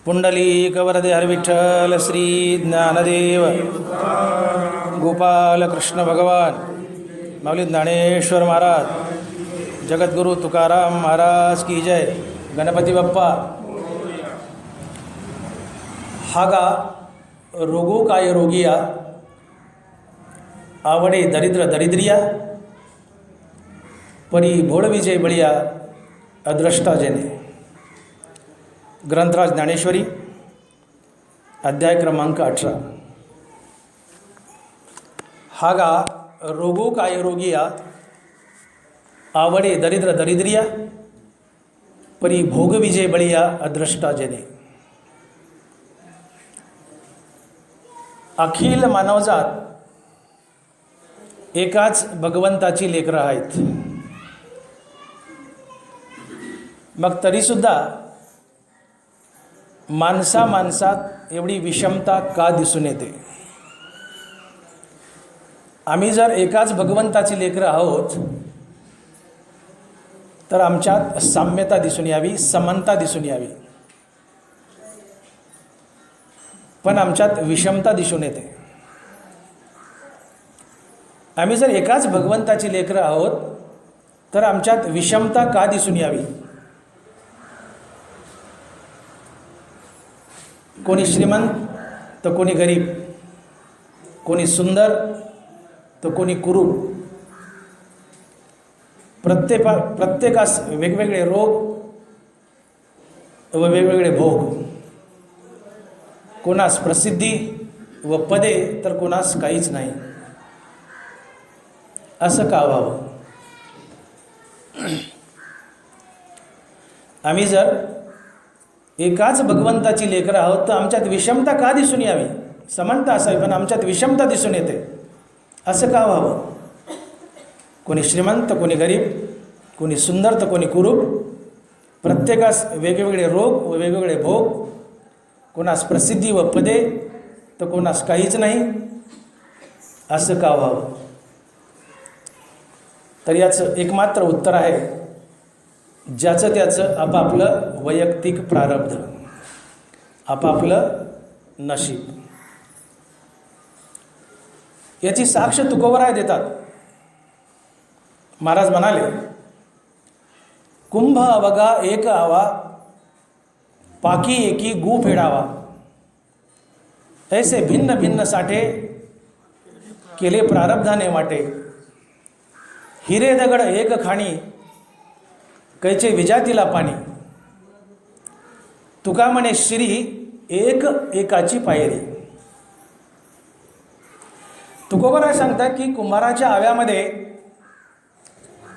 पुंडलीकवरदे हरविठ्ठल श्री ज्ञानदेव गोपाल कृष्ण भगवान माऊली ज्ञानेश्वर महाराज जगद्गुरु तुकाराम महाराज की जय. गणपती बाप्पा. हागा रोगो काय रोगिया आवडे दरिद्र दरिद्रिया परी भोळ विजय बळिया अद्रष्टा जेने. ग्रंथराज ज्ञानेश्वरी अध्याय क्रमांक 18. हागा रोगो काय रोगिया आवडे दरिद्र दरिद्रिया परी भोग विजय बळिया अद्रष्टा जेने. अखिल मानवजात एकाच भगवंताची लेकरं आहेत. मग तरीसुद्धा माणसात एवढी विषमता का दिसून येते? आम्ही जर एकाच भगवंताची लेकरं आहोत तर आमच्यात साम्यता दिसून यावी, समानता दिसून यावी, पण आमच्यात विषमता दिसून येते. आम्ही जर एकाच भगवंताची लेकरं आहोत तर आमच्यात विषमता का दिसून यावी? कोणी श्रीमंत तर कोणी गरीब, कोणी सुंदर तर कोणी कुरूप. प्रत्येकास वेगवेगळे रोग व वेगवेगळे भोग. कोणास प्रसिद्धी व पदे तर कोणास काहीच नाही. असं का व्हावं? आम्ही जर एकाच भगवंताची लेकरं आहोत तर आमच्यात विषमता का दिसून यावी? समानता असावी पण आमच्यात विषमता दिसून येते. असं का व्हावं? कोणी श्रीमंत तर कोणी गरीब, कोणी सुंदर तर कोणी कुरूप. प्रत्येकास वेगवेगळे रोग व वेगवेगळे भोग. कोणास प्रसिद्धी व पदे तर कोणास काहीच नाही. असं का व्हावं? तर याचं एकमात्र उत्तर आहे, ज्याचं त्याचं आपापलं वैयक्तिक प्रारब्ध, आपापलं नशीब. याची साक्ष तुकोबराय देतात. महाराज म्हणाले, कुंभ अवघा एक आवा पाकी एकी गू फेडावा. ऐसे भिन्न भिन्न साठे केले प्रारब्धाने वाटे. हिरे दगड एक खाणी कैचे विजातीला पाणी. तुका म्हणे श्री एक एकाची पायरी. तुकोबराय सांगतात की कुंभाराच्या आव्यामध्ये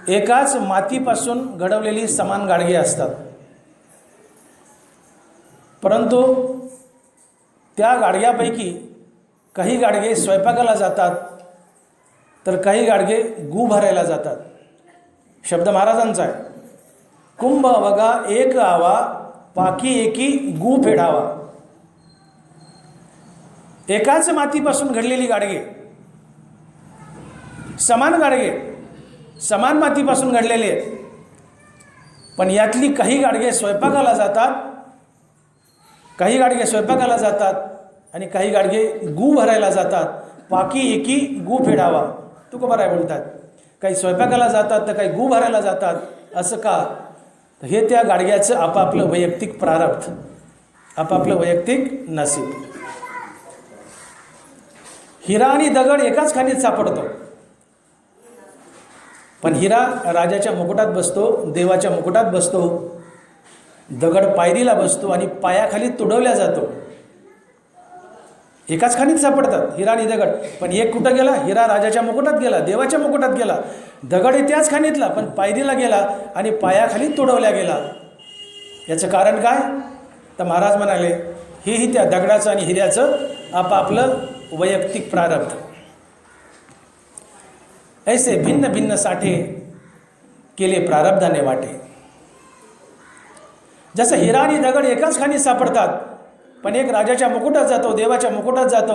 एकाच मातीपासून घडवलेली समान गाडगे असतात, परंतु त्या गाडग्यापैकी काही गाडगे स्वयंपाकाला जातात तर काही गाडगे गू भरायला जातात. शब्द महाराजांचा आहे. कुंभ अवघा एक आवा पाकी एकी गू फेडावा. एकाच मातीपासून घडलेली गाडगे, समान गाडगे, समान मातीपासून घडलेले आहेत, पण यातली काही गाडगे स्वयंपाकाला जातात, काही गाडगे स्वयंपाकाला जातात आणि काही गाडगे गू भरायला जातात. पाकी एकी गू फेडावा. तुकोबराय बोलतात, काही स्वयंपाकाला जातात तर काही गू भरायला जातात. असं का? तर हे त्या गाडग्याचं आपापलं वैयक्तिक प्रारब्ध, आपापलं वैयक्तिक नसीब. हिरा आणि दगड एकाच खाणीत सापडतो, पण हिरा राजाच्या मुकुटात बसतो, देवाच्या मुकुटात बसतो. दगड पायरीला बसतो आणि पायाखाली तुडवल्या जातो. एकाच खाणीत सापडतात हिरा आणि दगड, पण एक कुठं गेला? हिरा राजाच्या मुकुटात गेला, देवाच्या मुकुटात गेला. दगड त्याच खाणीतला पण पायरीला गेला आणि पायाखाली तुडवल्या गेला. याचं कारण काय? तर महाराज म्हणाले, हेही त्या दगडाचं आणि हिऱ्याचं आपापलं वैयक्तिक प्रारब्ध. ऐसे भिन्न भिन्न साठे केले प्रारब्धाने वाटे. जसं हिरा आणि दगड एकाच खाणीत सापडतात, पण एक राजाच्या मुकुटात जातो, देवाच्या मुकुटात जातो.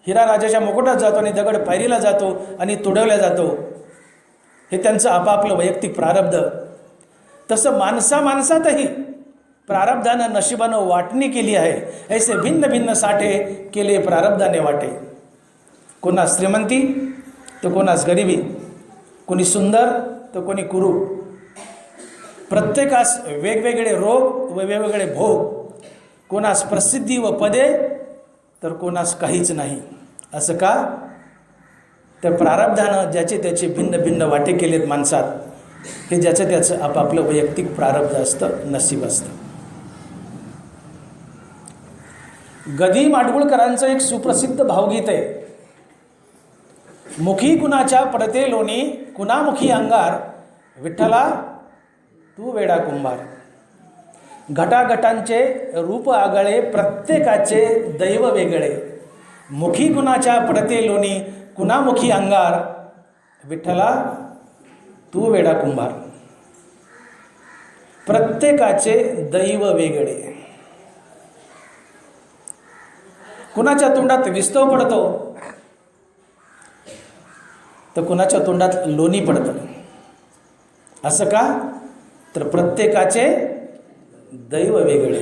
हिरा राजाच्या मुकुटात जातो आणि दगड पायरीला जातो आणि तुडवल्या जातो. हे त्यांचं आपापलं वैयक्तिक प्रारब्ध. तसं माणसातही प्रारब्धानं नशिबानं वाटणी केली आहे. ऐसे भिन्न भिन्न साठे केले प्रारब्धाने वाटे. कोणास श्रीमंती तर कोणास गरिबी, कोणी सुंदर तर कोणी कुरूप. प्रत्येकास वेगवेगळे रोग व वेगवेगळे भोग. कोणास प्रसिद्धी व पदे तर कोणास काहीच नाही. असं का? तर प्रारब्धानं ज्याचे त्याचे भिन्न भिन्न वाटे केलेत माणसात. हे ज्याचं त्याचं आपापलं वैयक्तिक प्रारब्ध असतं, नशीब असतं. गदी माडगुळकरांचं एक सुप्रसिद्ध भावगीत आहे. मुखी कुणाच्या पडते लोणी, कुणामुखी अंगार, विठ्ठला तू वेडा कुंभार. घटाघटांचे रूप आगळे, प्रत्येकाचे दैव वेगळे. मुखी कुणाच्या पडते लोणी, कुणामुखी अंगार, विठ्ठला तू वेडा कुंभार. प्रत्येकाचे दैव वेगळे. कुणाच्या तोंडात विस्तव पडतो तर कुणाच्या तोंडात लोणी पडतं. असं का? तर प्रत्येकाचे दैव वेगळे.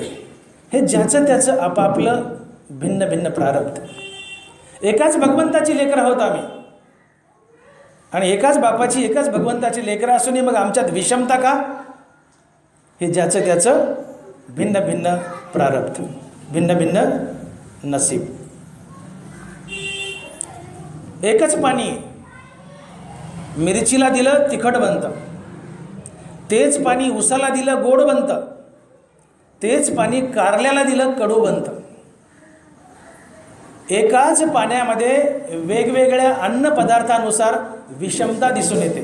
हे ज्याचं त्याचं आपापलं भिन्न भिन्न प्रारब्ध. एकाच भगवंताची लेकरं आहोत आम्ही, आणि एकाच बापाची एकाच भगवंताची लेकरं असूनही मग आमच्यात विषमता का? हे ज्याचं त्याचं भिन्न भिन्न प्रारब्ध, भिन्न भिन्न नसीब. एकच पाणी मिरचीला दिलं तिखट बनतं, तेच पाणी उसाला दिलं गोड बनतं, तेच पाणी कारल्याला दिलं कडू बनतं. एकाच पाण्यामध्ये वेगवेगळ्या अन्न पदार्थानुसार विषमता दिसून येते.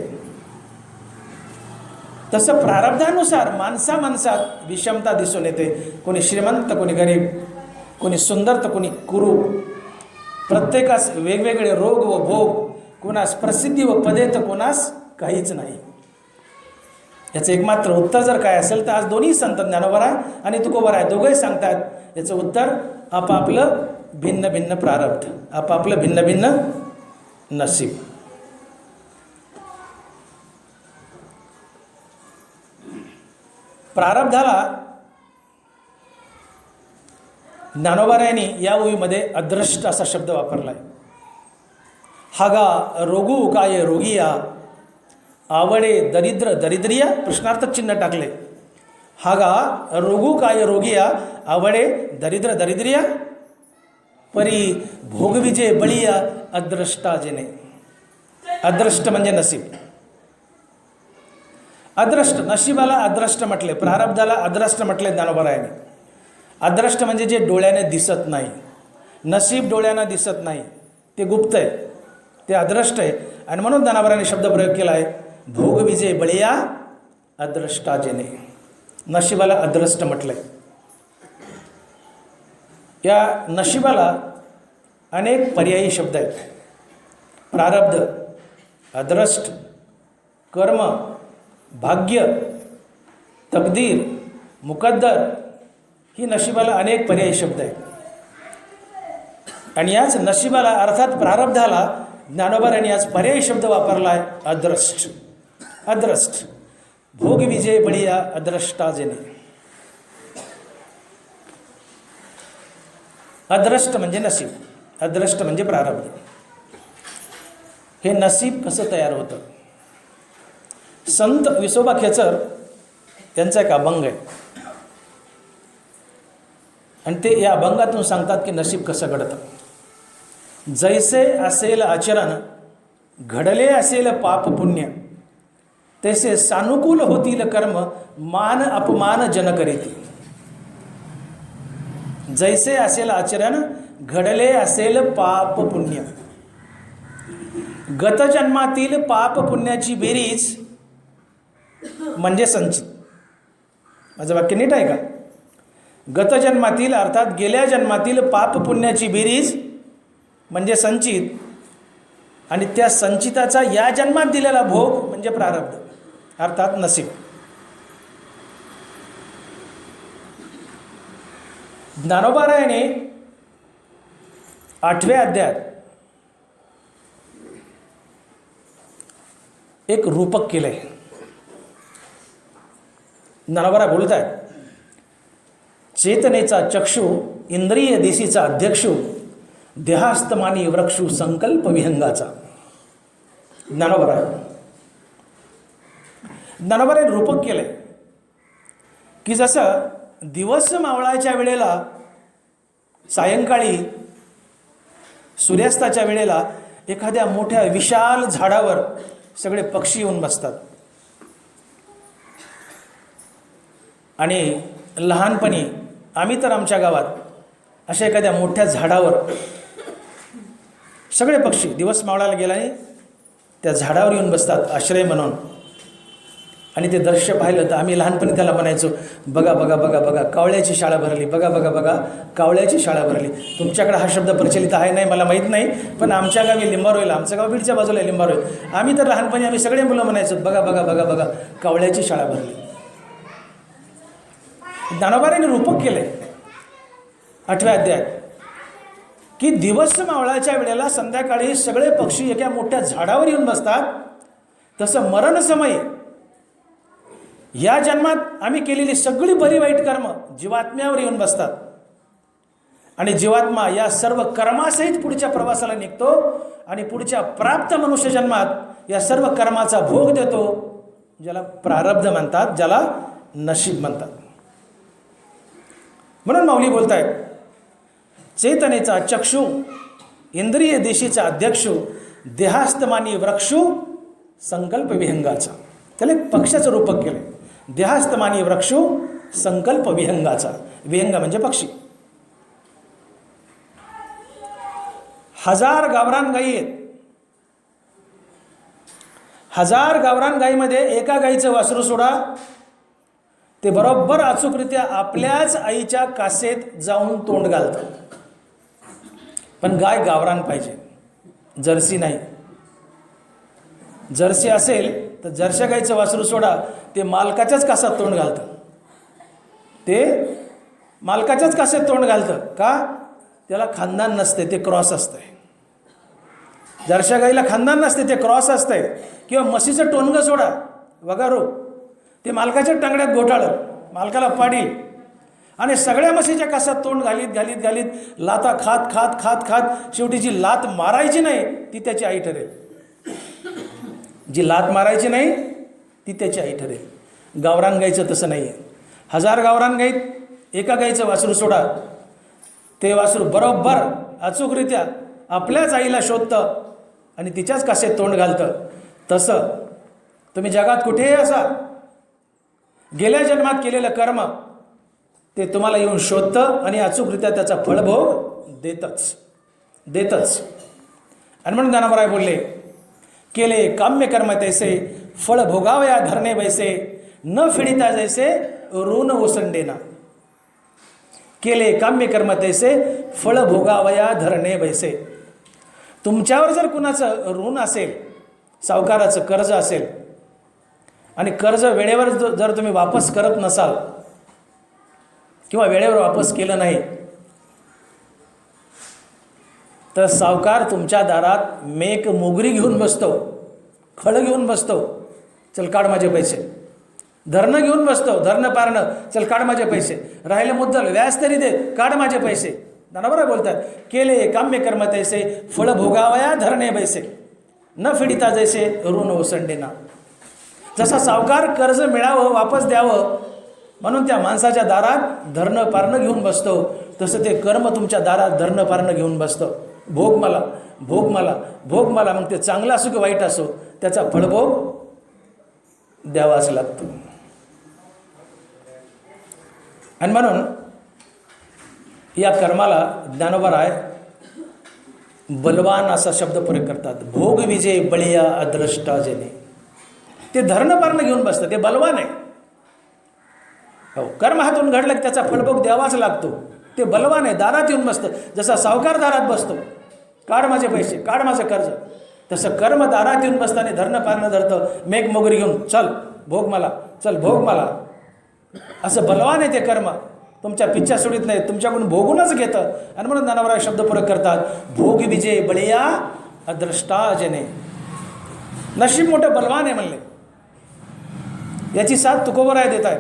तसं प्रारब्धानुसार माणसात विषमता दिसून येते. कोणी श्रीमंत तर कोणी गरीब, कोणी सुंदर तर कोणी कुरूप. प्रत्येकास वेगवेगळे रोग व भोग. कोणास प्रसिद्धी व पदे तर कोणास काहीच नाही. याचं एकमात्र उत्तर जर काय असेल तर आज दोन्ही संत ज्ञानोबा आणि तुकोबा दोघंही सांगतात याचं उत्तर आपापलं भिन्न भिन्न प्रारब्ध, आपापलं भिन्न भिन्न नसीब. प्रारब्धाला ज्ञानोबारायांनी या ओळीमध्ये अदृष्ट असा शब्द वापरला आहे. हागा रोगू काय रोगिया, आवडे दरिद्र दरिद्रिया, प्रश्नार्थक चिन्ह टाकले. हागा रोगू काय रोगिया, आवडे दरिद्र दरिद्रिया, परी भोगविजे बळिया अदृष्टा जेने. अदृष्ट म्हणजे नसीब. अदृष्ट, नशिबाला अदृष्ट म्हटले, प्रारब्धाला अदृष्ट म्हटले ज्ञानोबारायांनी. अदृष्ट म्हणजे जे डोळ्याने दिसत नाही. नसीब डोळ्यानं दिसत नाही, ते गुप्त आहे, ते अदृष्ट आहे. आणि म्हणून ज्ञानोबारायांनी शब्द प्रयोग केला आहे, भोगविजे बळिया अदृष्टा जेने. नशिबाला अदृष्ट म्हटलंय. या नशिबाला अनेक पर्यायी शब्द आहेत. प्रारब्ध, अदृष्ट, कर्म, भाग्य, तकदीर, मुकद्दर, ही नशिबाला अनेक पर्यायी शब्द आहेत. आणि याच नशिबाला अर्थात प्रारब्धाला ज्ञानोबारांनी आज पर्यायी शब्द वापरला आहे, अदृष्ट. अदृष्ट, भोगविजय बळिया अदृष्टा जेने. अदृष्ट म्हणजे नसीब, अदृष्ट म्हणजे प्रारब्ध. हे नसीब कसं तयार होतं? संत विसोबा खेचर यांचा एक अभंग आहे, आणि ते या अभंगातून सांगतात की नसीब कसं घडतं. जैसे असेल आचरण, घडले असेल पाप पुण्य, तैसे सानुकूल होतील कर्म, मान अपमान जन करीती. जैसे असेल आचरण, घडले असेल पाप पुण्य. गत जन्मातील पाप पुण्याची बेरीज म्हणजे संचित. माझं वाक्य नीट आहे का? गत जन्मातील अर्थात गेल्या जन्मातील पाप पुण्याची बेरीज म्हणजे संचित, आणि त्या संचिताचा या जन्मात दिलेला भोग म्हणजे प्रारब्ध अर्थात नसीब. ज्ञानोबारायाने 8व्या अध्यायात एक रूपक केलंय. ज्ञानोबाराय बोलत आहेत, चेतनेचा चक्षु इंद्रिय देशीचा अध्यक्षु देहास्तमानी वृक्षु संकल्प विहंगाचा. ज्ञानोबाने रूपक केलंय की जसं दिवस मावळाच्या वेळेला सायंकाळी सूर्यास्ताच्या वेळेला एखाद्या मोठ्या विशाल झाडावर सगळे पक्षी येऊन बसतात आणि लहानपणी आम्ही तर आमच्या गावात अशा एखाद्या मोठ्या झाडावर सगळे पक्षी दिवस मावळायला गेल्याने त्या झाडावर येऊन बसतात आश्रय म्हणून. आणि ते दृश्य पाहिलं तर आम्ही लहानपणी त्याला म्हणायचो, बघा बघा बघा बघा कावळ्याची शाळा भरली, बघा बघा बघा कावळ्याची शाळा भरली. तुमच्याकडे हा शब्द प्रचलित आहे नाही मला माहीत नाही, पण आमच्या गावी लिंबारोईल, आमचं गाव बीडच्या बाजूला आहे लिंबारोईल, आम्ही तर लहानपणी आम्ही सगळे मुलं म्हणायचो बघा बघा बघा बघा कावळ्याची शाळा भरली. ज्ञानोबाने रूपक केलंय 8व्या अध्यायात की दिवस मावळाच्या वेळेला संध्याकाळी सगळे पक्षी एका मोठ्या झाडावर येऊन बसतात, तसं मरण समय या जन्मात आम्ही केलेली सगळी बरी वाईट कर्म जीवात्म्यावर येऊन बसतात आणि जीवात्मा या सर्व कर्मासहित पुढच्या प्रवासाला निघतो आणि पुढच्या प्राप्त मनुष्य जन्मात या सर्व कर्माचा भोग देतो, ज्याला प्रारब्ध म्हणतात, ज्याला नशीब म्हणतात. म्हणून माऊली बोलतायत चेतनेचा चक्षु इंद्रिय देशीचा अध्यक्षु देहास्तमानी वृक्षु संकल्प विहंगाचा. त्याला एक पक्षाचं रूपक केलं. देहास्तमानी वृक्षु संकल्प विहंगाचा. विहंग म्हणजे पक्षी. 1000 गावरान गायी आहेत. 1000 गावरान गायीमध्ये एका गायीचं वासरू सोडा, ते बरोबर अचूकरित्या आपल्याच आईच्या कासेत जाऊन तोंड घालतं. पण गाय गावरान पाहिजे, जर्सी नाही. जर्सी असेल तर जर्सी गायीचं वासरू सोडा, ते मालकाच्याच कासात तोंड घालतं. ते मालकाच्याच कासेत तोंड घालतं का? त्याला खानदान नसते, ते क्रॉस असतंय. जर्सी गाईला खानदान नसते, ते क्रॉस असतंय. किंवा म्हशीचं टोनगं सोडा, वगारू, ते मालकाच्या टांगड्यात घोटाळलं, मालकाला पाडील आणि सगळ्या म्हशीच्या कासात तोंड घालीत घालीत घालीत लाता खात खात खात खात शेवटी जी लात मारायची नाही ती त्याची आई ठरेल. जी लात मारायची नाही ती त्याची आई ठरेल. गावरान गाईचं तसं नाही आहे. 1000 गावरान गाईत एका गाईचं वासरू सोडा, ते वासरू बरोबर अचूकरित्या आपल्याच आईला शोधतं आणि तिच्याच कासेत तोंड घालतं. तसं तुम्ही जगात कुठेही असा, गेल्या जन्मात केलेलं कर्म ते तुम्हाला येऊन शोधतं आणि अचूकरित्या त्याचा फळभोग देतच. आणि म्हणून ज्ञानोबा बोलले, केले काम्य कर्म तैसे फळ भोगावया धरणे वैसे न फिडिता जैसे ऋण ओसंडेना. केले काम्य कर्म तैसे फळ भोगावया धरणे वैसे. तुमच्यावर जर कुणाचं ऋण असेल, सावकाराचं कर्ज असेल आणि कर्ज वेळेवर जर तुम्ही वापस करत नसाल किंवा वेळेवर वापस केलं नाही तर सावकार तुमच्या दारात मेक मोगरी घेऊन बसतो, खळं घेऊन बसतो, चल काढ माझे पैसे. धरणं घेऊन बसतो, धरणं पारणं, चल काढ माझे पैसे. राहिले मुद्दल व्याज तरी दे, काढ माझे पैसे. बरोबर बोलतात. केले काम्य कर्म तैसे फळ भोगावया धरणे बैसे न फिडिता जैसे ऋण ओसंडेना. जसा सावकार कर्ज मिळावं, वापस द्यावं म्हणून त्या माणसाच्या दारात धरणं पारणं घेऊन बसतो, तसं ते कर्म तुमच्या दारात धरणं पारणं घेऊन बसतं. भोग मला, भोग मला, भोग मला. मग ते चांगलं असो की वाईट असो, त्याचा फळभोग द्यावाच लागतो. आणि म्हणून या कर्माला ज्ञानोबा बलवान असा शब्द प्रयोग करतात. भोग विजय बळिया अद्रष्टा जेणे. ते धरणं पारणं घेऊन बसतं, ते बलवान आहे. हो, कर्म हातून घडलं की त्याचा फळभोग द्यावाच लागतो. ते बलवान आहे, दारात येऊन बसतं. जसा सावकार दारात बसतो, काढ माझे पैसे, काढ माझं कर्ज, तसं कर्म दारात येऊन बसताना धरणं पारणं धरतं, मेघ मोगरी घेऊन चल भोग मला, चल भोग मला. असं बलवान आहे ते कर्म. तुमच्या पिच्छा सोडित नाही, तुमच्याकडून भोगूनच घेतं. आणि म्हणून ज्ञानोबा शब्द प्रयोग करतात, भोग विजय बळिया अद्रष्टा जने. नशीब मोठं बलवान आहे म्हणले. याची साथ तुकोबराय देत आहेत.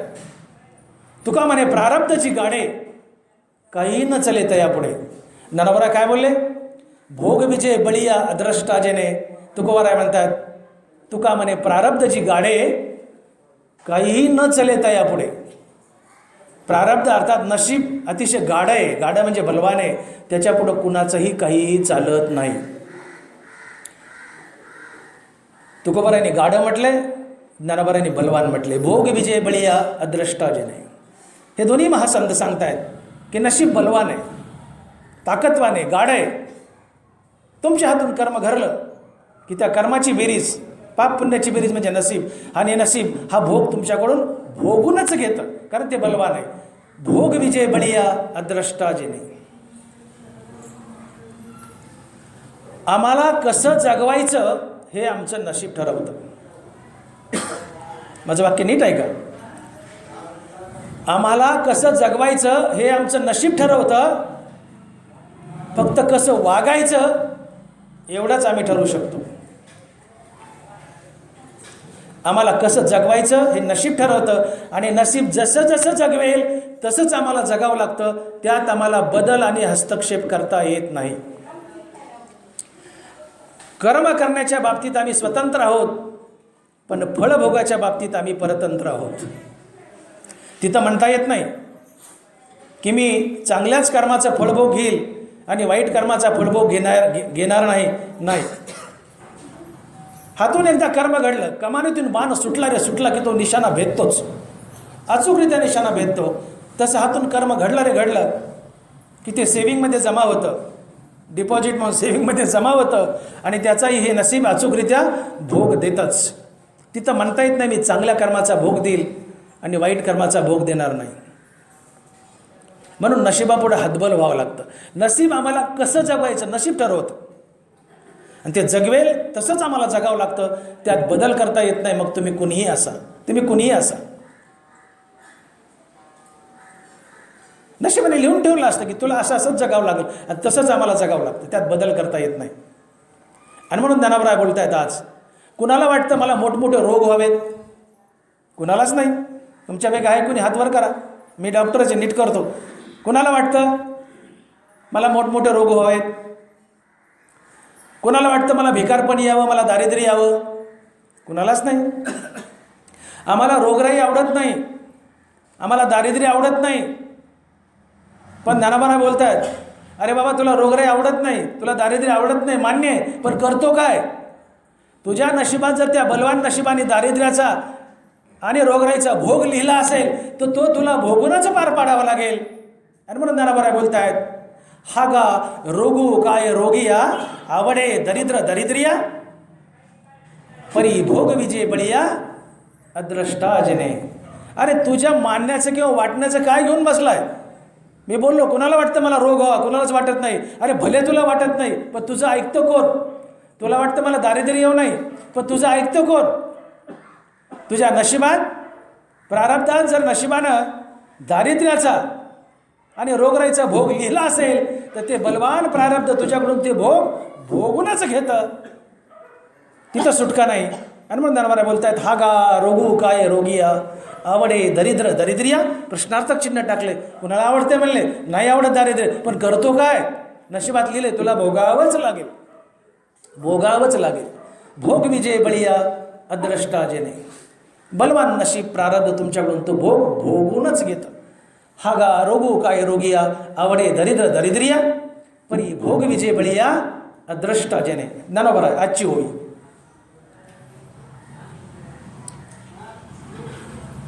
तुका म्हणे प्रारब्धची गाडे काही न चले तयापुढे. ज्ञानोबा काय बोलले? भोग विजय बळिया अद्रष्टा जेने. तुकोबाराय म्हणतात, तुका म्हणे प्रारब्ध जी गाडे काहीही न चले तयापुढे. प्रारब्ध अर्थात नशीब अतिशय गाढ आहे. गाढ म्हणजे बलवान आहे. त्याच्यापुढं कुणाचंही काहीही चालत नाही. तुकोबारायांनी गाढ म्हटले, ज्ञानोबारायांनी बलवान म्हटले. भोग विजय बळिया अद्रष्टा जेने. हे दोन्ही महासंत सांगतायत की नशीब बलवान आहे, ताकदवान आहे, गाढ आहे. तुमच्या हातून कर्म घडलं की त्या कर्माची बेरीज, पाप पुण्याची बेरीज म्हणजे नसीब. आणि नसीब हा भोग तुमच्याकडून भोगूनच घेतं, कारण ते बलवान आहे. भोग विजय बळिया अद्रष्टा जेने. आम्हाला कसं जगवायचं हे आमचं नशीब ठरवतं. माझं वाक्य नीट आहे का? आम्हाला कसं जगवायचं हे आमचं नशीब ठरवतं. फक्त कसं वागायचं एवढंच आम्ही ठरवू शकतो. आम्हाला कसं जगवायचं हे नशीब ठरवतं. आणि नशीब जसं जसं जगवेल तसंच आम्हाला जगावं लागतं. त्यात आम्हाला बदल आणि हस्तक्षेप करता येत नाही. कर्म करण्याच्या बाबतीत आम्ही स्वतंत्र आहोत, पण फळभोगाच्या बाबतीत आम्ही परतंत्र आहोत. तिथं म्हणता येत नाही की मी चांगल्याच कर्माचा फळभोग घेईल आणि वाईट कर्माचा फळभोग घेणार नाही. हातून एकदा कर्म घडलं, कमानीतून बाण सुटला की तो निशाणा भेदतोच, अचूकरित्या निशाणा भेदतो. तसं हातून कर्म घडलं की ते सेव्हिंगमध्ये जमा होतं, डिपॉझिट म्हणून सेव्हिंगमध्ये जमा होतं आणि त्याचाही हे नशीब अचूकरित्या भोग देतच. तिथं म्हणता येत नाही मी चांगल्या कर्माचा भोग देईल आणि वाईट कर्माचा भोग देणार नाही. म्हणून नशिबापुढे हातबल व्हावं लागतं. नशीब आम्हाला कसं जगवायचं नशीब ठरवतं आणि ते जगवेल तसंच आम्हाला जगावं लागतं. त्यात बदल करता येत नाही. मग तुम्ही कुणीही असा. नशिबाने लिहून ठेवलं असतं की तुला असंच जगावं लागेल आणि तसंच आम्हाला जगावं लागतं. त्यात बदल करता येत नाही. आणि म्हणून ज्ञानोबा बोलतायत आज, कुणाला वाटतं मला मोठमोठे रोग व्हावेत? कुणालाच नाही. तुमच्यापैकी आहे कुणी? हात वर करा. मी डॉक्टरचे नीट करतो. कुणाला वाटतं मला मोठमोठे रोग व्हावेत? कुणाला वाटतं मला भिकारपणी यावं, मला दारिद्र्य यावं? कुणालाच नाही. आम्हाला रोगराई आवडत नाही, आम्हाला दारिद्र्य आवडत नाही. पण ज्ञानोबा बोलतायत, अरे बाबा तुला रोगराई आवडत नाही, तुला दारिद्र्य आवडत नाही, मान्य आहे, पण करतो काय? तुझ्या नशिबात जर त्या बलवान नशिबाने दारिद्र्याचा आणि रोगराईचा भोग लिहिला असेल तर तो तुला भोगूनच पार पाडावा लागेल. आणि म्हणून ज्ञानोबा बोलतायत, हा गा रोगू काय रोगिया, आवडे दरिद्र दरिद्रिया, परी भोग विजय बळिया अद्रष्टा जने. अरे तुझ्या मानण्याचं किंवा वाटण्याचं काय घेऊन बसलाय? मी बोललो कुणाला वाटतं मला रोग व्हावा, कुणालाच वाटत नाही. अरे भले तुला वाटत नाही, पण तुझं ऐकतं कोण? तुला वाटतं मला दारिद्र्य येऊ नाही, पण तुझं ऐकतं कोण? तुझ्या नशिबात प्रारब्धात जर नशिबानं दारिद्र्याचा आणि रोगराईचा भोग लिहिला असेल तर ते बलवान प्रारब्ध तुझ्याकडून ते भोग भोगूनच घेतं. तिथं सुटका नाही. आणि म्हणून ज्ञानोबा बोलतायत, हा गा रोगू काय रोगिया, आवडे दरिद्र दरिद्रिया. प्रश्नार्थक चिन्ह टाकले. कुणाला आवडते म्हणले? नाही आवडत दारिद्र्य, पण करतो काय? नशिबात लिहिले तुला भोगावंच लागेल. भोग विजय बळिया अद्रष्टा जेने. बलवान नशीब प्रारब्ध तुमच्याकडून तो भोग भोगूनच घेतं. हा गा रोगू काय रोगिया, आवडे दरिद्र दरिद्रिया, परी भोग विजय बळिया अद्रष्टा जेने. ज्ञानोबा आजची होळी.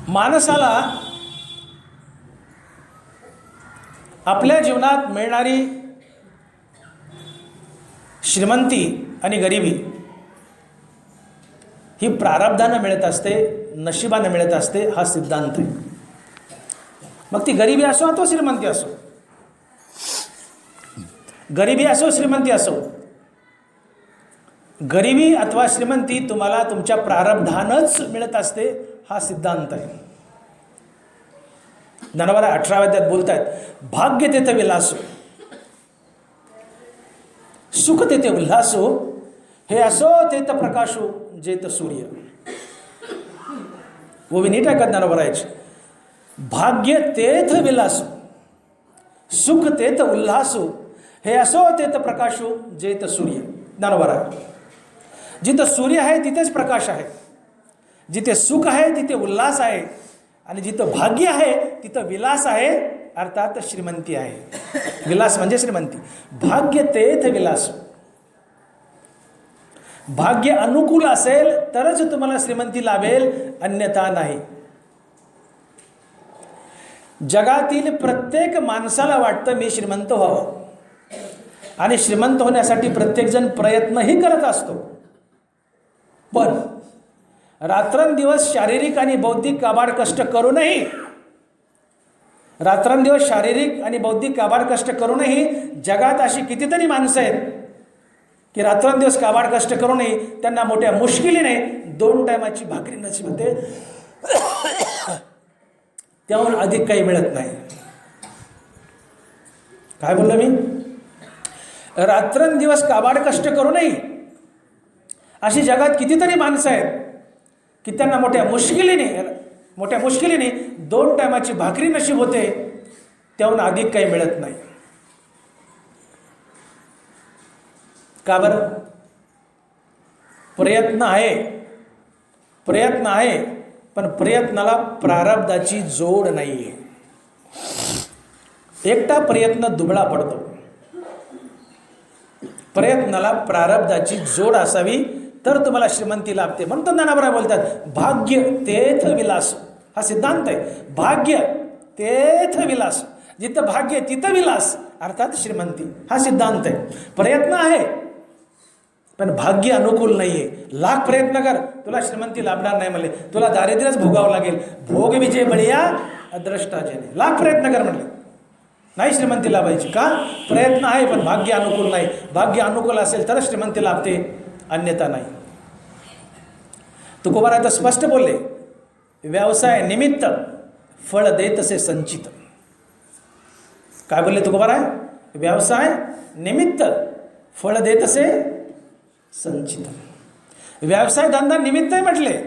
माणसाला आपल्या जीवनात मिळणारी श्रीमंती आणि गरिबी ही प्रारब्धानं मिळत असते, नशिबानं मिळत असते. हा सिद्धांत आहे. मग ती गरिबी असो अथवा श्रीमंती असो, गरिबी असो श्रीमंती असो, गरिबी अथवा श्रीमंती तुम्हाला तुमच्या प्रारब्धानंच मिळत असते. हा सिद्धांत आहे. ज्ञानोबा 18व्या अध्यायात बोलतायत, भाग्य तेथे विलासो, सुख तेथे उल्हासो, हे असो तेथ प्रकाशो जेत सूर्य. वो भी नीट आहे का ज्ञानोबा? भाग्य तेथ विलासो, सुख तेथ उल्हासू, हे असो तेथ प्रकाशू जेथ सूर्य. ज्ञानोबा आहे. जिथं सूर्य आहे तिथेच प्रकाश आहे, जिथे सुख आहे तिथे उल्हास आहे, आणि जिथं भाग्य आहे तिथं विलास आहे, अर्थात श्रीमंती आहे. विलास म्हणजे श्रीमंती. भाग्य तेथ विलास. भाग्य अनुकूल असेल तरच तुम्हाला श्रीमंती लाभेल, अन्यथा नाही. जगातील प्रत्येक माणसाला वाटतं मी श्रीमंत व्हावं, आणि श्रीमंत होण्यासाठी प्रत्येकजण प्रयत्नही करत असतो. पण रात्रंदिवस शारीरिक आणि बौद्धिक काबाड कष्ट करूनही, रात्रंदिवस शारीरिक आणि बौद्धिक काबाड कष्ट करूनही जगात अशी कितीतरी माणसं आहेत की रात्रंदिवस काबाड कष्ट करूनही त्यांना मोठ्या मुश्किलीने 2 टायमाची भाकरी नशीब होते, त्याहून अधिक काही मिळत नाही. काय बोललो मी? रात्रंदिवस काबाड कष्ट करूनही अशी जगात कितीतरी माणसं आहेत की त्यांना मोठ्या मुश्किलीने 2 टायमाची भाकरी नशीब होते, त्याहून अधिक काही मिळत नाही. का बरं? प्रयत्न आहे, पण प्रयत्नाला प्रारब्धाची जोड नाही आहे. एकटा प्रयत्न दुबळा पडतो. प्रयत्नाला प्रारब्धाची जोड असावी तर तुम्हाला श्रीमंती लाभते. म्हणतो ज्ञानोबा बोलतात, भाग्य तेथ विलास. हा सिद्धांत आहे. भाग्य तेथ विलास. जिथं भाग्य तिथं विलास, अर्थात श्रीमंती. हा सिद्धांत आहे. प्रयत्न आहे पण भाग्य अनुकूल नाहीये. लाख प्रयत्न कर, तुला श्रीमंती लाभणार नाही म्हणले. तुला दारिद्र्यच भोगावं लागेल. भोग विजय बळीया अद्रष्टाजने. लाख प्रयत्न कर म्हणले, नाही श्रीमंती लाभायची. का? प्रयत्न आहे पण भाग्य अनुकूल नाही. भाग्य अनुकूल असेल तरच श्रीमंती लाभते, अन्यथा नाही. तुकोबाराय तर स्पष्ट बोलले, व्यवसाय निमित्त फळ देतसे संचित. काय बोलले तुकोबाराय? व्यवसाय निमित्त फळ देतसे संचित. व्यवसाय धंदा निमित्त आहे म्हटले,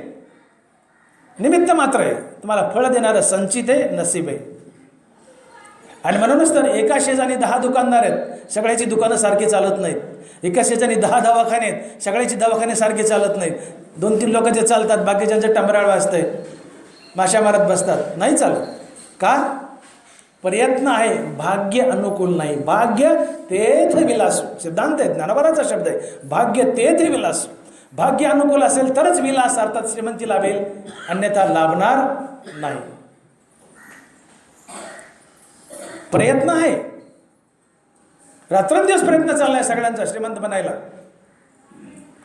निमित्त मात्र आहे. तुम्हाला फळ देणारं संचित आहे, नसीब आहे. आणि म्हणूनच तर एका शेजारी 10 दुकानदार आहेत, सगळ्याची दुकानं सारखी चालत नाहीत. एका शेजारी 10 दवाखाने आहेत, सगळ्याची दवाखाने सारखे चालत नाहीत. 2-3 लोक जे चालतात, बाकीच्यांचं टंबराळ वाजतंय, माशा मारत बसतात, नाही चालत. का? प्रयत्न आहे, भाग्य अनुकूल नाही. भाग्य तेथ विलास. सिद्धांत आहे, ज्ञानोबाराचा शब्द आहे. भाग्य तेथ विलास. भाग्य अनुकूल असेल तरच विलास, अर्थात श्रीमंती लाभेल, अन्यथा लाभणार नाही. प्रयत्न आहे, रात्रंदिवस प्रयत्न चाललाय सगळ्यांचा श्रीमंत बनायला,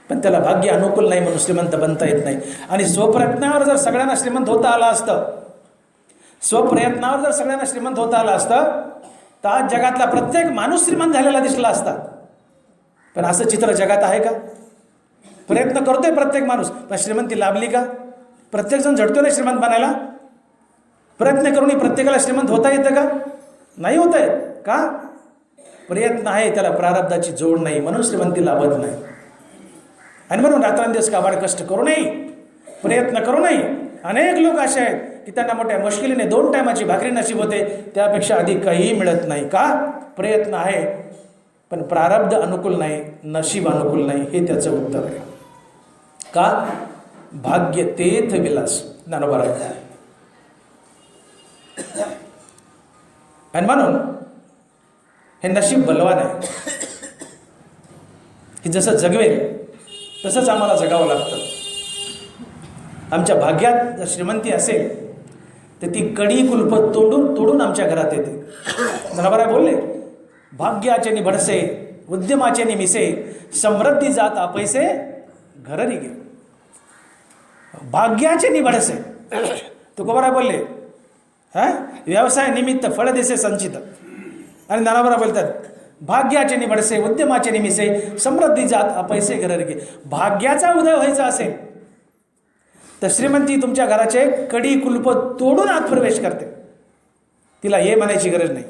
पण त्याला भाग्य अनुकूल नाही म्हणून श्रीमंत बनता येत नाही. आणि स्वप्रयत्नावर जर सगळ्यांना श्रीमंत होता आला असतं, स्वप्रयत्नावर जर सगळ्यांना श्रीमंत होता आला असतं, तर आज जगातला प्रत्येक माणूस श्रीमंत झालेला दिसला असता. पण असं चित्र जगात आहे का? प्रयत्न करतोय प्रत्येक माणूस, पण श्रीमंती लाभली का? प्रत्येकजण झटतोय ना श्रीमंत बनायला. प्रयत्न करूनही प्रत्येकाला श्रीमंत होता येतं का? नाही होत आहे. का? प्रयत्न आहे, त्याला प्रारब्धाची जोड नाही, म्हणून श्रीमंती लाभत नाही. आणि म्हणून रात्रंदिवस काबाड कष्ट करूनही, प्रयत्न करूनही अनेक लोक असे आहेत की त्यांना मोठ्या मुश्किलीने 2 टायमाची भाकरी नशीब होते, त्यापेक्षा अधिक काहीही मिळत नाही. का? प्रयत्न आहे पण प्रारब्ध अनुकूल नाही, नशीब अनुकूल नाही. हे त्याचं उत्तर आहे. का? भाग्य तेथ विलास. ज्ञानोबा आहे. आणि म्हणून हे नशीब बलवान आहे, की जसं जगवेल तसंच आम्हाला जगावं लागतं. आमच्या भाग्यात जर श्रीमंती असेल तर ती कडी कुलप तोडून आमच्या घरात येते. ज्ञानोबा बोलले, भाग्याचे निभडसे उद्यमाचे निमिसे, समृद्धी जात अपैसे घररी गे. भाग्याचे निभडसे तुकोबाराय बोलले, व्यवसाय निमित्त फळ देसे संचित. आणि ज्ञानोबा बोलतात, भाग्याचे निभडसे उद्यमाचे निमिसे, समृद्धी जात अपैसे घररी गे. भाग्याचा उदय व्हायचा असेल तर श्रीमंती तुमच्या घराचे कडी कुलप तोडून आत प्रवेश करते, तिला ये म्हणायची गरज नाही.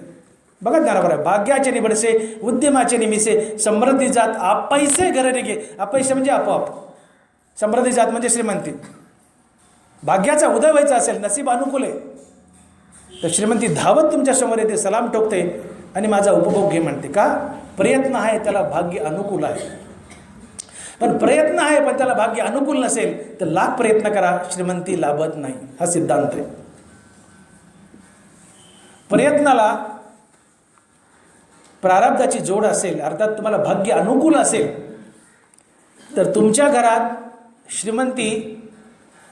बघा ज्ञानोबा, भाग्याचे निभडसे उद्यमाचे निमिसे, समृद्धी जात अपैसे घररी गे. अपैसे म्हणजे आपोआप, समृद्धी जात म्हणजे श्रीमंती. भाग्याचा उदय व्हायचा असेल, नसीब अनुकूल आहे, तर श्रीमंती धावत तुमच्या समोर येते, सलाम ठोकते, आणि माझा उपभोग घे म्हणते. का? प्रयत्न आहे त्याला भाग्य अनुकूल आहे. पण प्रयत्न आहे पण त्याला भाग्य अनुकूल नसेल तर लाख प्रयत्न करा, श्रीमंती लाभत नाही. हा सिद्धांत आहे. प्रयत्नाला प्रारब्धाची जोड असेल, अर्थात तुम्हाला भाग्य अनुकूल असेल, तर तुमच्या घरात श्रीमंती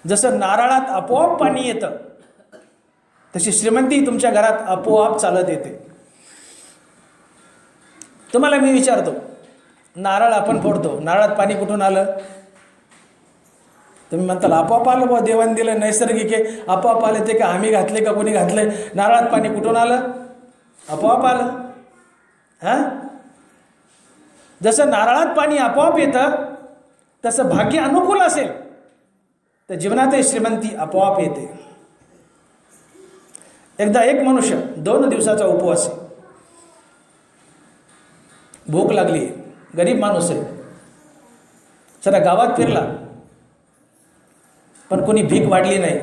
जसं नारळात आपोआप पाणी येतं तशी श्रीमंती तुमच्या घरात आपोआप चालत येते. तुम्हाला मी विचारतो, नारळ आपण फोडतो, नारळात पाणी कुठून आलं? तुम्ही म्हणताल आपोआप आलं बा, देवाने दिलं, नैसर्गिक आहे, आपोआप आले. ते का आम्ही घातले का कोणी घातले? नारळात पाणी कुठून आलं? आपोआप आलं. हां, जसं नारळात पाणी आपोआप येतं तसं भाग्य अनुकूल असेल तर जीवनातही श्रीमंती आपोआप येते. एकदा एक मनुष्य 2 दिवसाचा उपवास आहे, भूक लागली, गरीब माणूस आहे, जरा गावात फिरला पण कोणी भीक वाढली नाही,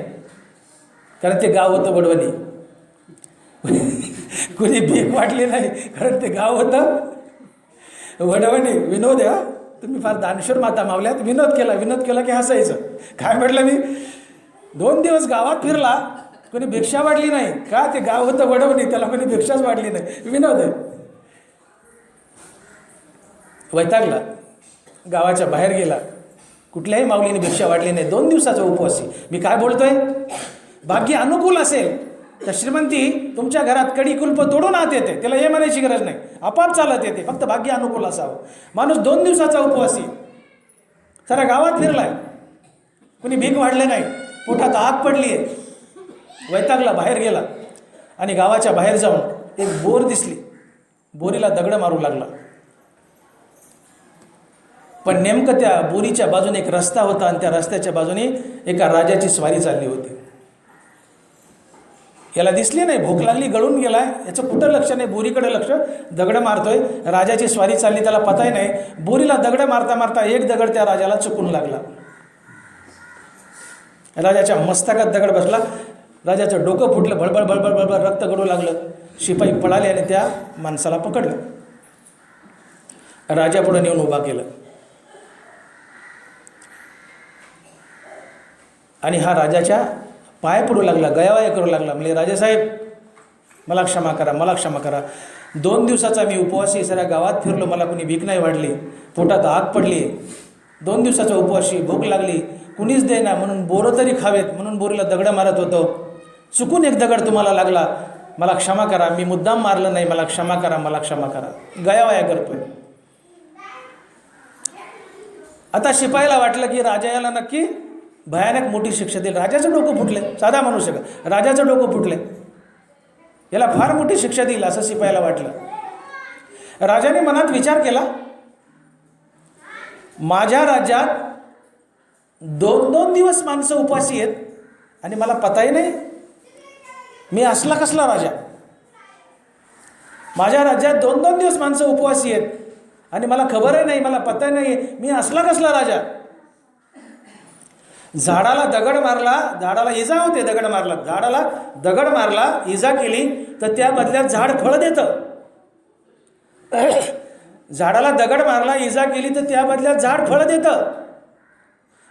कारण ते गाव होतं वडवणी. कोणी भीक वाटली नाही कारण ते गाव होतं वडवणी. विनोद आहे, तुम्ही फार दानशूर माता मावल्यात. विनोद केला की हसायचं. काय म्हटलं मी? 2 दिवस गावात फिरला, कोणी भिक्षा वाढली नाही. का? ते गाव होतं वडवणी, त्याला कोणी भिक्षाच वाढली नाही. विनोद आहे. वैतागला, गावाच्या बाहेर गेला, कुठल्याही माऊलीने भिक्षा वाढली नाही. 2 दिवसाचा उपवास आहे. मी काय बोलतोय? भाग्य अनुकूल असेल तर श्रीमंती तुमच्या घरात कडी कुलप तोडून आत येते. त्याला हे म्हणायची गरज नाही, आपाप चालत येते. फक्त भाग्य अनुकूल असावं. माणूस 2 दिवसाचा उपवासी, सारा गावात फिरलाय, कोणी भीक वाढलं नाही, पोटात आग पडली आहे, वैतागला, बाहेर गेला आणि गावाच्या बाहेर जाऊन एक बोर दिसली, बोरीला दगड मारू लागला. पण नेमकं त्या बोरीच्या बाजूने एक रस्ता होता आणि त्या रस्त्याच्या बाजूने एका राजाची स्वारी चालली होती. याला दिसली नाही, भूक लागली, गळून गेलाय, याचं कुठं लक्ष नाही, बोरीकडे लक्ष, दगड मारतोय. राजाची स्वारी चालली, त्याला पताही नाही. बोरीला दगड मारता मारता एक दगड त्या राजाला चुकून लागला. राजाच्या मस्तकात दगड बसला, राजाचं डोकं फुटलं, भळबळ भळबळ भळबळ रक्त गळू लागलं. शिपाई पळाले आणि त्या माणसाला पकडलं, राजापुढे नेऊन उभा केलं. आणि हा राजाच्या पाय पडू लागला, गयावाया करू लागला. म्हणजे राजासाहेब मला क्षमा करा, मला क्षमा करा. 2 दिवसाचा मी उपवासी, साऱ्या गावात फिरलो, मला कोणी भीक नाही वाढली, पोटात आग पडली, 2 दिवसाचा उपवासी, भूक लागली, कुणीच देना म्हणून बोरं तरी खावेत म्हणून बोरीला दगड मारत होतो. चुकून एक दगड तुम्हाला लागला, मला क्षमा करा, मी मुद्दाम मारलं नाही, मला क्षमा करा, मला क्षमा करा. गयावाया करतोय. आता शिपाईला वाटलं की राजा याला नक्की भयानक मोठी शिक्षा देईल. राजाचं डोकं फुटले, साधा मनुष्य का, राजाचं डोकं फुटले, याला फार मोठी शिक्षा देईल असं शिपाईला वाटलं. राजाने मनात विचार केला, माझ्या राज्यात 2-2 दिवस माणसं उपाशी आहेत आणि मला पताही नाही, मी असला कसला राजा? माझ्या राज्यात 2-2 दिवस माणसं उपवासी आहेत आणि मला खबरही नाही, मला पताही नाही, मी असला कसला राजा? झाडाला दगड मारला, झाडाला इजा होते, दगड मारला, झाडाला दगड मारला, इजा केली तर त्या बदल्यात झाड फळ देतं. झाडाला दगड मारला, इजा केली तर त्या बदल्यात झाड फळ देतं.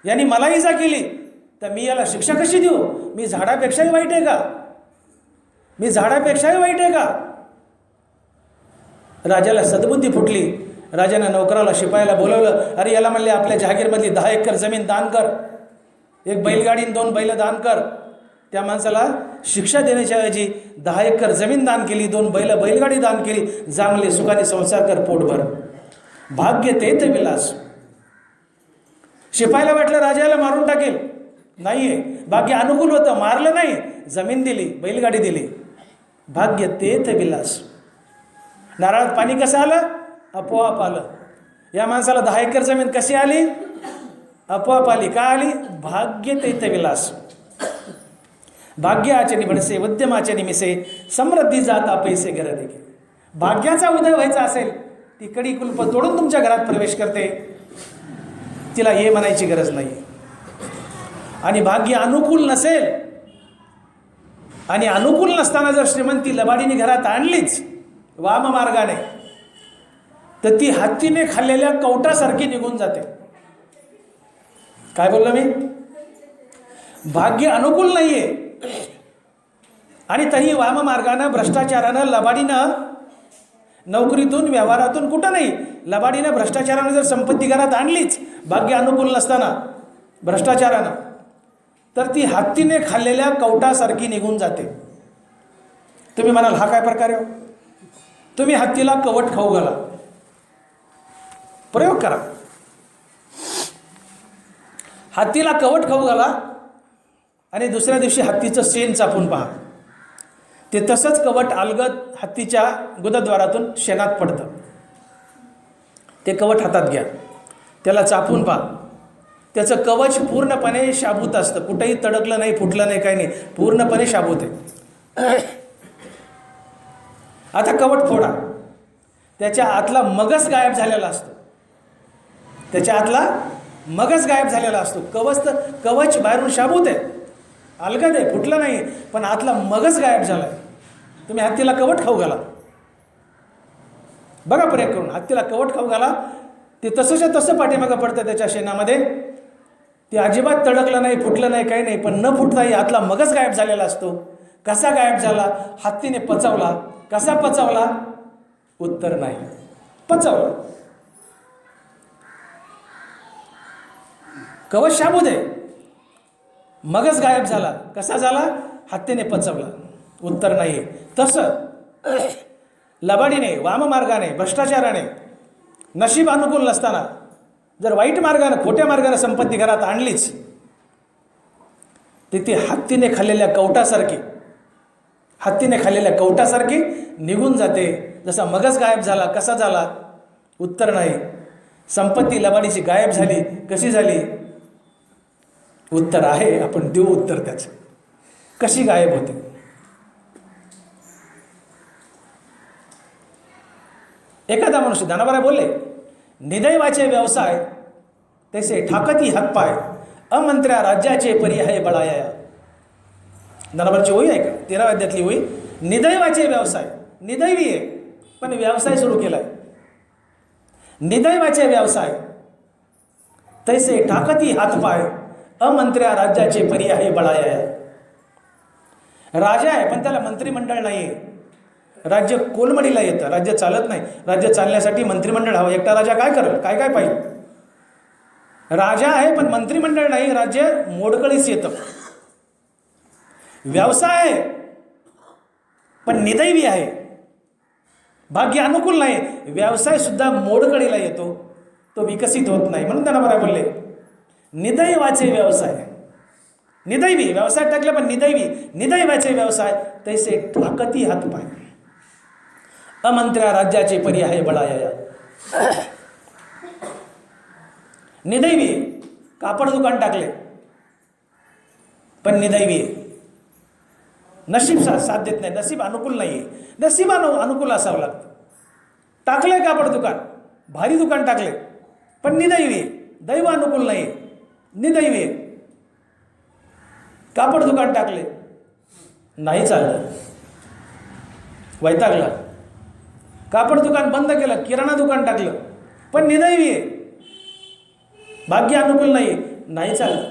यांनी मला इजा केली तर मी याला शिक्षा कशी देऊ? मी झाडापेक्षाही वाईट आहे का? मी झाडापेक्षाही वाईट आहे का? राजाला सद्बुद्धी फुटली. राजाने नौकराला, शिपायाला बोलवलं. अरे याला म्हणले आपल्या जहागीरमधली 10 एकर जमीन दान कर, 1 बैलगाडी 2 बैल दान कर. त्या माणसाला शिक्षा देण्याच्या ऐवजी 10 एकर जमीन दान केली, 2 बैलगाडी दान केली. जांगले सुखाने संसार कर पोटभर. भाग्य तेथ विलास. शिपायाला वाटलं राजाला मारून टाकेल, नाहीये, भाग्य अनुकूल होतं, मारलं नाही, जमीन दिली, बैलगाडी दिली. भाग्य तेथ विलास. नारळात पाणी कसं आलं? आपोआप आलं. या माणसाला 10 एकर जमीन कशी आली? आपोआप आली. का आली? भाग्य तेथ विलास. भाग्याचे निभडसे उद्यमाचे निमिसे समृद्धी जाता पैसे घर देखील. भाग्याचा उदय व्हायचा असेल ती कडी कुलप तोडून तुमच्या घरात प्रवेश करते, तिला हे म्हणायची गरज नाही. आणि भाग्य अनुकूल नसेल आणि अनुकूल नसताना जर श्रीमंती लबाडीने घरात आणलीच वाम मार्गाने, तर ती हत्तीने खाल्लेल्या कवटासारखी निघून जाते. काय बोललो मी? भाग्य अनुकूल नाहीये आणि तरी वाम मार्गानं, भ्रष्टाचारानं, लबाडीनं, नोकरीतून, व्यवहारातून, कुठं नाही, लबाडीनं, भ्रष्टाचारानं जर संपत्ती घरात आणलीच, भाग्य अनुकूल नसताना भ्रष्टाचारानं, तर ती हत्तीने खाल्लेल्या कवटासारखी निघून जाते. तुम्ही म्हणाल हा काय प्रकार आहे? तुम्ही हत्तीला कवट खाऊ घाला, प्रयोग करा. हत्तीला कवट खाऊ घाला आणि दुसऱ्या दिवशी हत्तीचं शेण चापून पहा. ते तसंच कवट अलगद हत्तीच्या गुदद्वारातून शेणात पडतं. ते कवट हातात घ्या, त्याला चापून पहा. त्याचं कवच पूर्णपणे शाबूत असतं, कुठेही तडकलं नाही, फुटलं नाही, काही नाही, पूर्णपणे शाबूत आहे. आता कवट फोडा, त्याच्या आतला मगज गायब झालेला असतो. त्याच्या आतला मगज गायब झालेला असतो. कवच बाहेरून शाबूत आहे, अलगद आहे, फुटलं नाही, पण आतला मगज गायब झालाय. तुम्ही हत्तीला कवट खाऊ घाला, बघा प्रयोग करून. हत्तीला कवट खाऊ घाला, ते तसंच्या तसं पाठीमागं पडतं त्याच्या शेणामध्ये. ते अजिबात तडकलं नाही, फुटलं नाही, काही नाही, पण न फुटताही आतला मगज गायब झालेला असतो. कसा गायब झाला? हत्तीने पचवला. कसा पचवला? उत्तर नाही. पचवला. कवच शाबूत आहे, मगज गायब झाला. कसा झाला? हत्तीने पचवला. उत्तर नाही. तसं लबाडीने, वाममार्गाने, भ्रष्टाचाराने, नशीब अनुकूल नसताना जर वाईट मार्गाने, खोट्या मार्गाने संपत्ती घरात आणलीच, ती हत्तीने खाल्लेल्या कवटासारखी निघून जाते. जसा मगज गायब झाला. कसा झाला? उत्तर नाही. संपत्ती लबाडीची गायब झाली. कशी झाली? उत्तर आहे, आपण देऊ उत्तर त्याचं. कशी गायब होते? एखादा मनुष्य, धनाबारा बोलले, निदैवाचे व्यवसाय तैसे ठाकती हातपाय, अमंत्र्या राज्याचे पर्याय बळाया. धनाबाराची होई आहे का? 13व्या अध्यायातली होई. निदैवाचे व्यवसाय, निदैवी आहे पण व्यवसाय सुरू केलाय. निदैवाचे व्यवसाय तैसे ठाकती हातपाय, अमंत्र्या राज्याचे पर्याय बळाया. राजा आहे पण त्याला मंत्रिमंडळ नाही. राज्य कोलमडीला येतं, राज्य चालत नाही. राज्य चालण्यासाठी मंत्रिमंडळ हवं. एकटा राजा काय करेल? काय काय पाहिजे? राजा आहे पण मंत्रिमंडळ नाही, राज्य मोडकळीस येतं. व्यवसाय आहे पण निदैवी आहे, भाग्य अनुकूल नाही, व्यवसाय सुद्धा मोडकळीला येतो, तो विकसित होत नाही. म्हणून त्यांना बरं बोलले, निदैवाचे व्यवसाय. निदैवी व्यवसाय टाकले पण निदैवाचे व्यवसाय तैसे ठाकती हातपाय, अमंत्र्या राज्याचे पर्याय बळाया. निदैवी कापड दुकान टाकले पण निदैवी, नशीब साथ देत नाही, नशीब अनुकूल नाही आहे. नशीब अनुकूल असावं लागतं. टाकले कापड दुकान, भारी दुकान टाकले पण निदैवी, दैव अनुकूल नाही, निदैवी. कापड दुकान टाकले, नाही चाललं, वैतागला. कापड दुकान बंद केलं, किराणा दुकान टाकलं पण निदैवी, भाग्य अनुकूल नाही, नाही चाललं,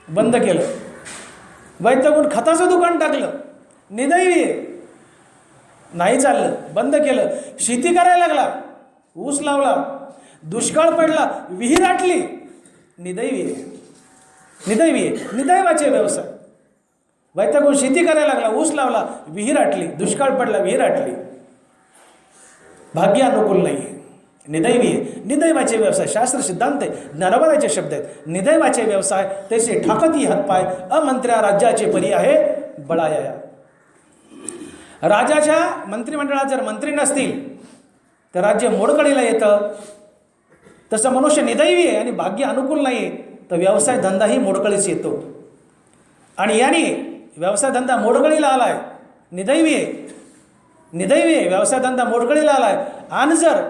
बंद केलं. वैतागून खताचं दुकान टाकलं, निदैवी, नाही चाललं, बंद केलं. शेती करायला लागला, ऊस लावला, दुष्काळ पडला, विहीर आटली, निदैवी, निदैवाचे व्यवसाय. वैतागून शेती करायला लागला, ऊस लावला, विहीर आटली, दुष्काळ पडला, विहीर आटली, भाग्य अनुकूल नाही, निदैवी, निदैवाचे व्यवसाय. शास्त्र सिद्धांत आहे, ज्ञानोबाचे शब्द आहेत. निदैवाचे व्यवसाय तैसे ठाकती हातपाय, अमंत्र्या राज्याचे पर्याय बळाया. राजाच्या मंत्रिमंडळात जर मंत्री नसतील तर राज्य मोडकळीला येतं. तसं मनुष्य निदैवी आहे आणि भाग्य अनुकूल नाही तर व्यवसाय धंदाही मोडकळीस येतो. आणि याने व्यवसाय धंदा मोडकळीला आलाय, निदैवी आहे, व्यवसाय धंदा मोडकळीला आलाय. आणि जर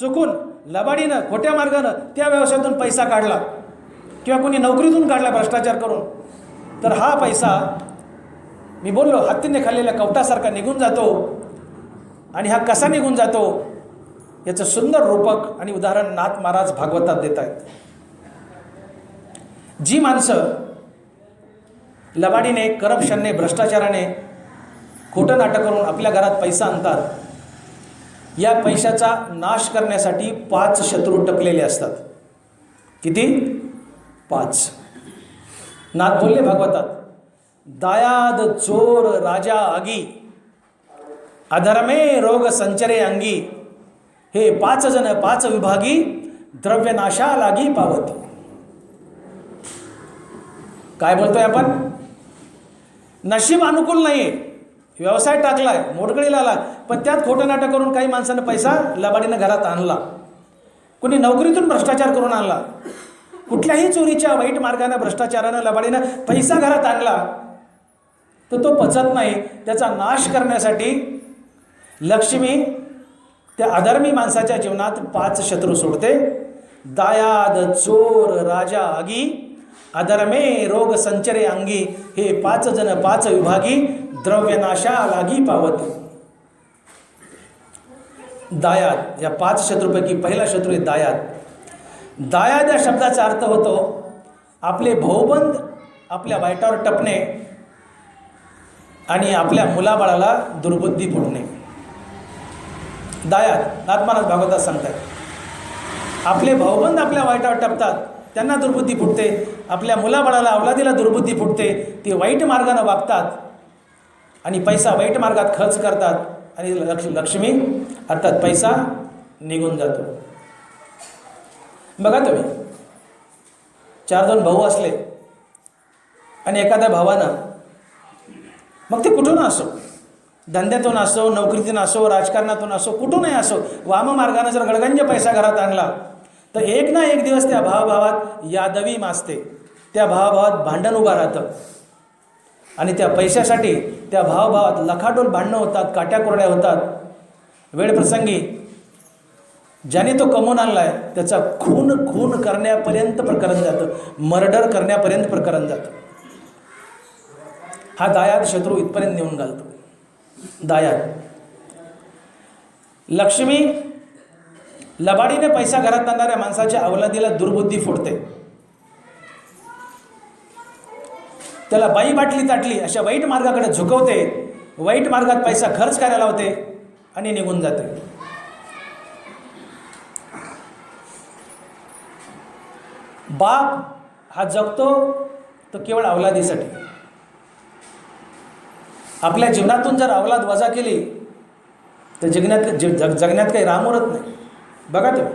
चुकून लबाडीनं, खोट्या मार्गानं त्या व्यवसायातून पैसा काढला किंवा कोणी नोकरीतून काढला भ्रष्टाचार करून, तर हा पैसा, मी बोललो, हत्तीने खाल्लेल्या कवटासारखा निघून जातो आणि हा कसा निघून जातो याचं सुंदर रूपक आणि उदाहरण नाथ महाराज भागवतात देत आहेत. जी माणसं लबाडीने, करप्शनने, भ्रष्टाचाराने, खोटं नाटक करून आपल्या घरात पैसा आणतात, या पैशाचा नाश करण्यासाठी 5 शत्रू टपलेले असतात. किती? 5. नाथ बोलले भागवतात, दायाद चोर राजा आगी, अधर्मे रोग संचरे अंगी, हे 5 जण 5 विभागी, द्रव्यनाशा लागी पावती. काय बोलतोय आपण? नशीब अनुकूल नाहीये, व्यवसाय टाकलाय, मोडकळीला आला, पण त्यात खोटं नाटक करून काही माणसानं पैसा लबाडीनं घरात आणला, कुणी नोकरीतून भ्रष्टाचार करून आणला, कुठल्याही चोरीच्या वाईट मार्गाने भ्रष्टाचारानं लबाडीनं पैसा घरात आणला, तर तो पचत नाही. त्याचा नाश करण्यासाठी लक्ष्मी त्या अधर्मी माणसाच्या जीवनात 5 शत्रू सोडते. दायाद चोर राजा आगी, अधर्मे रोग संचरे अंगी, हे 5 जण 5 विभागी, द्रव्यनाशा लागी पावती. दायाद, या 5 शत्रूपैकी पहिला शत्रू आहे दायाद. दायाद या शब्दाचा अर्थ होतो आपले भाऊबंद आपल्या वाईटावर टपणे आणि आपल्या मुलाबाळाला दुर्बुद्धी फुटणे. दायाद, नाथ महाराज भागवतात सांगतात, आपले भाऊबंद आपल्या वाईटावर टपतात, त्यांना दुर्बुद्धी फुटते, आपल्या मुलाबाळाला, अवलादीला दुर्बुद्धी फुटते, ते वाईट मार्गाने वागतात आणि पैसा वाईट मार्गात खर्च करतात आणि लक्ष्मी अर्थात पैसा निघून जातो. बघा तुम्ही, 4 भाऊ असले आणि एखाद्या भावानं, मग ते कुठून असो, धंद्यातून असो, नोकरीतून असो, राजकारणातून असो, कुठूनही असो, वाममार्गाने जर गडगंज पैसा घरात आणला तर एक ना एक दिवस त्या भावाभावात यादवी माजते, त्या भावाभावात भांडण उभं राहतं आणि त्या पैशासाठी त्या भावाभावात लखाडोल भांडणं होतात, काट्याकुरड्या होतात. वेळप्रसंगी ज्याने तो कमवून आणलाय त्याचा खून करण्यापर्यंत प्रकरण जातं, मर्डर करण्यापर्यंत प्रकरण जातं. हा दायाद शत्रू इथपर्यंत नेऊन घालतो. दायाद. लक्ष्मी लबाडीने पैसा घरात आणणाऱ्या माणसाच्या अवलादीला दुर्बुद्धी फोडते, त्याला बाई बाटली ताटली अशा वाईट मार्गाकडे झुकवते, वाईट मार्गात पैसा खर्च करायला होते आणि निघून जाते. बाप हा जगतो तो केवळ अवलादीसाठी. आपल्या जीवनातून जर अवलाद वजा केली तर जगण्यात काही राम उरत नाही. बघा तुम्ही,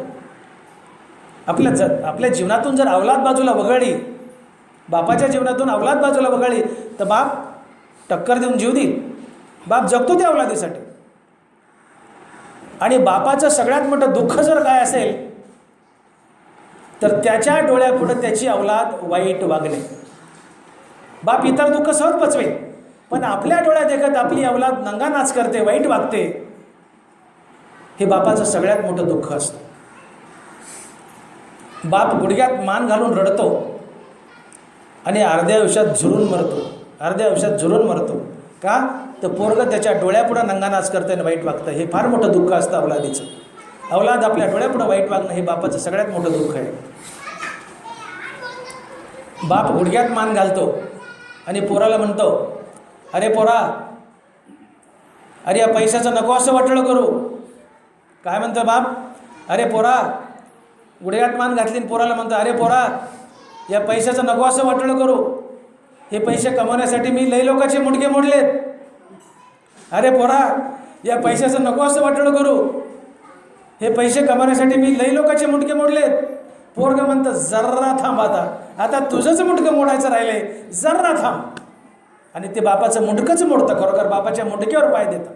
आपल्या जीवनातून जर अवलाद बाजूला वगळली, बापाच्या जीवनातून अवलाद बाजूला वगळली, तर बाप टक्कर देऊन जीव देईल. बाप जगतो त्या अवलादीसाठी. आणि बापाचं सगळ्यात मोठं दुःख जर काय असेल तर त्याच्या डोळ्यापुढे त्याची अवलाद वाईट वागणे. बाप इतर दुःख सहज पचवेल, पण आपल्या डोळ्यात देखत आपली अवलाद नंगा नाच करते, वाईट वागते, हे बापाचं सगळ्यात मोठं दुःख असतं. बाप गुडघ्यात मान घालून रडतो आणि अर्ध्या आयुष्यात झुरून मरतो. का? तर पोरगं त्याच्या डोळ्यापुढं नंगा नाच करतं आणि वाईट वागतं. हे फार मोठं दुःख असतं अवलादीचं. अवलाद आपल्या डोळ्यापुढं वाईट वागणं हे बापाचं सगळ्यात मोठं दुःख आहे. बाप गुडघ्यात मान घालतो आणि पोराला म्हणतो, अरे पोरा, अरे या पैशाचं नको असं वाटलं करू. काय म्हणतो बाप? अरे पोरा, गुडघ्यात मान घातली पोराला म्हणतो, अरे पोरा, या पैशाचं नको असं वाटलं करू. हे पैसे कमवण्यासाठी मी लई लोकांचे मुंडके मोडलेत. अरे पोरा, या पैशाचं नको असं वाटलं करू. हे पैसे कमवण्यासाठी मी लई लोकांचे मुंडके मोडलेत. पोरगं म्हणतं, जर्रा थांब, आता तुझंच मुंडकं मोडायचं राहिलंय, जर्रा थांब. आणि ते बापाचं मुंडकंच मोडतं, खरोखर बापाच्या मुंडक्यावर पाय देतं.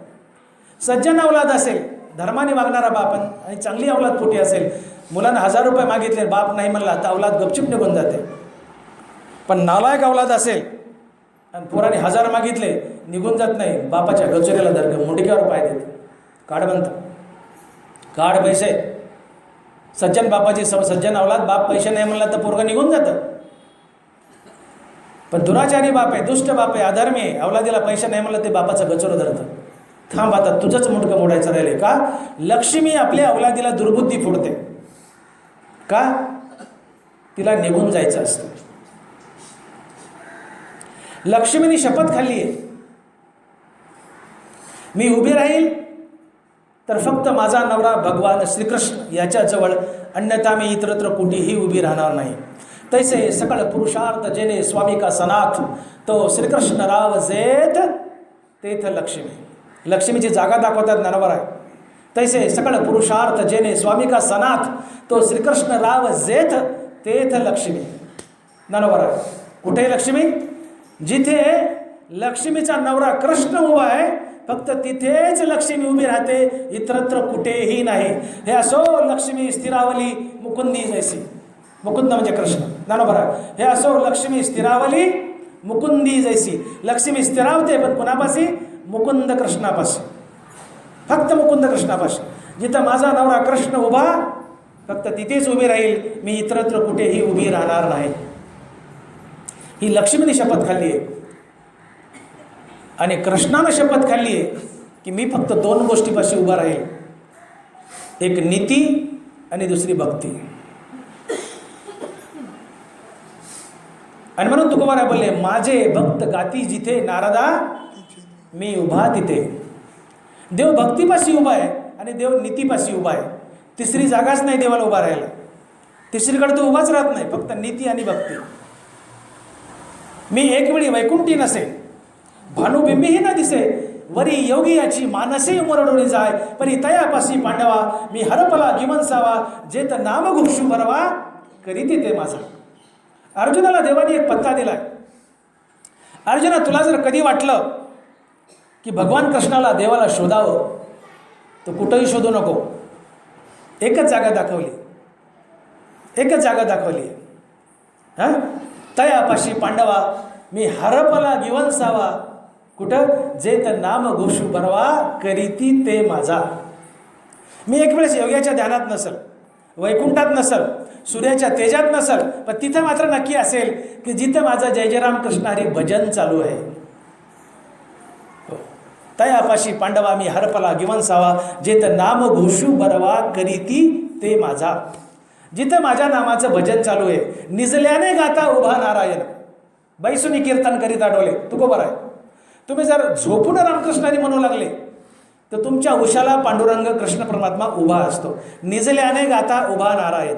सज्जन अवलाद असेल, धर्माने वागणारा बाप आणि चांगली अवलाद पोटी असेल, मुलांना 1000 रुपये मागितले, बाप नाही म्हणला तर अवलाद गपचिप निघून जाते. पण नालायक अवलाद असेल आणि पोराने 1000 मागितले, निघून जात नाही, बापाच्या गचोऱ्याला धरकं मुंडक्यावर पाय देते. काढ म्हणतं, काढ पैसे. सज्जन बापाची सज्जन अवलाद, बाप पैसे नाही म्हणला तर पोरगं निघून जातं. पण दुराचारी बाप आहे, दुष्ट बाप आहे, अधर्मी आहे, अवलादीला पैसे नाही म्हणलं ते बापाचं गचोरं धरतं. थांब आता तुझंच मुंडकं मोडायचं राहिले का? लक्ष्मी आपल्या अवलादीला दुर्बुद्धी फोडते का? तिला निघून जायचं असतं. लक्ष्मीने शपथ खाल्ली आहे, मी उभी राहील तर फक्त माझा नवरा भगवान श्रीकृष्ण याच्याजवळ, अन्यथा मी इतरत्र कुठेही उभी राहणार नाही. तैसे सकळ पुरुषार्थ जेने स्वामी का सनाथ, तो श्रीकृष्ण राव जेथ तेथ लक्ष्मी. लक्ष्मीची जागा दाखवतात ज्ञानोबा आहे. तैसे सकळ पुरुषार्थ जेने स्वामी का सनाथ, तो श्रीकृष्ण राव जेथ तेथ लक्ष्मी. ज्ञानोबा आहे. कुठे लक्ष्मी? जिथे लक्ष्मीचा नवरा कृष्ण उभा आहे फक्त तिथेच लक्ष्मी उभी राहते, इतरत्र कुठेही नाही. हे असो लक्ष्मी स्थिरावली मुकुंदी जैसी. मुकुंद म्हणजे कृष्ण. ज्ञानोबा आहे. हे असो लक्ष्मी स्थिरावली मुकुंदी जैसी. लक्ष्मी स्थिरावते पण कुणापाशी? मुकुंद कृष्णापाशी. फक्त मुकुंद कृष्णापाशी. जिथं माझा नवरा कृष्ण उभा फक्त तिथेच उभी राहील, मी इतरत्र कुठेही उभी राहणार नाही. ही लक्ष्मीने शपथ खाल्ली आहे. आणि कृष्णानं शपथ खाल्ली आहे की मी फक्त दोन गोष्टीपाशी उभा राहील, एक नीती आणि दुसरी भक्ती. आणि म्हणून तुकोबारा बोलले, माझे भक्त गाती जिथे नारदा, मी उभा तिथे. देव भक्तीपाशी उभा आहे आणि देव नीतीपाशी उभा आहे. तिसरी जागाच नाही देवाला उभा राहायला. तिसरीकडे तो उभाच राहत नाही, फक्त नीती आणि भक्ती. मी एक वेळी वैकुंठी नसे, भानुबिंबीही न दिसे, वरी योगी याची मानसे उमरडोळी जाय, परी तयापाशी पांडवा, मी हरपला गिमनसावा, जेत नाम घुक्षू भरवा, करीती ते माझा. अर्जुनाला देवाने एक पत्ता दिलाय. अर्जुना, तुला जर कधी वाटलं की भगवान कृष्णाला देवाला शोधावं तर कुठंही शोधू नको. एकच जागा दाखवली, एकच जागा दाखवली. हां, तयापाशी पांडवा, मी हरपला गिवंसावा, कुठं? जेत नाम घोषू भरवा, करीती ते माझा. मी एक वेळेस योग्याच्या ध्यानात नसल, वैकुंठात नसल, सूर्याच्या तेजात नसल, पण तिथं मात्र नक्की असेल की जिथं माझं जय जय राम कृष्ण हरी भजन चालू आहे. तयापाशी पांडवा, मी हरपला गिवंसावा, जेत नाम घोषू भरवा, करीती ते माझा. जिथं माझ्या नामाचं भजन चालू आहे, निजल्याने गाता उभा नारायण, बैसुनी कीर्तन करीत आडवले. तुकोबर आहे. तुम्ही जर झोपून रामकृष्णारी म्हणू लागले तर तुमच्या उशाला पांडुरंग कृष्ण परमात्मा उभा असतो. निजल्याने गाता उभा नारायण.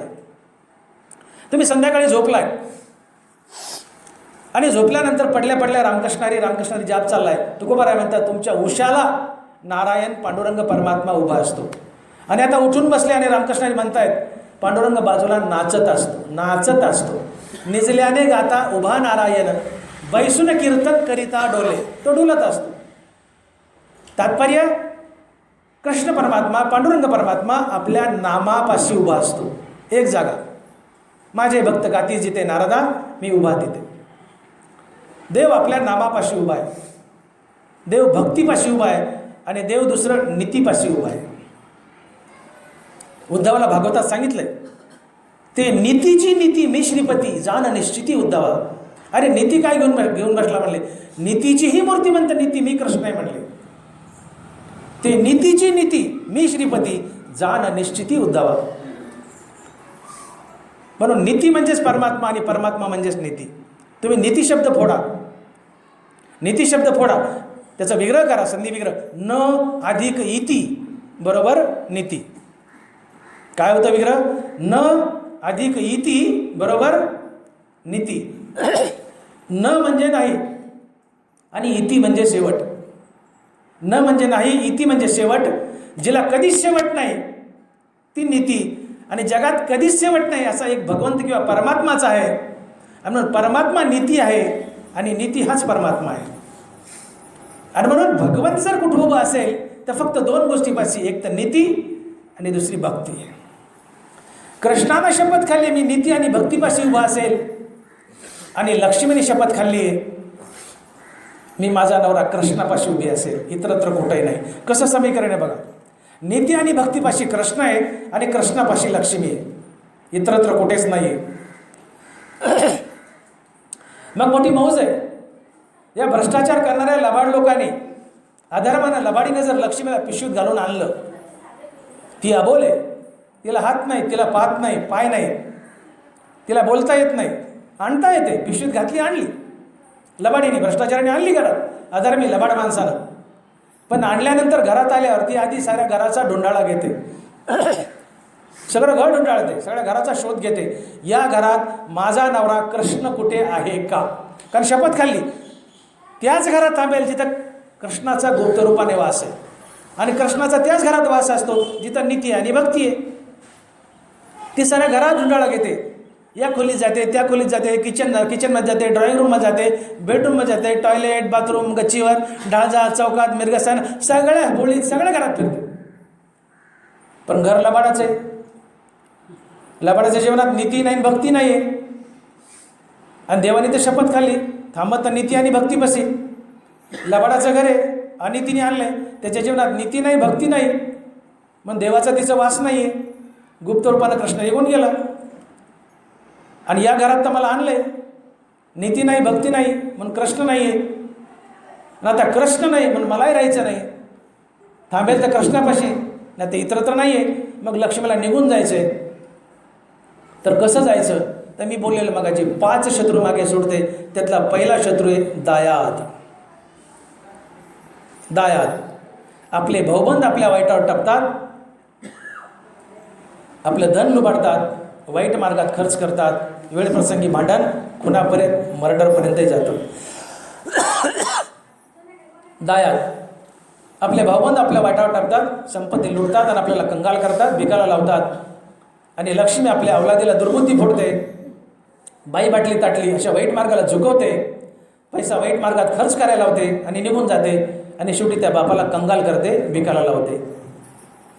तुम्ही संध्याकाळी झोपलाय आणि झोपल्यानंतर पडल्या पडल्या रामकृष्णारी जाप चाललाय, तुकोबर आहे म्हणतात तुमच्या उशाला नारायण पांडुरंग परमात्मा उभा असतो. आणि आता उठून बसले आणि रामकृष्णारी म्हणतायत, पांडुरंग बाजूला नाचत असतो. निजल्याने गाता उभा नारायण, बैसून कीर्तन करिता डोले. तो डोलत असतो. तात्पर्य, कृष्ण परमात्मा पांडुरंग परमात्मा आपल्या नामापाशी उभा असतो. एक जागा. माझे भक्त गाती जिथे नारदा, मी उभा तिथे. देव आपल्या नामापाशी उभा आहे, देव भक्तीपाशी उभा आहे आणि देव दुसरं नीतीपाशी उभा आहे. उद्धवाला भागवतात सांगितलंय, ते नीतीची नीती मी श्रीपती, जाण निश्चिती उद्धवा. अरे नीती काय घेऊन बसला म्हणले? नीतीची ही मूर्तिमंत नीती मी कृष्ण आहे म्हणले. ते नीतीची नीती मी श्रीपती, जाण निश्चिती उद्धवा. म्हणून नीती म्हणजेच परमात्मा आणि परमात्मा म्हणजेच नीती. तुम्ही नीती शब्द फोडा, नीती शब्द फोडा, त्याचा विग्रह करा, संधी विग्रह. न अधिक इति बरोबर नीती. काय होतं विग्रह? न अधिक इति बरोबर नीती. न म्हणजे नाही आणि इति म्हणजे शेवट. न म्हणजे नाही, इति म्हणजे शेवट. जिला कधीच शेवट नाही ती नीती, आणि जगात कधीच शेवट नाही असा एक भगवंत किंवा परमात्माचा आहे. आणि म्हणून परमात्मा नीती आहे आणि नीती हाच परमात्मा आहे. आणि म्हणून भगवंत जर कुठं उभा असेल तर फक्त दोन गोष्टीपाशी, एक तर नीती आणि दुसरी भक्ती. कृष्णानं शपथ खाल्ली, मी नीती आणि भक्तीपाशी उभा असेल. आणि लक्ष्मीने शपथ खाल्ली आहे, मी माझा नवरा कृष्णापाशी उभी असेल, इतरत्र कुठेही नाही. कसं समीकरण आहे बघा. नीती आणि भक्तीपाशी कृष्ण आहे आणि कृष्णापाशी लक्ष्मी आहे, इतरत्र कुठेच नाही. मग मोठी मौज आहे या भ्रष्टाचार करणाऱ्या लबाड लोकांनी अधर्मानं लबाडीने जर लक्ष्मीला पिशवीत घालून आणलं, ती अबोले, तिला हात नाही, तिला पात नाही, पाय नाही, तिला बोलता येत नाही, आणता येते, पिशवीत घातली, आणली, लबाडीने भ्रष्टाचाराने आणली घरात, अधर्मी लबाड माणसानं. पण आणल्यानंतर घरात आल्यावर ती आधी साऱ्या घराचा ढोंढाळा घेते, सगळं घर ढोंढाळते, सगळ्या घराचा शोध घेते. या घरात माझा नवरा कृष्ण कुठे आहे का? कारण शपथ खाल्ली त्याच घरात थांबेल जिथं कृष्णाचा गुप्त रूपाने वास आहे, आणि कृष्णाचा त्याच घरात वास असतो जिथं नीती आणि भक्ती आहे. ती साऱ्या घरात ढोंढाळा घेते, या खोलीत जाते, त्या खोलीत जाते, किचनमध्ये जाते, ड्रॉइंग रूममध्ये जाते, बेडरूममध्ये जाते, टॉयलेट, बाथरूम, गच्चीवर, ढाळजा, चौकात, मिरगसन, सगळ्या बोळीत, सगळ्या घरात फिरते. पण घर लबाडाचं आहे. लबाडाच्या जीवनात नीती नाही, भक्ती नाही आहे. आणि देवाने तर शपथ खाल्ली, थांबत तर नीती आणि भक्ती बसी. लबाडाचं घर आहे, अनितीने आणलंय, त्याच्या जीवनात नीती नाही, भक्ती नाही, मग देवाचा तिचा वास नाही आहे. गुप्त रूपानं कृष्ण निघून गेला. आणि या घरात तर मला आणलंय, नीती नाही, भक्ती नाही, म्हणून कृष्ण नाही आहे. आता कृष्ण नाही म्हणून मलाही राहायचं नाही. थांबेल तर कृष्णापाशी, नाही तर इतरत्र नाही आहे. मग लक्ष्मीला निघून जायचं आहे. तर कसं जायचं? तर मी बोललेलं मगाची 5 शत्रू मागे सोडते. त्यातला पहिला शत्रू आहे दायाद. दायाद आपले भाऊबंद आपल्या वाईटावर टपतात, आपलं धन लुबाडतात, वाईट मार्गात खर्च करतात, वेळ प्रसंगी भांडण, खुनापर्यंत, मर्डरपर्यंतही जातं. दायाद आपले भाऊबंद आपल्या वाईटावर टाकतात, संपत्ती लुटतात आणि आपल्याला कंगाल करतात, भिकाला लावतात. आणि लक्ष्मी आपल्या अवलादीला दुर्बुद्धी फोडते, बाई बाटली ताटली अशा वाईट मार्गाला झुकवते, पैसा वाईट मार्गात खर्च करायला लावते आणि निघून जाते. आणि शेवटी त्या बापाला कंगाल करते, भिकाला लावते.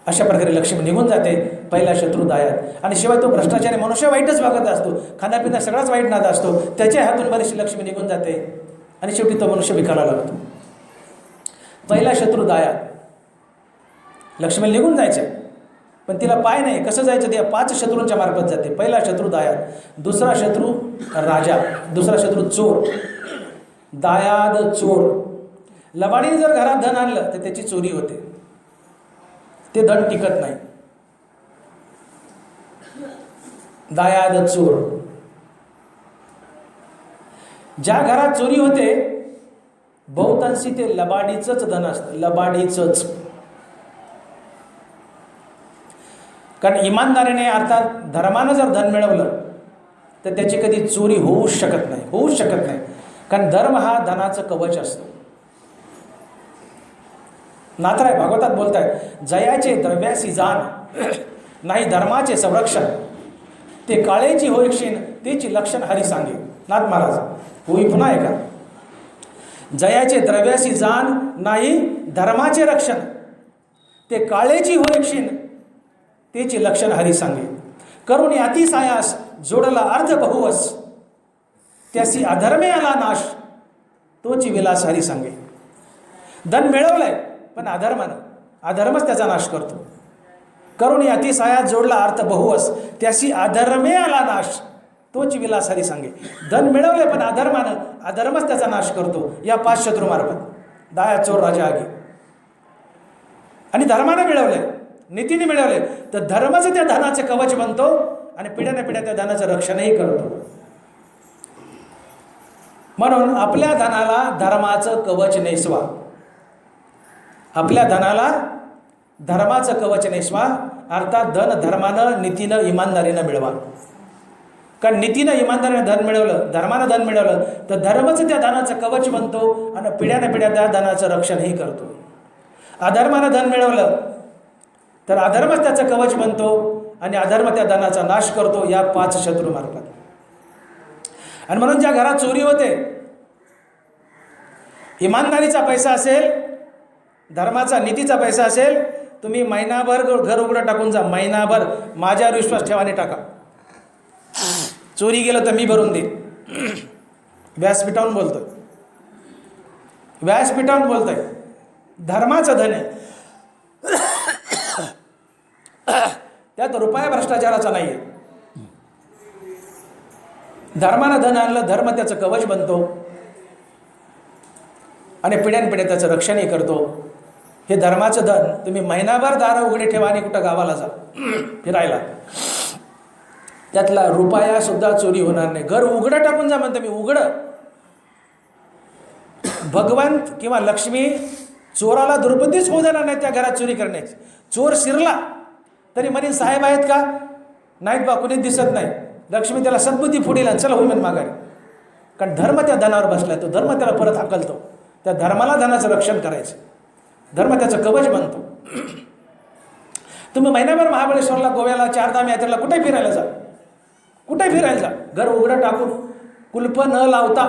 अशा प्रकारे लक्ष्मी निघून जाते. पहिला शत्रू दायाद. आणि शिवाय तो भ्रष्टाचारी मनुष्य वाईटच वागत असतो, खाण्यापिण्या सगळाच वाईट नाद असतो, त्याच्या हातून बरीचशी लक्ष्मी निघून जाते आणि शेवटी तो मनुष्य भिकाला लागतो. पहिला शत्रू दायाद. लक्ष्मी निघून जायचं, पण तिला पाय नाही, कसं जायचं? त्या 5 शत्रूंच्या मार्फत जाते. पहिला शत्रू दायाद, दुसरा शत्रू राजा, दुसरा शत्रू चोर. दायाद चोर. लबाडीने जर घरात धन आणलं तर त्याची चोरी होते, ते धन टिकत नाही. दायाद चोर. ज्या घरात चोरी होते बहुतांशी ते लबाडीचंच धन असतं, लबाडीचंच. कारण इमानदारीने अर्थात धर्मानं जर धन मिळवलं तर त्याची कधी चोरी होऊच शकत नाही, होऊच शकत नाही. कारण धर्म हा धनाचं कवच असतो. नाथराय भागवतात बोलताय, जयाचे द्रव्यासी जाण, नाही धर्माचे संरक्षण, ते काळेची होईक्षीण, तेची लक्षण हरी सांगे. नाथ महाराज होई पुन्हा आहे का? जयाचे द्रव्यासी जाण, नाही धर्माचे रक्षण, ते काळेची होईक्षीण, तेची लक्षण हरी सांगे. करुणी अतिसायास, जोडला अर्ध बहुवस, त्यासी अधर्मे आला नाश, तोची विलास हरी सांगे. धन मिळवलंय पण अधर्मानं, अधर्मच त्याचा नाश करतो. करुणी अतिसायात जोडला अर्थ बहुवस, त्यासी अधर्मे आला नाश, तोच विलास हरी सांगे. धन मिळवले पण अधर्मानं, अधर्मच त्याचा नाश करतो. या 5 शत्रू मार्फत दायाद चोर राजा आगे. आणि धर्माने मिळवले, नीतीने मिळवले तर धर्मच त्या धनाचे कवच बनतो आणि पिढ्याने पिढ्या त्या धनाचं रक्षणही करतो. म्हणून आपल्या धनाला धर्माचं कवच नेसवा. आपल्या धनाला धर्माचं कवच नेसवा. अर्थात धन धर्मानं, नीतीनं, इमानदारीनं मिळवा. कारण नीतीनं, इमानदारीनं धन मिळवलं, धर्मानं धन मिळवलं तर धर्मच त्या धनाचं कवच बनतो आणि पिढ्याने पिढ्या त्या धनाचं रक्षणही करतो. अधर्मानं धन मिळवलं तर अधर्मच त्याचं कवच बनतो आणि अधर्म त्या धनाचा नाश करतो. या 5 शत्रू मार्फत. आणि म्हणून ज्या घरात चोरी होते, इमानदारीचा पैसा असेल, धर्माचा, नीतीचा पैसा असेल, तुम्ही महिनाभर घर उघडं टाकून जा. महिनाभर माझ्यावर विश्वास ठेवाने टाका. चोरी गेलं तर मी भरून देईन. व्यासपीठावरून बोलतोय, व्यासपीठावरून बोलतोय. धर्माचं धन आहे, त्यात रुपया भ्रष्टाचाराचा नाही आहे. धर्मानं धन आणलं, धर्म त्याचं कवच बनतो. आणि पिढ्यानपिढ्या त्याचं रक्षणही करतो. हे धर्माचं धन तुम्ही महिनाभर दारं उघडे ठेवा आणि कुठं गावाला जा फिरायला, त्यातला रुपया सुद्धा चोरी होणार नाही. घर उघडं टाकून जा म्हणतो मी, उघडं. भगवंत किंवा लक्ष्मी चोराला दुर्बुद्धीच होऊ देणार नाही त्या घरात चोरी करण्याची. चोर शिरला तरी म्हणे साहेब आहेत का, नाहीत बा, कुणीच दिसत नाही. लक्ष्मी त्याला सद्बुद्धी फुडीला, चला होईल म्हण माघारी. कारण धर्म त्या धनावर बसलाय, तो धर्म त्याला परत हाकलतो. त्या धर्माला धनाचं रक्षण करायचं, धर्म त्याचं कवच बनतो. तुम्ही महिनाभर महाबळेश्वरला, गोव्याला, चारधाम यात्रेला कुठे फिरायला जा, कुठे फिरायला जा, घर उघडं टाकून कुलप न लावता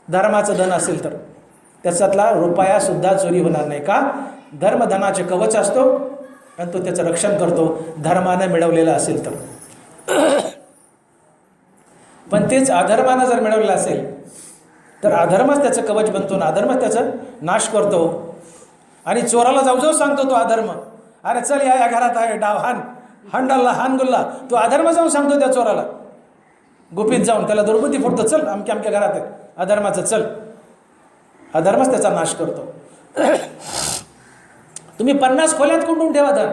धर्माचं धन असेल तर त्याच्यातला रुपया सुद्धा चोरी होणार नाही. का? धर्म धनाचे कवच असतो आणि तो त्याचं रक्षण करतो, धर्मानं मिळवलेलं असेल तर. पण तेच अधर्मानं जर मिळवलेलं असेल तर अधर्मच त्याचं कवच बनतो ना, अधर्मच त्याचा नाश करतो. आणि चोराला जाऊ जाऊ सांगतो तो अधर्म, अरे चल या घरात आहे डाव, हान हंडल्ला हान गुल्ला. तो अधर्म जाऊन सांगतो त्या चोराला, गुपित जाऊन त्याला दुर्बुद्धी फुटतो, चल अमक्या अमक्या घरात आहे अधर्माचं, चल. अधर्मच त्याचा नाश करतो. तुम्ही 50 खोल्यात कुंडून ठेवा धन,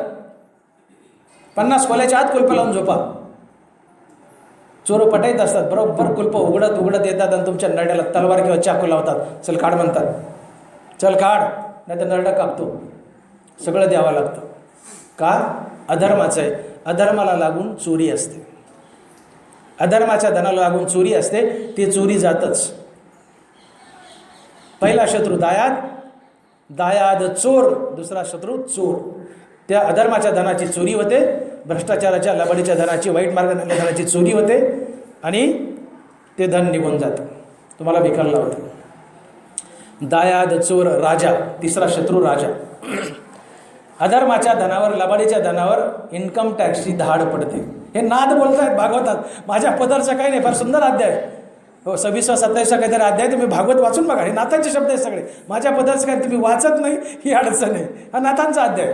50 खोल्याच्या आत कुलप लावून झोपा. चोर पटाईत असतात, बरोबर कुलप उघडत उघडत येतात आणि तुमच्या नरड्याला तलवार किंवा चाकू लावतात. चल काढ म्हणतात, चल काढ, नाही तर नरडा कापतो. सगळं द्यावं लागतं. का? अधर्माचं आहे. अधर्माला लागून चोरी असते, अधर्माच्या धनाला लागून चोरी असते, ती चोरी जातच. पहिला शत्रू दायाद, दायाद चोर, दुसरा शत्रू चोर. त्या अधर्माच्या धनाची चोरी होते, भ्रष्टाचाराच्या लबाडीच्या धनाची, वाईट मार्गाने धनाची चोरी होते आणि ते धन निघून जातं, तुम्हाला विकायला लावतं. दायाद चोर राजा, तिसरा शत्रू राजा. अधर्माच्या धनावर, लबाडीच्या धनावर इन्कम टॅक्सची धाड पडते. हे नाद बोलतायत भागवतात, माझ्या पदरचं काही नाही, फार सुंदर अध्याय. हो, 26वा 27वा काहीतरी अध्याय, तुम्ही भागवत वाचून बघा. हे नाथांचे शब्द आहेत सगळे. माझ्या पदरचं काही तुम्ही वाचत नाही ही अडचण आहे. हा नाथांचा अध्याय.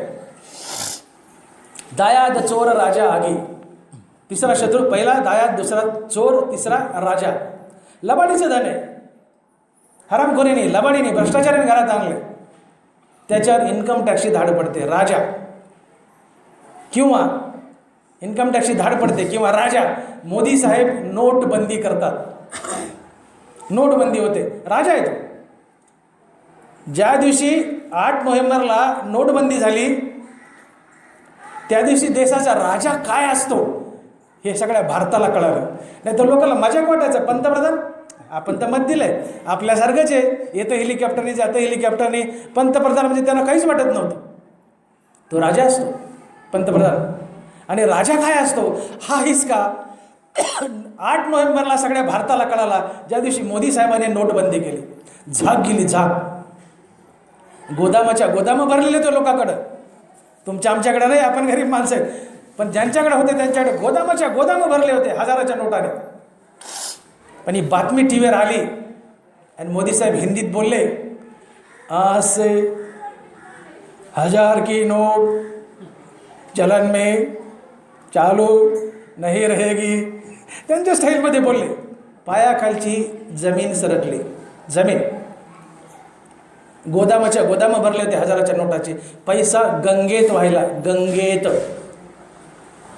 दायाद चोर राजा आगी, तिसरा शत्रू. पहिला दायाद, दुसरा चोर, तिसरा राजा. लबाडीचं धन आहे, हरामखोरीने, लबाडीने, भ्रष्टाचाराने घरात आणले, त्याच्यावर इन्कम टॅक्सची धाड पडते. राजा किंवा इन्कम टॅक्सची धाड पडते किंवा राजा. मोदी साहेब नोटबंदी करतात, नोटबंदी होते, राजा आहे तो. ज्या दिवशी 8 नोव्हेंबरला नोटबंदी झाली त्या दिवशी देशाचा राजा काय असतो हे सगळ्या भारताला कळालं. नाही तर लोकांना मजाक वाटायचं, पंतप्रधान आपण तर मत दिलंय, आपल्यासारखंच आहे, येतं हेलिकॉप्टरने जातं हेलिकॉप्टरने. पंतप्रधान म्हणजे त्यांना काहीच वाटत नव्हतं. तो राजा असतो पंतप्रधान. आणि राजा काय असतो हा हिसका 8 नोव्हेंबरला सगळ्या भारताला कळाला, ज्या दिवशी मोदी साहेबांनी नोटबंदी केली. झाक गेली, झाक. गोदामाच्या गोदामं भरलेले तो लोकांकडं. तुमच्या आमच्याकडे नाही, आपण गरीब माणसं आहेत, पण ज्यांच्याकडे होते त्यांच्याकडे गोदामाच्या गोदामं भरले होते हजाराच्या नोटाने. पण ही बातमी टीव्हीवर आली आणि मोदी साहेब हिंदीत बोलले, आज से 1000 की नोट चलन में चालू नहीं रहेगी. त्यांच्या स्टाईलमध्ये बोलले. पायाखालची जमीन सरकली, जमीन. गोदामाच्या गोदामं भरले होते हजाराच्या नोटाचे. पैसा गंगेत व्हायला, गंगेत.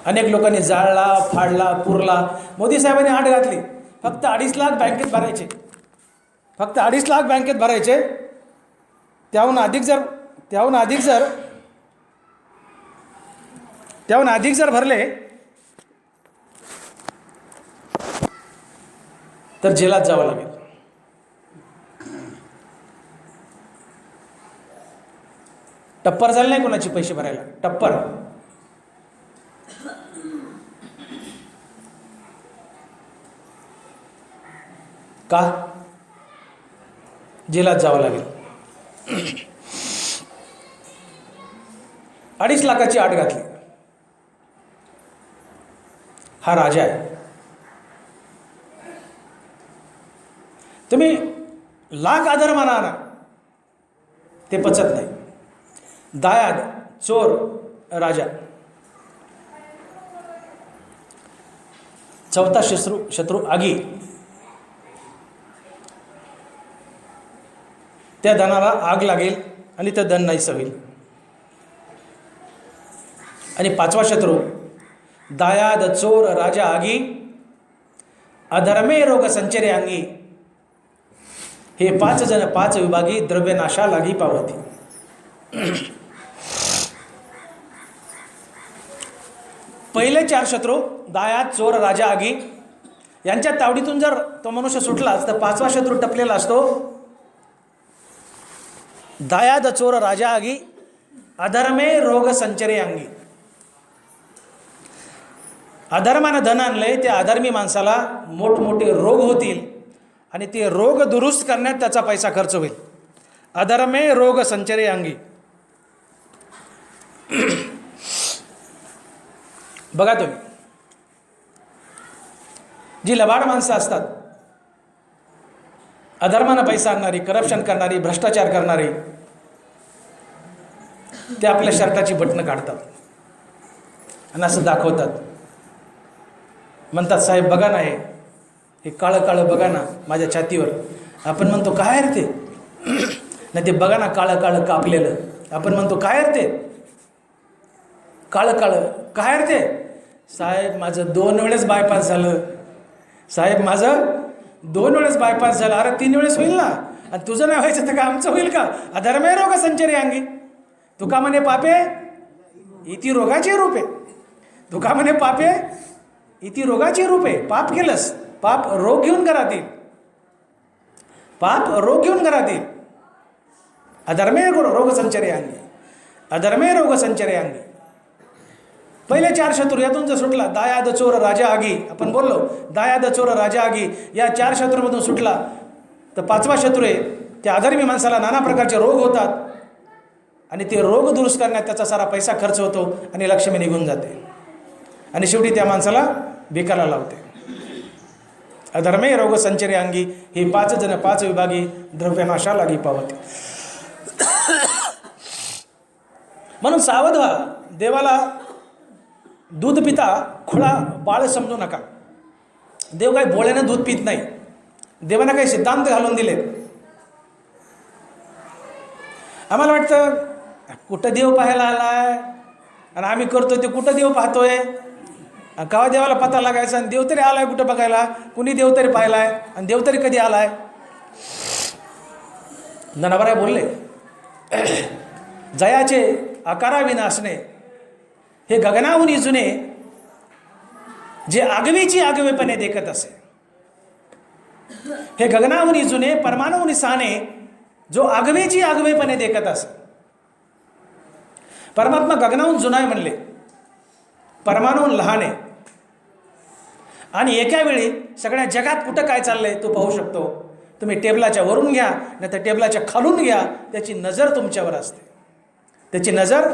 अनेक लोकांनी जाळला, फाडला, पुरला. मोदी साहेबांनी आट घातली, फक्त 2.5 लाख बँकेत भरायचे, फक्त 2.5 लाख बँकेत भरायचे. त्याहून अधिक जर भरले तर जेलात जावं लागेल. टप्पर झालं नाही कोणाची पैसे भरायला, टप्पर. का? जेलात जावं लागेल. 2.5 लाखाची आट घातली. हा राजा आहे. तुम्ही लाख अधर्माना आणा, ते पचत नाही. दायाद चोर राजा. चौथा शत्रू आगी. त्या धनाला आग लागेल आणि ते धन नाहीसं होईल. आणि 5वा शत्रू, दायाद चोर राजा आगी, अधर्मे रोग संचरे अंगी. हे 5 जण 5 विभागी, द्रव्यनाशा लागी पावती. पहिले 4 शत्रू, दायाद चोर राजा आगी, यांच्या तावडीतून जर तो मनुष्य सुटलाच तर 5वा शत्रू टपलेला असतो. दायाद चोर राजा आगी, अधर्मे रोग संचरे अंगी. अधर्मानं धन आणलंय, त्या अधर्मी माणसाला मोठमोठे रोग होतील आणि ते रोग दुरुस्त करण्यात त्याचा पैसा खर्च होईल. अधर्मे रोग संचरे अंगी. बघा तुम्ही, जी लबाड माणसं असतात, अधर्मानं पैसा आणणारी, करप्शन करणारी, भ्रष्टाचार करणारी, ते आपल्या शर्टाची बटणं काढतात आणि असं दाखवतात. म्हणतात, साहेब बघा ना, हे काळं काळं बघा ना माझ्या छातीवर. आपण म्हणतो काय रे ते? नाही, ते बघा ना काळं काळं कापलेलं. आपण म्हणतो काय रे ते? काळं काळं काय रे ते? साहेब माझं 2 वेळेस बायपास झालं. साहेब माझं 2 वेळेस बायपास झालं. अरे 3 वेळेस होईल ना, आणि तुझं नाही व्हायचं तर का आमचं होईल का? अधर्मे रोग संचरे अंगी. तुका म्हणे पापे इति रोगाचे रूपे. तुका म्हणे पापे इति रोगाचे रूपे. पाप केलंस, पाप रोग घेऊन घरात येईल. पाप रोग घेऊन घरात येईल. अधर्मे रोग संचरे अंगी, अधर्मे रोग संचरे अंगी. पहिले 4 शत्रू यातून जर सुटला, दायाद चोर राजा आगी, आपण बोललो दायाद चोर राजा आगी, या 4 शत्रूमधून सुटला तर 5वा शत्रू आहे, त्या अधर्मी माणसाला नाना प्रकारचे रोग होतात आणि ते रोग दुरुस्त करण्यात त्याचा सारा पैसा खर्च होतो आणि लक्ष्मी निघून जाते आणि शेवटी त्या माणसाला भिकाला लावते. अधर्मे रोग संचरे अंगी, हे 5 जण 5 विभागी, द्रव्यनाशा लागी पावते. म्हणून सावध व्हा. देवाला दूध पिता खुळा बाळ समजू नका. देव काही बोळ्यानं दूध पित नाही. देवानं काही सिद्धांत घालून दिले. आम्हाला वाटतं कुठं देव पाहायला आलाय आणि आम्ही करतोय ते कुठं देव पाहतोय. केव्हा देवाला पता लागायचा आणि देव तरी आलाय कुठं बघायला? कुणी देव तरी पाहिलाय आणि देव तरी कधी आलाय? ननबराय बोलले, जयाचे आकारा विनाशने, हे गगनाहून जुने, जे आगवीची आगवेपणे देखत असे. हे गगनाहून जुने, परमाणूहून साने, जो आगवेची आगवेपणे देखत असे. परमात्मा गगनाहून जुना आहे म्हणले, परमाणूहून लहान आहे आणि एका वेळी सगळ्या जगात कुठं काय चाललंय तो पाहू शकतो. तुम्ही टेबलाच्या वरून घ्या नाही तर टेबलाच्या खालून घ्या, त्याची नजर तुमच्यावर असते. त्याची नजर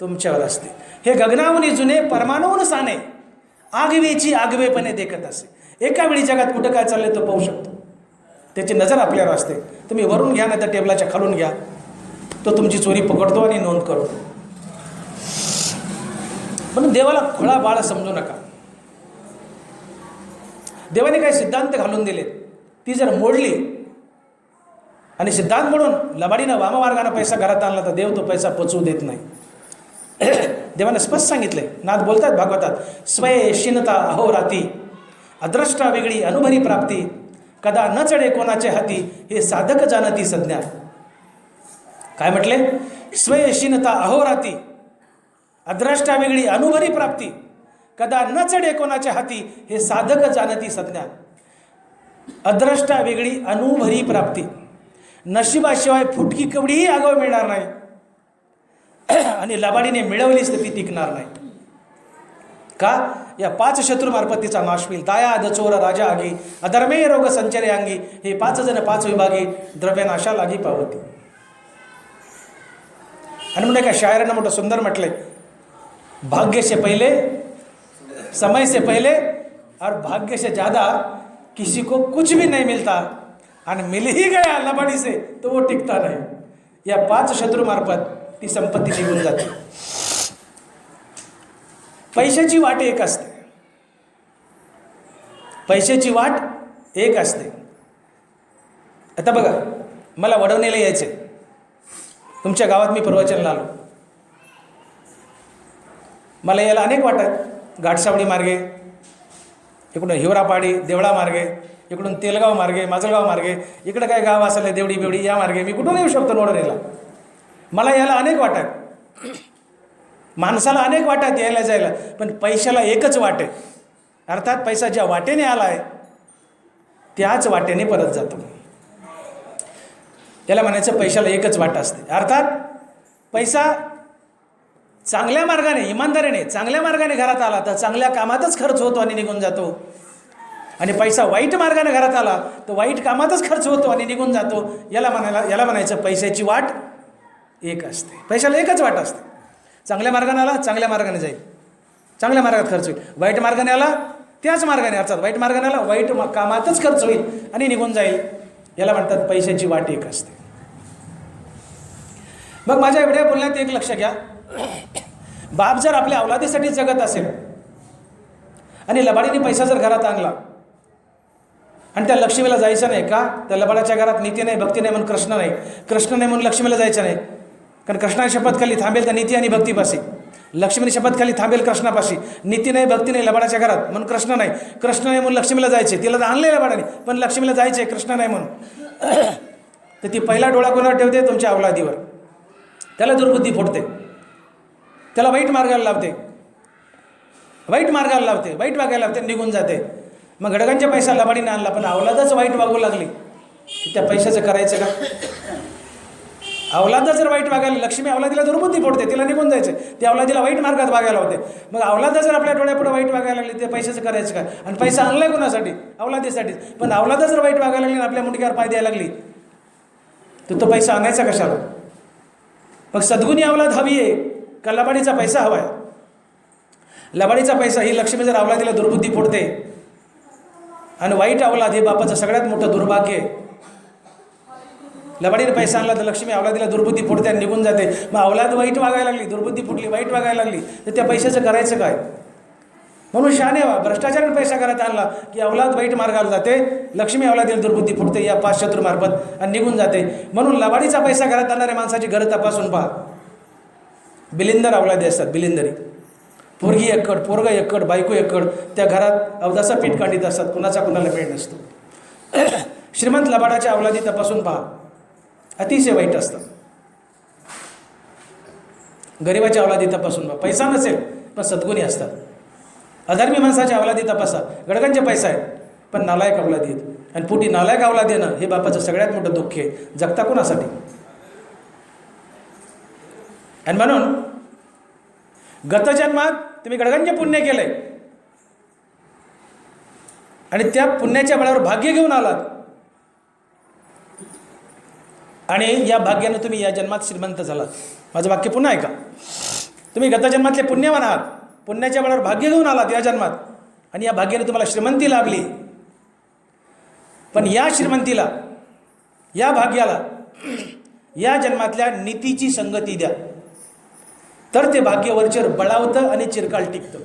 तुमच्यावर असते. हे गगनाहून जुने, परमाणूहून साने, आगवेची आगवेपणे देखत असे. एका वेळी जगात कुठं काय चाललंय तो पाहू शकतो. त्याची नजर आपल्यावर असते. तुम्ही वरून घ्या नाही तर टेबलाच्या खालून घ्या, तो तुमची चोरी पकडतो आणि नोंद करतो. म्हणून देवाला खुळा बाळ समजू नका. देवाने काही सिद्धांत घालून दिले, ती जर मोडली आणि सिद्धांत म्हणून लबाडीनं वाममार्गानं पैसा घरात आणला तर देव तो पैसा पचवू देत नाही. देवाने स्पष्ट सांगितले, नाथ बोलतात भागवतात, स्वये शिनता अहोराती, अद्रष्टा वेगळी अनुभरी प्राप्ती, कदा न चढे कोणाचे हाती, हे साधक जाणती संज्ञा. काय म्हटले? स्वये शिनता अहोराती, अद्रष्टा वेगळी अनुभरी प्राप्ती, कदा न चढे कोणाच्या हाती, हे साधक जाणती संज्ञा. अद्रष्टा वेगळी अनुभरी प्राप्ती, नशिबाशिवाय फुटकी कवडीही आगाव मिळणार नाही आणि लबाडीने मिळवलीच तर ती टिकणार नाही. का? या 5 शत्रूमार्फत तिचा नाश होईल. दायाद चोर राजा आगी, अधर्मे रोग संचरे अंगी, हे 5 जण 5 विभागी, द्रव्यनाशा लागी पावती. आणि म्हणून एका शायरानं मोठं सुंदर म्हटलंय, भाग्य से पहले, समय से पहले और भाग्य से ज़्यादा किसी को कुछ भी नहीं मिलता, आणि मिल ही गया लबाडी से तो वो टिकता नहीं. या 5 शत्रूमार्फत ती संपत्ती निघून जाते. पैशाची वाट एक असते. पैशाची वाट एक असते. आता बघा, मला वडवणीला यायचं आहे, तुमच्या गावात मी प्रवचनाला आलो, मला यायला अनेक वाट आहेत, घाटसावडी मार्गे, इकडून हिवरापाडी देवळा मार्गे, इकडून तेलगाव मार्गे, माजलगाव मार्गे, इकडं काय गाव असेल देवडी बिवडी या मार्गे मी कुठून येऊ शकतो वडवणीला. मला यायला अनेक वाट आहेत, माणसाला अनेक वाट आहेत यायला जायला, पण पैशाला एकच वाट आहे. अर्थात पैसा ज्या वाटेने आला आहे त्याच वाटेने परत जातो. याला म्हणायचं पैशाला एकच वाट असते. अर्थात पैसा चांगल्या मार्गाने, इमानदारीने, चांगल्या मार्गाने घरात आला तर चांगल्या कामातच खर्च होतो आणि निघून जातो. आणि पैसा वाईट मार्गाने घरात आला तर वाईट कामातच खर्च होतो आणि निघून जातो. याला म्हणायचं पैशाची वाट एक असते. पैशाला एकच वाट असते. चांगल्या मार्गाने आला चांगल्या मार्गाने जाईल, चांगल्या मार्गात खर्च होईल. वाईट मार्गाने आला त्याच मार्गाने, अर्थात वाईट मार्गाने आला वाईट कामातच खर्च होईल आणि निघून जाईल. याला म्हणतात पैशाची वाट एक असते. मग माझ्या एवढ्या बोलण्यात एक लक्ष घ्या, बाप जर आपल्या अवलादीसाठी जगत असेल आणि लबाडीने पैसा जर घरात आणला आणि त्या लक्ष्मीला जायचं नाही का, त्या लबाडाच्या घरात नीती नाही, भक्ती नाही म्हणून कृष्ण नाही, कृष्ण नाही म्हणून लक्ष्मीला जायचं नाही. कारण कृष्णाने शपथ खाली थांबेल तर नीती आणि भक्तीपाशी, लक्ष्मीने शपथ खाली थांबेल कृष्णापाशी. नीती नाही भक्ती नाही लबाडाच्या घरात म्हणून कृष्ण नाही, कृष्ण नाही म्हणून लक्ष्मीला जायचे. तिला तर आणले लबाडाने पण लक्ष्मीला जायचे, कृष्ण नाही म्हणून. तर ती पहिला डोळा कोणावर ठेवते? तुमच्या अवलादीवर. त्याला दुर्बुद्धी फोडते, त्याला वाईट मार्गाला लावते, वाईट मार्गाला लावते, वाईट वागायला लावते, निघून जाते. मग घडगांच्या पैसा लबाडीने आणला पण अवलादच वाईट वागू लागली, त्या पैशाचं करायचं का? अवलाद जर वाईट वागायला, लक्ष्मी अवलादीला दुर्बुद्धी फोडते, तिला निघून जायचं, त्या अवलादीला वाईट मार्गात वागायला होते. मग अवलाद जर आपल्या डोळ्यापुढे वाईट वागायला लागली, ते पैशाचं करायचं काय? आणि पैसा आणलाय कोणासाठी? अवलादीसाठीच. पण अवलाद जर वाईट वागायला लागली आणि आपल्या मुंडक्यावर पाय द्यायला लागली तर तो पैसा आणायचा कशाला? मग सद्गुणी अवलाद हवी आहे का लबाडीचा पैसा हवा आहे? लबाडीचा पैसा ही लक्ष्मी जर अवलादीला दुर्बुद्धी फोडते आणि वाईट अवलाद हे बापाचं सगळ्यात मोठं दुर्भाग्य आहे. लबाडीने पैसा आणला तर लक्ष्मी अवलादीला दुर्बुद्धी फोडते आणि निघून जाते. मग अवलाद वाईट वागायला लागली, दुर्बुद्धी फुटली, वाईट वागायला लागली तर त्या पैशाचं करायचं काय? म्हणून शहाणे व्हा. भ्रष्टाचाराने पैसा घरात आणला की अवलाद वाईट मार्गाला जाते, लक्ष्मी अवलादीला दुर्बुद्धी फुटते या 5 शत्रूमार्फत आणि निघून जाते. म्हणून लबाडीचा पैसा घरात आणणाऱ्या माणसाची घरं तपासून पहा. बिलिंदर अवलादी असतात, बिलिंदरी. पोरगी एकड, पोरगा एकड, बायको एकड, त्या घरात अवदासा पीठ काढीत असतात, कुणाचा कुणाला वेळ नसतो. श्रीमंत लबाडाच्या अवलादी तपासून पहा, अतिशय वाईट असतात. गरिबाच्या अवलादी तपासून पहा, पैसा नसेल पण सद्गुणी असतात. अधर्मी माणसाच्या अवलादी तपासा, गडगंचे पैसा आहे पण नालायक अवलादी आहेत. आणि पोटी नालायक अवलादी येणं हे बापाचं सगळ्यात मोठं दुःख आहे. जगता कोणासाठी? आणि म्हणून गतजन्मात तुम्ही गडगंचे पुण्य केलंय आणि त्या पुण्याच्या बळावर भाग्य घेऊन आलात आणि या भाग्यानं तुम्ही या जन्मात श्रीमंत झालात. माझं वाक्य पुन्हा ऐका. तुम्ही गतजन्मातले पुण्यवान आहात, पुण्याच्या बळावर भाग्य घेऊन आलात या जन्मात आणि या भाग्याने तुम्हाला श्रीमंती लाभली. पण या श्रीमंतीला, या भाग्याला या जन्मातल्या नीतीची संगती द्या, तर ते भाग्य वरचेवर बळावतं आणि चिरकाल टिकतं.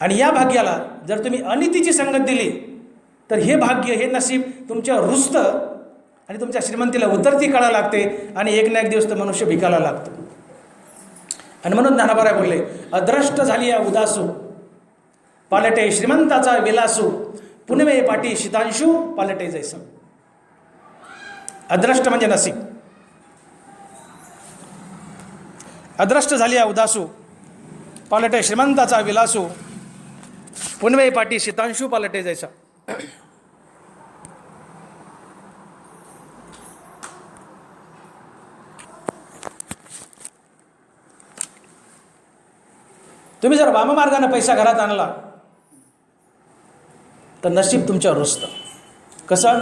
आणि या भाग्याला जर तुम्ही अनितीची संगत दिली तर हे भाग्य, हे नशीब तुमच्यावर रुजतं आणि तुमच्या श्रीमंतीला उतरती कळा लागते आणि एक ना एक दिवस तर मनुष्य भिकायला लागतो. आणि म्हणून ज्ञानोबा बोलले, अद्रष्ट झाली या उदासू, पालटे श्रीमंताचा विलासू, पुनवे पाटी शीतांशू, पालटे जैसा. अद्रष्ट म्हणजे नसीब. अद्रष्ट झाली या उदासू, पालटे श्रीमंताचा विलासू, पुनवे पाटी शीतांशू, पालटे जैसा. तुम्ही जर वाममार्गाने पैसा घरात आणला तर नशीब तुमच्यावर रुजतं. कसं?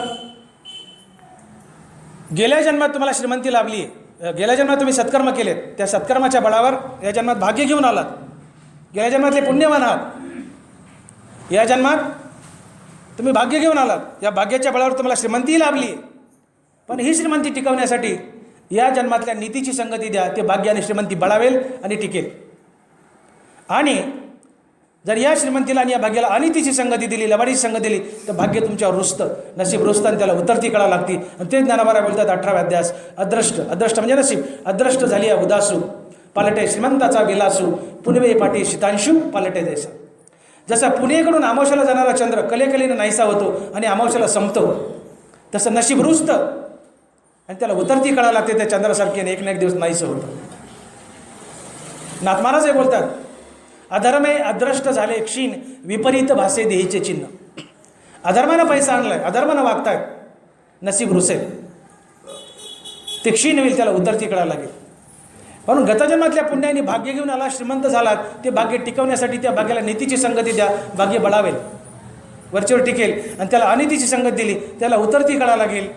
गेल्या जन्मात तुम्हाला श्रीमंती लाभली, गेल्या जन्मात तुम्ही सत्कर्म केलेत, त्या सत्कर्माच्या बळावर या जन्मात भाग्य घेऊन आलात, गेल्या जन्मातले पुण्यवान आहात, या जन्मात तुम्ही भाग्य घेऊन आलात, या भाग्याच्या बळावर तुम्हाला श्रीमंतीही लाभली. पण ही श्रीमंती टिकवण्यासाठी या जन्मातल्या नीतीची संगती द्या, ते भाग्य आणि श्रीमंती बळावेल आणि टिकेल. आणि जर या श्रीमंतीला आणि या भाग्याला अनितीची संगती दिली, लबाडीची संगती दिली, तर भाग्य तुमच्यावर रुजतं, नशीब रुजतं आणि त्याला उतरती कळा लागती. आणि ते ज्ञानोबा बोलतात 18वा अध्यास, अदृष्ट, अदृष्ट म्हणजे नशीब, अदृष्ट झाली या उदासू, पालटे श्रीमंताचा विलासू, पुनवे पाठी शीतांशू पालटे जैसा. जसा पुणेकडून अमावश्याला जाणारा चंद्र कलेकलेने नाहीसा होतो आणि अमावश्याला संपतो, तसं नशीब रुजतं आणि त्याला उतरती कळा लागते त्या चंद्रासारखे, एक ना एक दिवस नाहीसं होतं. नाथ महाराज हे बोलतात, अधर्मे अदृष्ट झाले क्षीण, विपरीत भासे देहीचे चिन्ह. अधर्मानं पैसा आणलाय, अधर्मानं वागताय, नशीब रुसेल, ते क्षीण होईल, त्याला उतरती कळा लागेल. म्हणून गतजन्मातल्या पुण्याने भाग्य घेऊन आला, श्रीमंत झालात, ते भाग्य टिकवण्यासाठी त्या भाग्याला नीतीची संगती द्या, भाग्य बळावेल, वरचेवर टिकेल. आणि त्याला अनितीची संगत दिली, त्याला उतरती कळा लागेल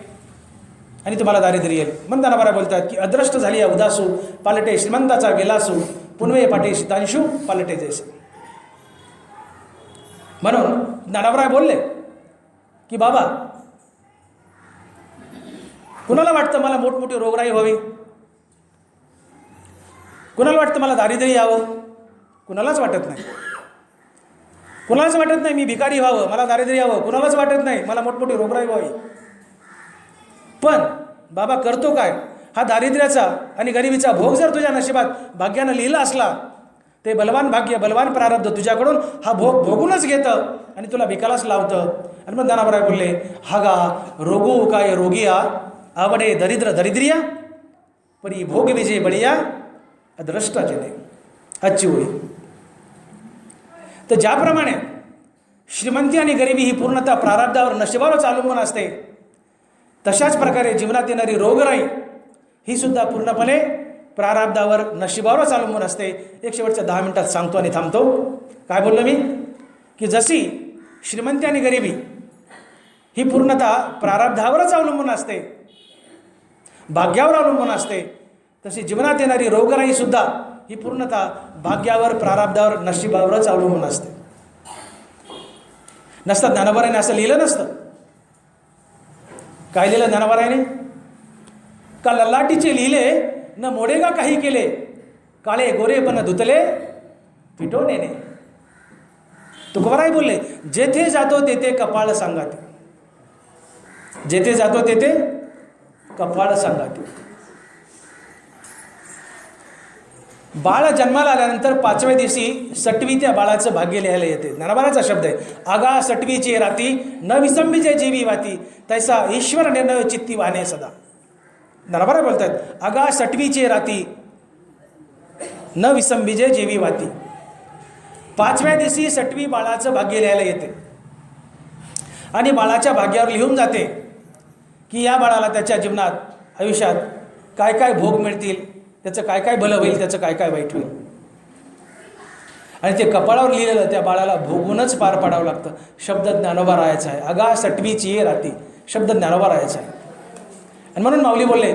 आणि तुम्हाला दारिद्र्य येईल. म्हणताना बरा बोलतात की अदृष्ट झाली या उदासू, पालटे श्रीमंताचा विलासू, पुनवे पाठी शीतांशू पालटे जैसे. म्हणून ज्ञानोबराय बोलले की बाबा, कुणाला वाटतं मला मोठमोठी रोगराई व्हावी, कुणाला वाटतं मला दारिद्र्य यावं, कुणालाच वाटत नाही. कुणालाच वाटत नाही मी भिकारी व्हावं, मला दारिद्र्य यावं, कुणालाच वाटत नाही मला मोठमोठी रोगराई व्हावी. पण बाबा करतो काय, हा दारिद्र्याचा आणि गरिबीचा भोग जर तुझ्या नशिबात भाग्यानं लिहिला असला, ते बलवान भाग्य, बलवान प्रारब्ध तुझ्याकडून हा भोग भोगूनच घेतं आणि तुला भिकालाच लावतं. आणि मग ज्ञानोबराय बोलले, हागा रोगू काय रोगिया, आवडे दरिद्र दरिद्रिया, परी भोग विजय बळिया, अदृष्टाचे दे. आजची होळी. तर ज्याप्रमाणे श्रीमंती आणि गरिबी ही पूर्णतः प्रारब्धावर नशिबावरच अवलंबून असते, तशाच प्रकारे जीवनात येणारी रोगराई ही सुद्धा पूर्णपणे प्रारब्धावर नशिबावरच अवलंबून असते. एक शेवटच्या 10 मिनिटात सांगतो आणि थांबतो. काय बोललो मी, की जशी श्रीमंती आणि गरिबी ही पूर्णतः प्रारब्धावरच अवलंबून असते, भाग्यावर अवलंबून असते, तशी जीवनात येणारी रोगराई सुद्धा ही पूर्णतः भाग्यावर, प्रारब्धावर, नशिबावरच अवलंबून असते. नसतं ज्ञानोबरायाने असं लिहिलं नसतं. काय लिहिलं ज्ञानोबरायाने, का ललाटीचे लिहिले न मोडेगा काही केले, काळे गोरे पण धुतले फिटवणे. तुकोबाराय बोलले, जेथे जातो तेथे कपाळ सांगाते, जेथे जातो तेथे कपाळ सांगाते. बाळ जन्माला आल्यानंतर 5व्या दिवशी सटवी त्या बाळाचं भाग्य लिहायला येते. ज्ञानोबाराचा शब्द आहे, आगा सटवीची राती न विसंबीजे जीवी वाती, तैसा ईश्वर निर्णय चित्ती वाहने सदा. ज्ञानोबा बोलतात, आगा सटवीची राती न विसंबीजे जीवी वाती. 5व्या दिवशी सटवी बाळाचं भाग्य लिहायला येते आणि बाळाच्या भाग्यावर लिहून जाते की या बाळाला त्याच्या जीवनात, आयुष्यात काय काय भोग मिळतील, त्याचं काय काय भलं होईल, त्याचं काय काय वाईट होईल. आणि ते कपाळावर लिहिलेलं त्या बाळाला भोगूनच पार पाडावं लागतं. शब्द ज्ञानोबा रायाचा आहे, अगा सटवीची राती, शब्द ज्ञानोबा रायाचा आहे. आणि म्हणून माऊली बोलले,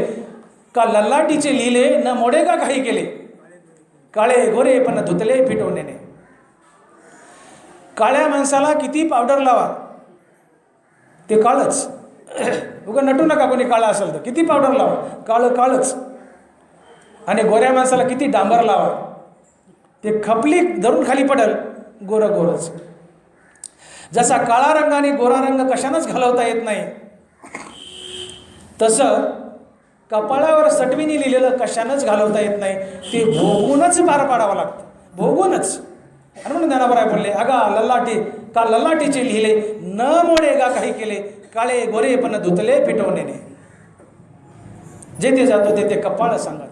का ललाटीचे लिहिले न मोडे का काही केले, काळे गोरे पण धुतले फिटवणे. काळ्या माणसाला किती पावडर लावा ते काळच, उगा नटू नका कोणी काळा असेल तर, किती पावडर लावा काळं काळच. आणि गोऱ्या माणसाला किती डांबर लावा ते खपली धरून खाली पडल, गोरं गोरच. जसा काळा रंग आणि गोरा रंग कशानंच घालवता येत नाही, तसं कपाळावर सटवीने लिहिलेलं कशानंच घालवता येत नाही, ते भोगूनच पार पाडावं लागतं, भोगूनच. आणि म्हणून ज्ञानोबराय बोलले, अगा ललाटी, का ललाटीचे लिहिले न मोडे गा काही केले, काळे गोरे पण धुतले फिटवणे. जेथे जातो तेथे कपाळ सांगत.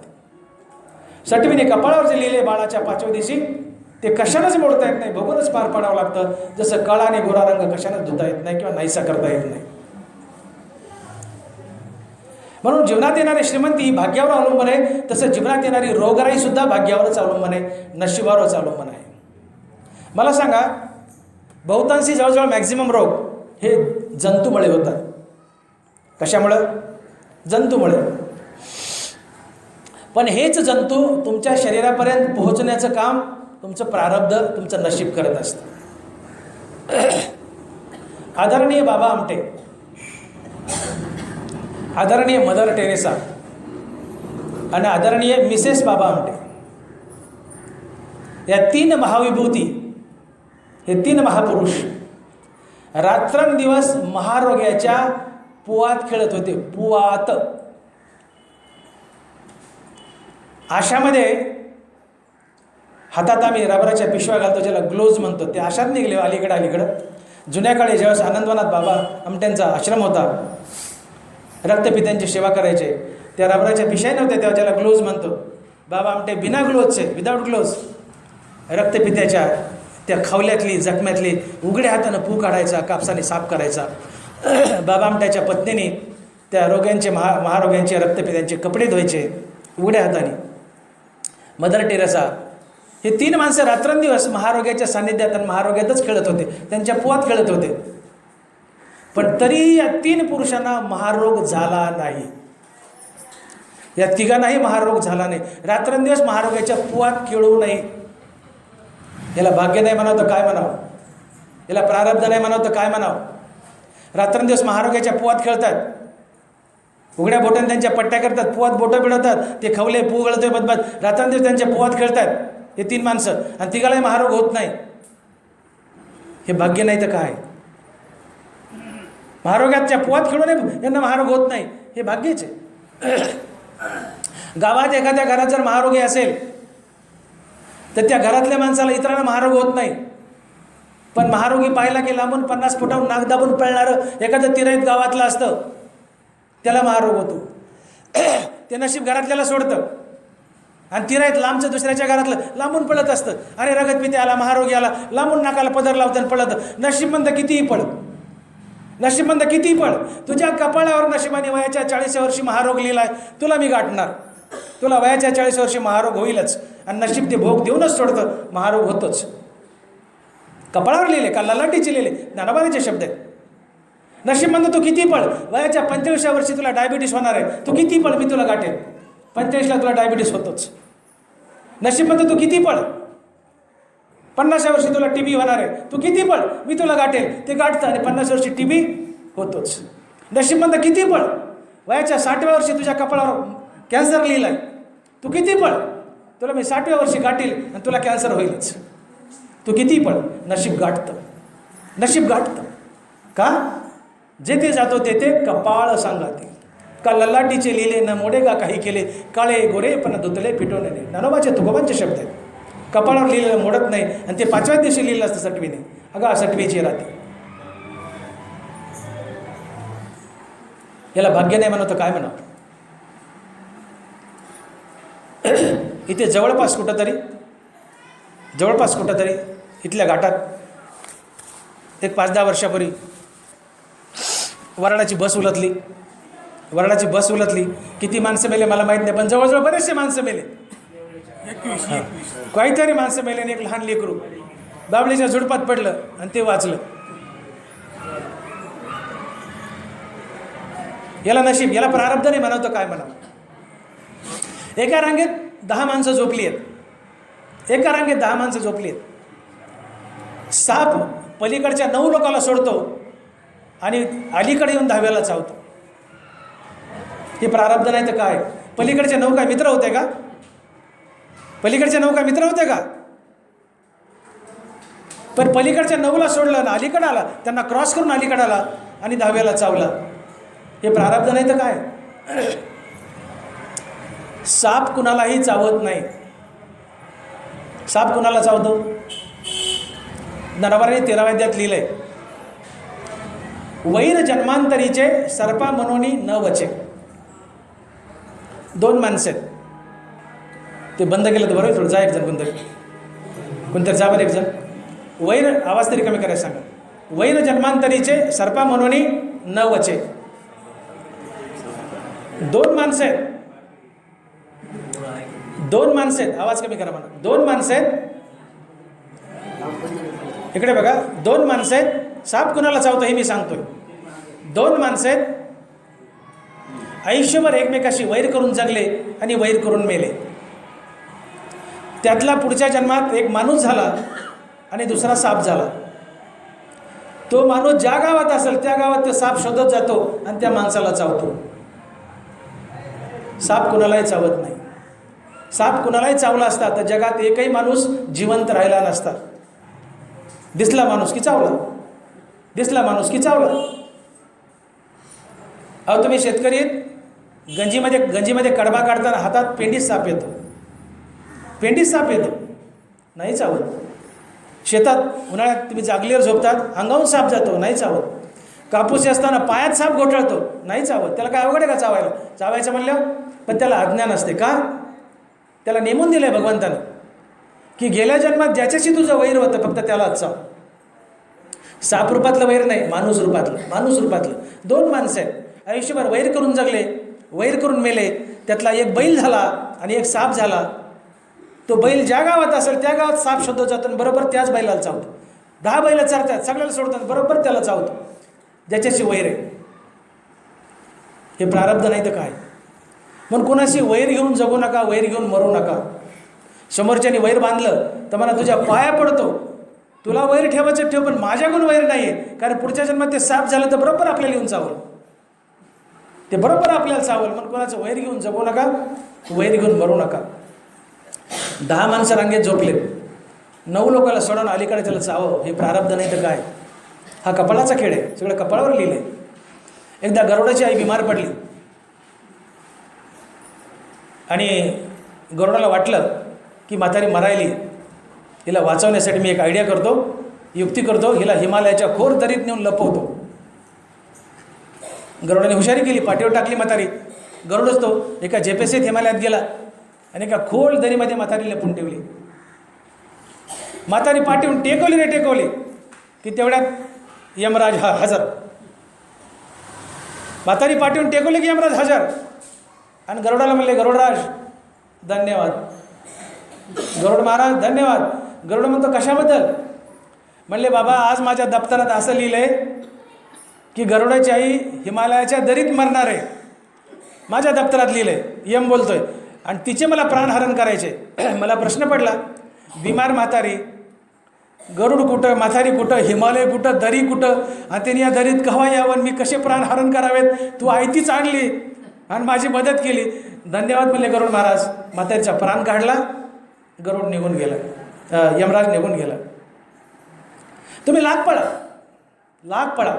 सटवीने कपाळावर जे लिहिले बाळाच्या 5व्या दिवशी, ते कशानंच मोडता येत नाही, भोगूनच पार पाडावं लागतं. जसं काळा आणि गोरा रंग कशानंच धुता येत नाही किंवा नाहीसा करता येत नाही. म्हणून जीवनात येणारी श्रीमंती ही भाग्यावर अवलंबून आहे, तसं जीवनात येणारी रोगराई सुद्धा भाग्यावरच अवलंबून आहे, नशिबावरच अवलंबून आहे. मला सांगा, बहुतांशी जवळजवळ मॅक्झिमम रोग हे जंतूमुळे होतात. कशामुळं? जंतूमुळे. पण हेच जंतू तुमच्या शरीरापर्यंत पोहोचण्याचं काम तुमचं प्रारब्ध, तुमचं नशीब करत असतं. आदरणीय बाबा आमटे, आदरणीय मदर टेरेसा आणि आदरणीय मिसेस बाबा आमटे, या 3 महाविभूती हे 3 महापुरुष रात्रंदिवस महारोग्याच्या पुवात खेळत होते. पुवात. आशामध्ये हातात आम्ही रबराच्या पिशव्या घालतो, ज्याला ग्लोव्ज म्हणतो, ते आशात निघले अलीकडं. जुन्या काळी ज्यावेळेस आनंदवनात बाबा आमट्यांचा आश्रम होता, रक्तपित्यांची सेवा करायचे, त्या रबराच्या पिशव्या नव्हत्या तेव्हा, ज्याला ग्लोव्ज म्हणतो. बाबा आमटे बिना ग्लोव्जचे, विदाऊट ग्लोव्ज, रक्तपित्याच्या त्या खवल्यातली जखम्यातली उघड्या हातानं पू काढायचा, कापसाने साफ करायचा. बाबा आमट्याच्या पत्नीने त्या रोग्यांचे महारोग्यांचे रक्तपित्यांचे कपडे धुवायचे उघड्या हाताने. मदर टेरेसा, हे 3 माणसं रात्रंदिवस महारोग्याच्या सान्निध्यात आणि महारोग्यातच खेळत होते, त्यांच्या पुवात खेळत होते. पण तरी या 3 पुरुषांना महारोग झाला नाही. या 3घांनाही महारोग झाला नाही. रात्रंदिवस महारोग्याच्या पुवात खेळू नये. याला भाग्य नाही म्हणावं तर काय म्हणावं, याला प्रारब्ध नाही म्हणावं तर काय म्हणावं. रात्रंदिवस महारोग्याच्या पुवात खेळतात, उघड्या बोटाने त्यांच्या पट्ट्या करतात, पुवात बोटं पिळवतात, ते खवले पू गळतोय बदबद, रात्रंदिवस त्यांच्या पुवात खेळतात हे 3 माणसं, आणि 3घालाही महारोग होत नाही. हे भाग्य नाही तर काय. महारोग्याच्या पुवात खेळू नये, यांना महारोग होत नाही, हे भाग्यच आहे. गावात एखाद्या घरात जर महारोगी असेल तर त्या घरातल्या माणसाला इतरांना महारोग होत नाही. पण महारोगी पाहिला की लांबून 50 फुटाहून नाक दाबून पळणारं एखादं तिराईत गावातलं असतं, त्याला महारोग होतो. ते नशीब घरातल्याला सोडतं, आणि तिराईत लांबचं दुसऱ्याच्या घरातलं लांबून पळत असतं. अरे रगतपित्ते आला, महारोगी आला, लांबून नाकाला पदर लावतं पळत. नशीबमंद कितीही पळ, नशीबमंद कितीही पळ, तुझ्या कपाळावर नशिबाने वयाच्या 40 वर्षी महारोग लिहिलाय, तुला मी गाठणार. तुला वयाच्या 40 वर्षी महारोग होईलच, आणि नशीब ते भोग देऊनच सोडतं, महारोग होतोच. कपाळावर लिहिले का ललाटीचे लिहिले, ज्ञानोबाचे शब्द आहेत. नशीबमंद तू किती पळ, वयाच्या 45व्या वर्षी तुला डायबिटीस होणार आहे, तू किती पळ, मी तुला गाठेन. 45ला तुला डायबिटीस होतोच. नशीबमंद तू किती पळ, 50व्या वर्षी तुला TB होणार आहे, तू किती पळ, मी तुला गाठेल. ते गाठतं आणि 50 वर्षी TB होतोच. नशीबमंद किती पळ, वयाच्या 60व्या वर्षी तुझ्या कपाळावर कॅन्सर लिहिलाय, तू किती पळ, तुला मी 60व्या वर्षी गाठील आणि तुला कॅन्सर होईलच. तू किती पळ, नशीब गाठतं, नशीब गाठतं. का? जेथे जातो तेथे कपाळ सांगाते, का ललाटीचे लिहिले न मोडे का काही केले, काळे गोरे पण धुतले फिटवणे. ज्ञानोबाचे तुकोबांचे शब्द आहेत. कपाळावर लिहिलेलं मोडत नाही, आणि ते 5व्या दिवशी लिहिलं असतं सटवीने. अगं सटवीची राहते. याला भाग्य नाही म्हणत काय म्हणा. इथे जवळपास कुठंतरी इथल्या घाटात एक 5-10 वर्षापूर्वी वराडाची बस उलटली. किती माणसं मेले मला माहीत नाही, पण जवळजवळ बरेचसे माणसं मेले. 21 काहीतरी माणसं मेले, आणि एक लहान लेकरू बाबलीच्या झुडपात पडलं आणि ते वाचलं. याला नशीब, याला प्रारब्ध नाही म्हणावं काय म्हणावं. एका रांगेत 10 माणसं झोपली आहेत. साप पलीकडच्या 9 लोकांना सोडतो आणि अलीकडे येऊन 10व्याला चावतो. हे प्रारब्ध नाही तर काय. पलीकडचे 9 काय मित्र होते का? पण पलीकडच्या 9ला सोडलं ना, अलीकडे आला, त्यांना क्रॉस करून अलीकडे आला आणि 10व्याला चावला. हे प्रारब्ध नाही तर काय. साप कुणालाही चावत नाही. साप कुणाला चावतो? ज्ञानोबांनी 13व्या अध्यायात लिहिलंय, वैर जन्मांतरीचे सर्पा मनोनी न वचे. 2 माणसं आहेत, ते बंद केलं तर बरोबर. थोडं जा एक जण, कोणतरी जा बरं एक जण. वैर, आवाज तरी कमी करायला सांगा. वैर जन्मांतरीचे सर्पा मनोनी न वचे. 2 माणसं आहेत, आवाज कमी करा म्हणा. 2 माणसं आहेत, इकडे बघा. 2 माणसं आहेत. साप कुणाला चावतो हे मी सांगतोय. 2 माणसं आहेत, आयुष्यभर एकमेकाशी वैर करून जगले आणि वैर करून मेले. त्यातला पुढच्या जन्मात एक माणूस झाला आणि दुसरा साप झाला. तो माणूस ज्या गावात असेल त्या गावात तो साप शोधत जातो आणि त्या माणसाला चावतो. साप कुणालाही चावत नाही. साप कुणालाही चावला असता तर जगात एकही माणूस जिवंत राहिला नसता. दिसला माणूस की चावला, दिसला माणूस की चावला. अहो तुम्ही शेतकरी आहेत, गंजीमध्ये कडबा काढताना हातात पेंडीच साप येतो, पेंडीच साप येतो, नाही चावत. शेतात उन्हाळ्यात तुम्ही जागलीवर झोपतात, अंगावून साप जातो, नाही चावत. कापूस असताना पायात साप घोटाळतो, नाही चावत. त्याला काय अवघड आहे का चावायला? चावायचं म्हणलं, पण त्याला अज्ञान असते. का? त्याला नेमून दिलं आहे भगवंतानं की गेल्या जन्मात ज्याच्याशी तुझं वैर होतं फक्त त्यालाच चाव. साप रूपातलं वैर नाही, माणूस रूपातलं. दोन माणसं आहेत, आयुष्यभर वैर करून जगले, वैर करून मेले. त्यातला एक बैल झाला आणि एक साप झाला. तो बैल ज्या गावात असेल त्या गावात साप शोधत जातो आणि बरोबर त्याच बैलाला चावतो. 10 बैल चालतात, सगळ्याला सोडतात, बरोबर त्याला चावतो ज्याच्याशी वैर आहे. हे प्रारब्ध नाही तर काय? म्हणून कोणाशी वैर घेऊन जगू नका, वैर घेऊन मरू नका. समोरच्याने वैर बांधलं तर मला तुझ्या पाया पडतो, तुला वैर ठेवायचं ठेव, पण माझ्याकडून वैर नाही आहे. कारण पुढच्या जन्मात ते साप झालं तर बरोबर आपल्याला येऊन चावल, ते बरोबर आपल्याला चावल. म्हणून कोणाचं वैर घेऊन जगू नका, वैर घेऊन मरू नका. 10 माणसं रांगेत झोपले, 9 लोकांना सोडून अलीकडे त्याला चावं, हे प्रारब्ध नाही तर काय? हा कपाळाचा खेळ आहे, सगळं कपाळावर लिहिलंय. एकदा गरुडाची आई बिमार पडली आणि गरुडाला वाटलं की म्हातारी मरायली, हिला वाचवण्यासाठी मी एक आयडिया करतो, युक्ती करतो, हिला हिमालयाच्या खोर दरीत नेऊन लपवतो. गरुडाने हुशारी केली, पाठीवर टाकली म्हातारी. गरुडच तो एका झेपेसेत हिमालयात गेला आणि एका खोल दरीमध्ये म्हातारी लपून ठेवली. म्हातारी पाठीहून टेकवली की तेवढ्यात यमराज हजर. म्हातारी पाठीहून टेकवली की यमराज हजर. आणि गरुडाला म्हणले, गरुडराज धन्यवाद. गरुड महाराज धन्यवाद. गरुड म्हणतो, कशाबद्दल? म्हणले, बाबा आज माझ्या दप्तरात असं लिहिलं आहे की गरुडाची आई हिमालयाच्या दरीत मरणार आहे. माझ्या दप्तरात लिहिलं आहे, यम बोलतोय, आणि तिचे मला प्राणहरण करायचे. मला प्रश्न पडला, बिमार म्हातारी, गरुड कुठं, म्हातारी कुठं, हिमालय कुठं, दरी कुठं, आणि त्यांनी या दरीत केव्हा यावं, मी कसे प्राणहरण करावेत? तू आयतीच आणली आणि माझी मदत केली. धन्यवाद म्हणले गरुड महाराज. म्हातारीचा प्राण काढला, गरुड निघून गेला, यमराज निघून गेला. तुम्ही लाख पळा.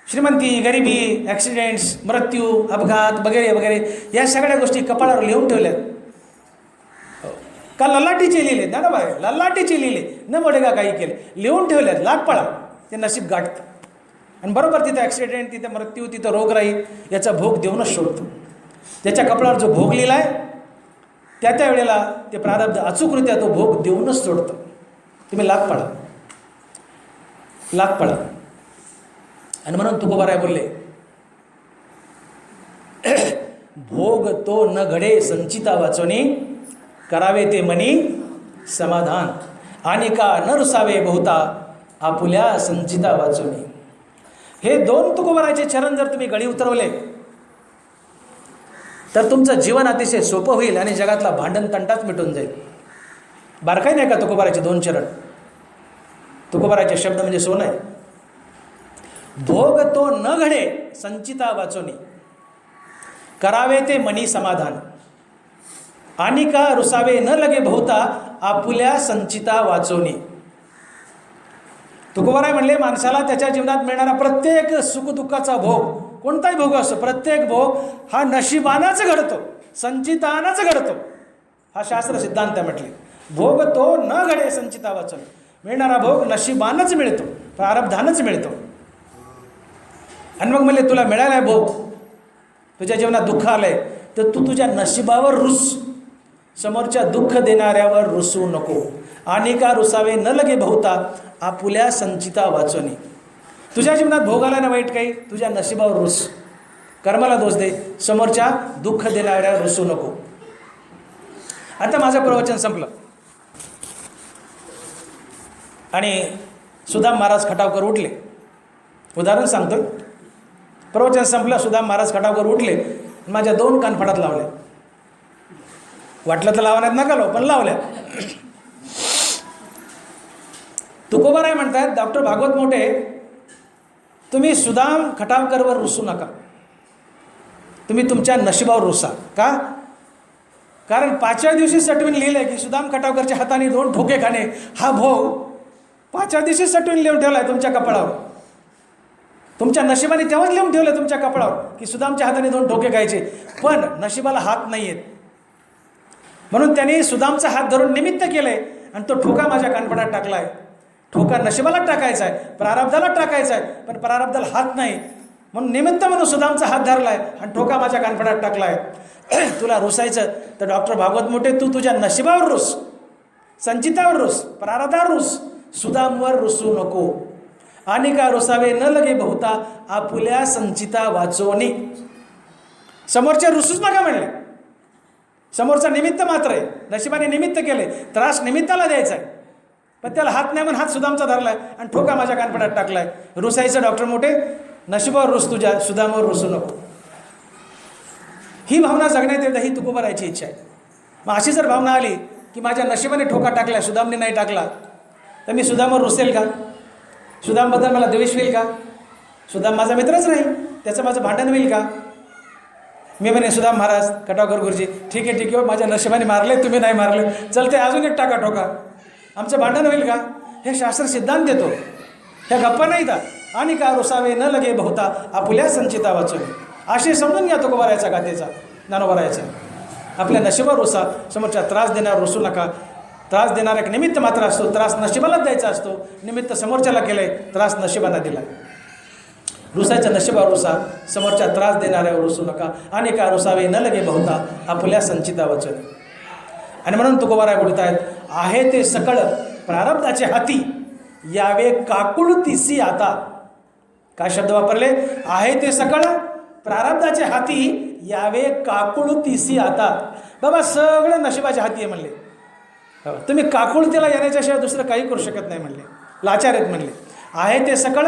श्रीमंती, गरिबी, ॲक्सिडेंट्स, मृत्यू, अपघात वगैरे वगैरे या सगळ्या गोष्टी कपाळावर लिहून ठेवल्यात. का ललाटीचे लिहिले? ना बाय, ललाटीचे लिहिले, न मोडेगा काही केले, लिहून ठेवल्यात. लाख पळा, ते नशीब गाठतं. आणि बरोबर तिथं ॲक्सिडेंट, तिथं मृत्यू, तिथं रोगराई याचा भोग देऊनच सोडतो. त्याच्या कपाळावर जो भोग लिहिला आहे त्या वेळेला ते प्रारब्ध अचूकरित्या तो भोग देऊनच सोडतं. तुम्ही लाख पळा. आणि म्हणून तुकोबाराय बोलले, भोग तो न घडे संचिता वाचोनी, करावे ते मनी समाधान, आणि का न रुसावे बहुता, आपुल्या संचिता वाचोनी. हे 2 तुकोबारायचे चरण जर तुम्ही गळी उतरवले तर तुमचं जीवन अतिशय सोपं होईल आणि जगातला भांडण तंटाच मिटून जाईल. बारकाई नाही का तुकोबारायचे 2 चरण? तुकोबारायचे शब्द म्हणजे सोनं आहे. भोग तो न घडे संचिता वाचोनी, करावे ते मनी समाधान, आणि का रुसावे न लगे बहुता, आपुल्या संचिता वाचोनी. तुकोबाराय म्हणले, माणसाला त्याच्या जीवनात मिळणारा प्रत्येक सुखदुःखाचा भोग, कोणताही भोग असतो, प्रत्येक भोग हा नशिबानाच घडतो, संचितानाच घडतो. हा शास्त्र सिद्धांत म्हटले. भोग तो न घडे संचिता वाचोनी, मिळणारा भोग नशिबानच मिळतो, प्रारब्धानच मिळतो. आणि मग म्हणले, तुला मिळालाय भोग, तुझ्या जीवनात दुःख आलंय, तर तू तुझ्या नशिबावर रुस, समोरच्या दुःख देणाऱ्यावर रुसू नको. आणि का रुसावे न लगे बहुता, आपुल्या संचिता वाचोनी. तुझ्या जीवनात भोग आला ना वाईट काही, तुझ्या नशिबावर रुस, कर्माला दोष दे, समोरच्या दुःख देणाऱ्यावर रुसू नको. आता माझं प्रवचन संपलं आणि सुदाम महाराज खटावकर उठले. उदाहरण सांगतो. प्रवचन संपलं, सुदाम महाराज खटावकर उठले, माझ्या 2 कानफडात लावल्या. वाटलं तर लावण्यात नका लो, पण लावल्या. तुकोबाराय म्हणतात, डॉक्टर भागवत मोठे, तुम्ही सुदाम खटावकरवर रुसू नका, तुम्ही तुमच्या नशिबावर रुसा. का? कारण 5व्या दिवशी सटवीन लिहिलं आहे की सुदाम खटावकरच्या हाताने 2 ठोके खाणे हा भोग 5 दिवशी सटून लिहून ठेवला आहे तुमच्या कपाळावर. तुमच्या नशिबाने तेव्हाच लिहून ठेवलं तुमच्या कपाळावर की सुदामच्या हाताने 2 ठोके खायचे. पण नशिबाला हात नाही आहेत, म्हणून त्याने सुदामचा हात धरून निमित्त केलंय आणि तो ठोका माझ्या कानपडात टाकला आहे. ठोका नशिबाला टाकायचा आहे, प्रारब्धाला टाकायचा आहे, पण प्रारब्धाला हात नाही, म्हणून निमित्त म्हणून सुदामचा हात धरला आहे आणि ठोका माझ्या कानपडात टाकला आहे. तुला रुसायचं तर डॉक्टर भागवत मोठे, तू तुझ्या नशिबावर रुस, संचितावर रुस, प्रारब्धावर रुस, सुदामवर रुसू नको. आणि का रुसावे न लगे बहुता आपुल्या संचिता वाचोनी. समोरच्या रुसूच नका म्हणले, समोरचा निमित्त मात्र आहे, नशिबाने निमित्त केले, त्रास निमित्ताला द्यायचा आहे, पण त्याला हात नाही म्हणून हात सुदामचा धरलाय आणि ठोका माझ्या कानपडात टाकलाय. रुसायचं डॉक्टर मोठे, नशिबावर रुस, तुझ्या सुदामावर रुसू नको. ही भावना जगण्यात येतं, ही तुकोबारायची इच्छा आहे. मग अशी जर भावना आली की माझ्या नशिबाने ठोका टाकला, सुदामने नाही टाकला, तर मी सुदामावर रुसेल का? सुदामबद्दल मला द्वेष होईल का? सुदाम माझा मित्रच राहील, त्याचं माझं भांडण होईल का? मी म्हणे सुदाम महाराज, कटावकर गुरुजी, ठीक आहे, माझ्या नशिबाने मारले, तुम्ही नाही मारले, चलते अजून एक टाका ठोका, आमचं भांडण होईल का? हे शास्त्र सिद्धांत देतो, ह्या गप्पा नाही का. आणि का रुसावे न लगे बहुता आपुल्या संचिता वाचून. असे समजून घ्या तुकोबारायचा गाथेचा, ज्ञानोबारायचा. आपल्या नशिबावर रुसा, समोरच्या त्रास देणार रुसू नका. त्रास देणारा एक निमित्त मात्र असतो, त्रास नशिबालाच द्यायचा असतो. निमित्त समोरच्याला केलंय, त्रास नशिबाला दिला. रुसायच्या नशिबावर रुसा, समोरच्या त्रास देणाऱ्यावर रुसू नका. आणि का रुसावे न लगे बहुता आपुल्या संचिता वाचून. आणि म्हणून तुकोबाराय बोलत आहेत, आहे ते सकळ प्रारब्धाचे हाती यावे काकुळतीसी आता. काय शब्द वापरले? आहे ते सकळ प्रारब्धाचे हाती यावे काकुळतीसी आता. बाबा सगळं नशिबाच्या हाती आहे म्हणले. तुम्ही काकुळतीला येण्याच्याशिवाय दुसरं काही करू शकत नाही म्हणले, लाचार आहेत म्हणले. आहे ते सकळ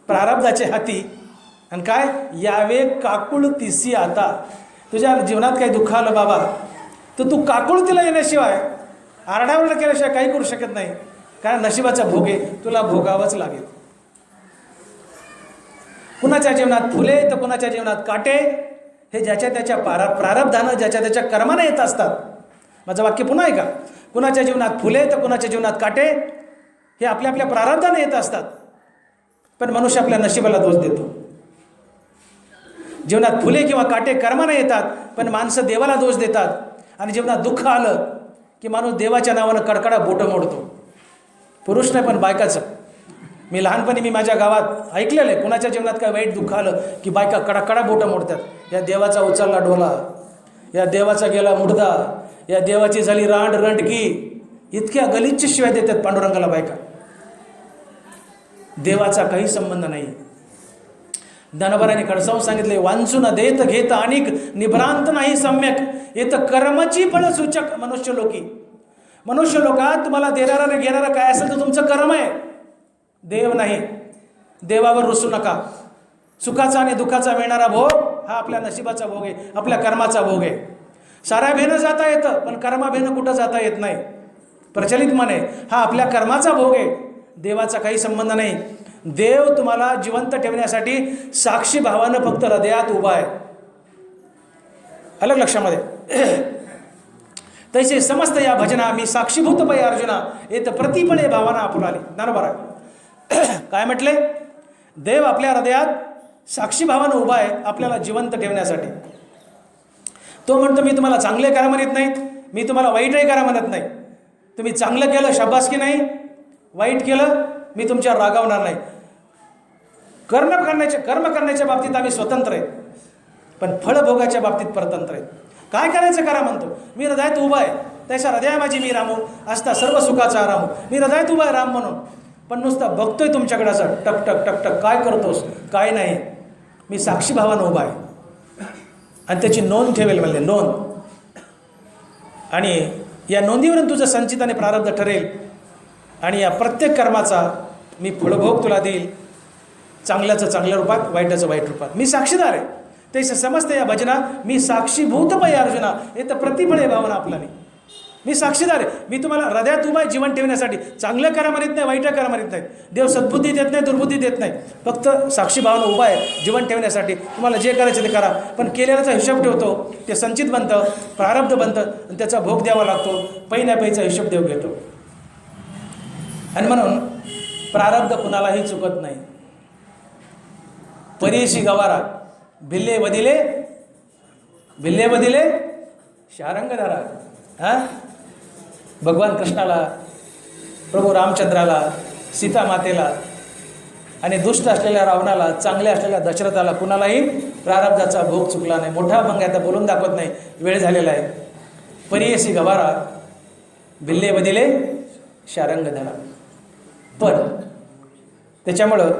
प्रारब्धाचे हाती आणि काय यावे काकुळतीसी आता. तुझ्या जीवनात काही दुःख आलं बाबा, तर तू काकुळतीला येण्याशिवाय, आरडाओरडा केल्याशिवाय काही करू शकत नाही, कारण नशिबाचा भोग आहे, तुला भोगावंच लागेल. कुणाच्या जीवनात फुले तर कुणाच्या जीवनात काटे, हे ज्याच्या त्याच्या प्रारब्धानं, ज्याच्या त्याच्या कर्मानं येत असतात. माझं वाक्य पुन्हा आहे का? कुणाच्या जीवनात फुले तर कुणाच्या जीवनात काटे, हे आपल्या आपल्या प्रारब्धानं येत असतात. पण मनुष्य आपल्या नशिबाला दोष देतो. जीवनात फुले किंवा काटे कर्मानं येतात, पण माणसं देवाला दोष देतात. आणि जीवनात दुःख आलं की माणूस देवाच्या नावानं कडकडा बोटं मोडतो. पुरुष नाही पण बायकाचं. मी लहानपणी माझ्या गावात ऐकलेलं आहे, कुणाच्या जीवनात काय वाईट दुःख आलं की बायका कडकडा बोटं मोडतात. या देवाचा उचलला डोला, या देवाचा गेला मुडदा, या देवाची झाली रांड रंडकी, इतक्या गलिच्छ शिवाय देतात पांडुरंगाला बायका. देवाचा काही संबंध नाही. ज्ञानोबाराने खडसावून सांगितले, वांचून देत घेत अनेक निभ्रांत नाही सम्यक, येत कर्माची फळ सूचक मनुष्य लोकी. मनुष्य लोकात तुम्हाला देणारा आणि घेणारा काय असेल तर तुमचं कर्म आहे, देव नाही. देवावर रुसू नका. सुखाचा आणि दुःखाचा मिळणारा भोग हा आपल्या नशिबाचा भोग आहे, आपल्या कर्माचा भोग आहे. साऱ्या भेनं जाता येतं, पण कर्मा भेनं कुठं जाता येत नाही. प्रचलित मन आहे, हा आपल्या कर्माचा भोग आहे, देवाचा काही संबंध नाही. देव तुम्हाला जिवंत ठेवण्यासाठी साक्षी भावानं फक्त हृदयात उभा आहे. अलग लक्षामध्ये. तैसे समस्त या भजना मी साक्षीभूत पै अर्जुना येत प्रतिपणे भावाना आपुराली. ज्ञानोबा काय म्हटले? देव आपल्या हृदयात साक्षी भावानं उभा आहे आपल्याला जिवंत ठेवण्यासाठी. तो म्हणतो, मी तुम्हाला चांगले करा म्हणत नाहीत, मी तुम्हाला वाईटही करा म्हणत नाही. तुम्ही चांगलं केलं शाबासकी नाही, वाईट केलं मी तुमच्यावर रागावणार नाही. कर्म करण्याच्या बाबतीत आम्ही स्वतंत्र आहे, पण फळभोगाच्या बाबतीत परतंत्र आहे. काय करायचं करा म्हणतो. मी हृदयात उभा आहे, त्याच्या हृदया माझी मी रामू असता सर्व सुखाचा रामू. मी हृदयात उभा आहे राम म्हणून, पण नुसतं बघतोय तुमच्याकडे असं टक टक टक टक, काय करतोस काय नाही. मी साक्षी भावानं उभा आहे आणि त्याची नोंद ठेवेल म्हणले, नोंद. आणि या नोंदीवरून तुझं संचित आणि प्रारब्ध ठरेल आणि या प्रत्येक कर्माचा मी फळभोग तुला देईल, चांगल्याचं चांगल्या रूपात, वाईटाचं वाईट रूपात. मी साक्षीदार आहे. ते समजते या भजना मी साक्षीभूत पै अर्जुना येतं प्रतिफळे भावना आपल्याने. मी साक्षीदार आहे. मी तुम्हाला हृदयात उभा आहे जीवन ठेवण्यासाठी. चांगलं करा म्हणत नाही, वाईट करा म्हणत नाही. देव सद्बुद्धी देत नाही, दुर्बुद्धी देत नाही. फक्त साक्षी भावना उभा आहे जीवन ठेवण्यासाठी. तुम्हाला जे करायचं ते करा, पण केलेल्याचा हिशोब ठेवतो, ते संचित बनतं, प्रारब्ध बनतं आणि त्याचा भोग द्यावा लागतो. पै नाही पैचा हिशोब देव घेतो. आणि म्हणून प्रारब्ध कुणालाही चुकत नाही. परीशी गवारा भिल्ले बदिले शारंग धरा. हा, भगवान कृष्णाला, प्रभू रामचंद्राला, सीता मातेला आणि दुष्ट असलेल्या रावणाला, चांगल्या असलेल्या दशरथाला कुणालाही प्रारब्धाचा भोग चुकला नाही. मोठा अभंग आता बोलून दाखवत नाही, वेळ झालेला आहे. परीयसी गवारा भिल्ले बदिले शारंग धरा. पण त्याच्यामुळं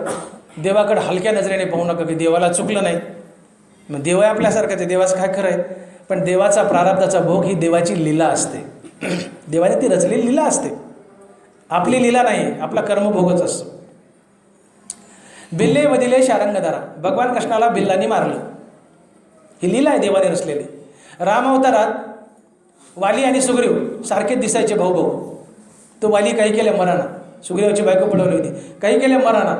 देवाकडे हलक्या नजरेने पाहू नका की देवाला चुकलं नाही. मग देव आहे आपल्यासारखंच आहे, देवाचं काय खरं आहे. पण देवाचा प्रारब्धाचा भोग ही देवाची लीला असते. देवाने ती रचलेली लीला असते, आपली लीला नाही, आपला कर्मभोगच असतो. बिल्ले बदिले शारंग धरा. भगवान कृष्णाला बिल्लांनी मारलं, ही लीला आहे देवाने रचलेली. राम अवतारात वाली आणि सुग्रीव सारखेच दिसायचे भाऊ भाऊ. तो वाली काही केल्या मराना, सुग्रीवाची बायको पळवली होती, काही केल्या मराना.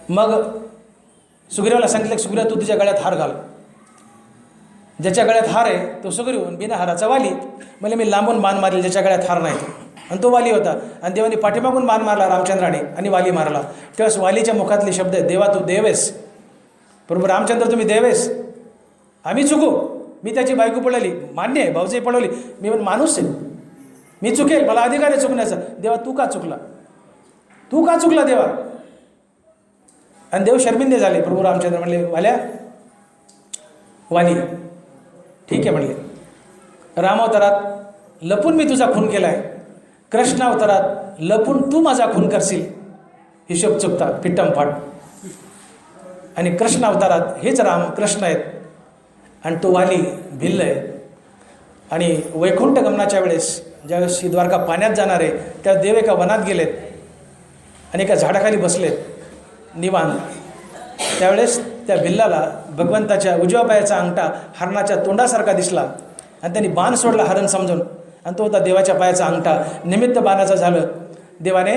मग सुग्रीवाला सांगितलं, सुग्रीव तू तुझ्या गळ्यात हार घाल. ज्याच्या गळ्यात हार आहे तो सुग्रीव, बिना हाराचा वाली. म्हणजे मी लांबून बाण मारेल ज्याच्या गळ्यात हार नाही. आणि तो वाली होता. आणि देवाने पाठीमागून बाण मारला रामचंद्राने आणि वाली मारला. तेव्हाच वालीच्या मुखातले शब्द आहेत, देवा तू देवेस. प्रभू रामचंद्र तुम्ही देवेस, आम्ही चुकू. मी त्याची बायको पळवली, मान्य आहे, भाऊजी पळवली, मी पण माणूस आहे, मी चुकेल, मला अधिकार आहे चुकण्याचा. देवा तू का चुकला, तू का चुकला देवा. आणि देव शर्मिंदे झाले. प्रभू रामचंद्र म्हणले, वाली ठीक आहे म्हणले. राम अवतारात लपून मी तुझा खून केला आहे, कृष्ण अवतारात लपून तू माझा खून करशील, हिशोब चुकता फिट्टम फाट. आणि कृष्ण अवतारात हेच राम कृष्ण आहेत आणि तो वाली भिल्ल आहे. आणि वैकुंठ गमनाच्या वेळेस ज्यावेळेस ही द्वारका पाण्यात जाणार आहे, त्या देव एका वनात गेलेत आणि एका झाडाखाली बसलेत निवांत. त्यावेळेस त्या भिल्लाला भगवंताच्या उजव्या पायाचा अंगठा हरणाच्या तोंडासारखा दिसला आणि त्यांनी बाण सोडला हरण समजून, आणि तो होता देवाच्या पायाचा अंगठा. निमित्त बाणाचं झालं, देवाने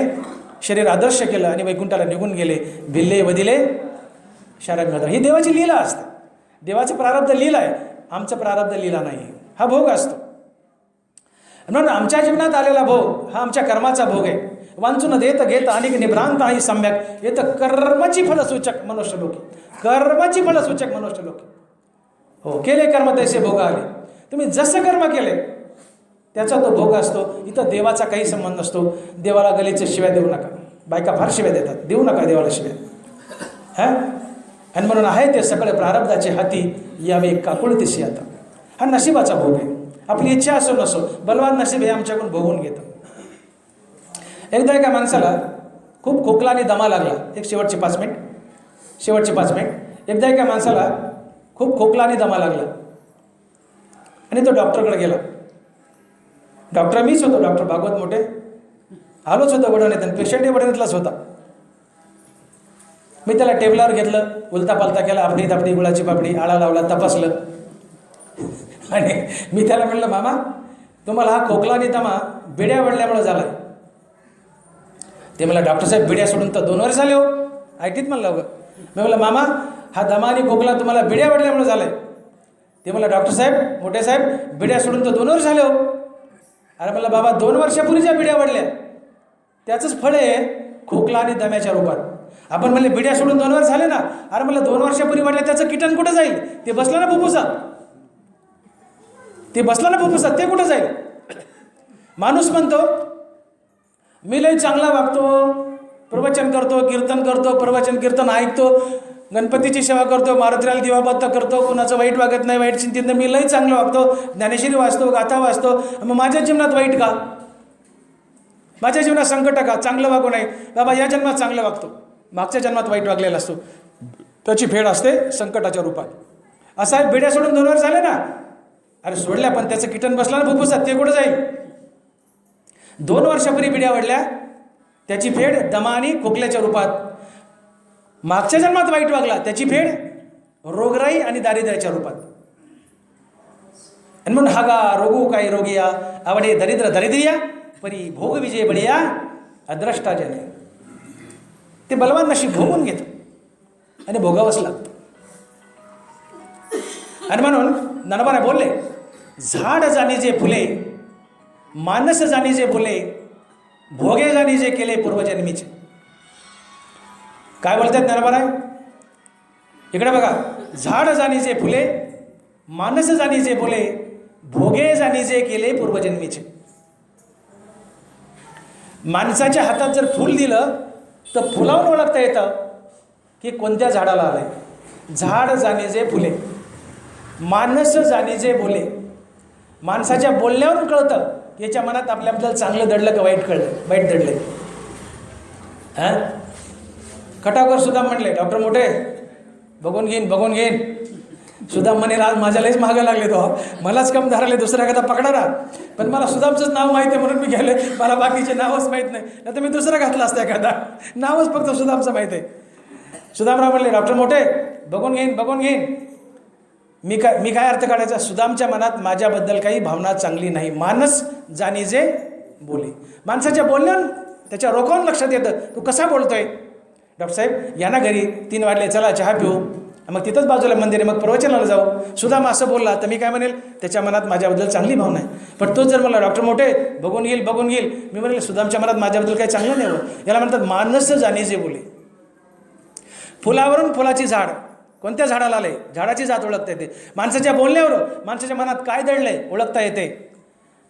शरीर आदर्श केलं आणि वैकुंठाला निघून गेले. भिल्ले बदिले शारंग धरा. ही देवाची लीला असते. देवाचं प्रारब्ध लीला आहे, आमचं प्रारब्ध लीला नाही, हा भोग असतो. म्हणून आमच्या जीवनात आलेला भोग हा आमच्या कर्माचा भोग आहे. वांचून देत घेत अनेक निभ्रांत आहे सम्यक येत कर्माची फलसूचक मनुष्य लोकी. कर्माची फलसूचक मनुष्य लोकी. हो, केले कर्म तैसे भोग आले. तुम्ही जसं कर्म केले त्याचा तो भोग असतो. इथं देवाचा काही संबंध नसतो. देवाला गलीचे शिव्या देऊ नका. बायका फार शिव्या देतात, देऊ नका देवाला शिव्या. हां, आणि म्हणून आहे ते सगळे प्रारब्धाचे हाती यावे काकुळतीशी. आता हा नशिबाचा भोग आहे. आपली इच्छा असो नसो, बलवान नशीब हे आमच्याकडून भोगून घेतं. एकदा एका माणसाला खूप खोकला आणि दमा लागला. एक शेवटचे 5 मिनिट. एकदा एका माणसाला खूप खोकला आणि दमा लागला आणि तो डॉक्टरकडे गेला. डॉक्टर मीच होतो, डॉक्टर भागवत मोठे, आलोच होतं वडवण्यात, आणि पेशंटही वडवण्यातलाच होता. मी त्याला टेबलावर घेतलं, उलता पालता केला, आपली तापडी गुळाची पापडी, आळा लावला, तपासलं. आणि मी त्याला म्हटलं, मामा तुम्हाला हा खोकला आणि दमा बिड्या वडल्यामुळे झाला आहे. ते मला, डॉक्टर साहेब बिड्या सोडून तर 2 वर्ष झाले हो. ऐटीत म्हणलं बघ. मी म्हणलं, मामा हा दमा आणि खोकला तुम्हाला बिड्या वडल्यामुळे झाला आहे. ते मला, डॉक्टर साहेब मोठे साहेब बिड्या सोडून तर 2 वर्ष झाले हो. अरे म्हणलं, बाबा 2 वर्षापूर्वी ज्या बिड्या वडल्या त्याचंच फळ आहे खोकला आणि दम्याच्या रूपात. आपण म्हणले बिड्या सोडून 2 वर्ष झाले ना. अरे म्हणलं 2 वर्षापूर्वी वाटलं त्याचं किटन कुठं जाईल? ते बसलं ना फुफ्फुसात, ते बसलं ना फुफ्फुसात, ते कुठं जाईल? माणूस म्हणतो मी लई चांगला वागतो, प्रवचन करतो, कीर्तन करतो, प्रवचन कीर्तन ऐकतो, गणपतीची सेवा करतो, मारुतीला दिवाबत्ता करतो, कुणाचं वाईट वागत नाही, वाईट चिंतित, मी लई चांगलं वागतो, ज्ञानेश्वरी वाचतो, गाथा वाचतो. मग माझ्या जीवनात वाईट का? माझ्या जीवनात संकट का? चांगलं वागू नाही. बाबा या जन्मात चांगलं वागतो, मागच्या जन्मात वाईट वागलेला असतो. त्याची फेड असते संकटाच्या रूपात. असं आहे, बिड्या सोडून 2 वर्ष झाले ना. अरे सोडल्या, पण त्याचं किटन बसला ना फुफ्फुसात, ते कुठं जाईल? 2 वर्षापूर्वी बिड्या वडल्या, त्याची फेड दमा आणि खोकल्याच्या रूपात. मागच्या जन्मात वाईट वागला, त्याची फेड रोगराई आणि दारिद्र्याच्या रूपात. आणि म्हणून हागा रोगू काही रोगिया आवडे दरिद्र दरिद्रिया परी भोग विजय बढिया अद्रष्टा जने. ते बलवान नशीब भोगून घेतं आणि भोगावंच लागतं. आणि म्हणून ननबारा बोलले, झाड जाणी जे फुले मानस जाणी जे बोले भोगे जाणी जे केले पूर्वजन्मीचे. काय बोलतात ज्ञानोबा? इकडे बघा. झाड जाणी जे फुले, मानस जाणी जे बोले, भोगे जाणी जे केले पूर्वजन्मीचे. माणसाच्या हातात जर फूल दिलं तर फुलावून ओळखता येतं की कोणत्या झाडाला आलंय. झाड जाणी जे फुले, मानस जाणी जे बोले. माणसाच्या बोलण्यावरून कळतं की याच्या मनात आपल्याबद्दल चांगलं दडलं का वाईट वाईट दडलंय. खटावर सुद्धा म्हणले, डॉक्टर मोठे बघून घेईन. सुदाम म्हणे, आज माझ्या लईच महागा लागले तो, मलाच कम धराले, दुसरा एखादा पकडा. पण मला सुदामचंच नाव माहिती आहे म्हणून मी गेले, मला बाकीचे नावच माहीत नाही. नाही तर मी दुसरा घातला असतं एखादा, नावच फक्त सुदामचं माहीत आहे. सुदामराव म्हणले, डॉक्टर मोठे बघून घेईन. मी काय अर्थ काढायचा? सुदामच्या मनात माझ्याबद्दल काही भावना चांगली नाही. मानस जाणी जे बोले. माणसाच्या बोलण्यावर त्याच्या रोखावून लक्षात येतं तू कसा बोलतोय. डॉक्टर साहेब या ना घरी, 3 वाजले, चला चहा पिऊ. मग तिथंच बाजूला मंदिर आहे, मग प्रवचनाला जाऊ. सुदाम असं बोलला तर मी काय म्हणेल, त्याच्या मनात माझ्याबद्दल चांगली भावना आहे. पण तोच जर मला डॉक्टर मोठे बघून घेईल, मी म्हणेल सुदामच्या मनात माझ्याबद्दल काही चांगलं नाही. याला म्हणतात मानस जाणी जे बोले. फुलावरून फुलाची झाड, कोणत्या झाडाला आले, झाडाची जात ओळखता येते. माणसाच्या बोलण्यावरून माणसाच्या मनात काय दडलंय ओळखता येते.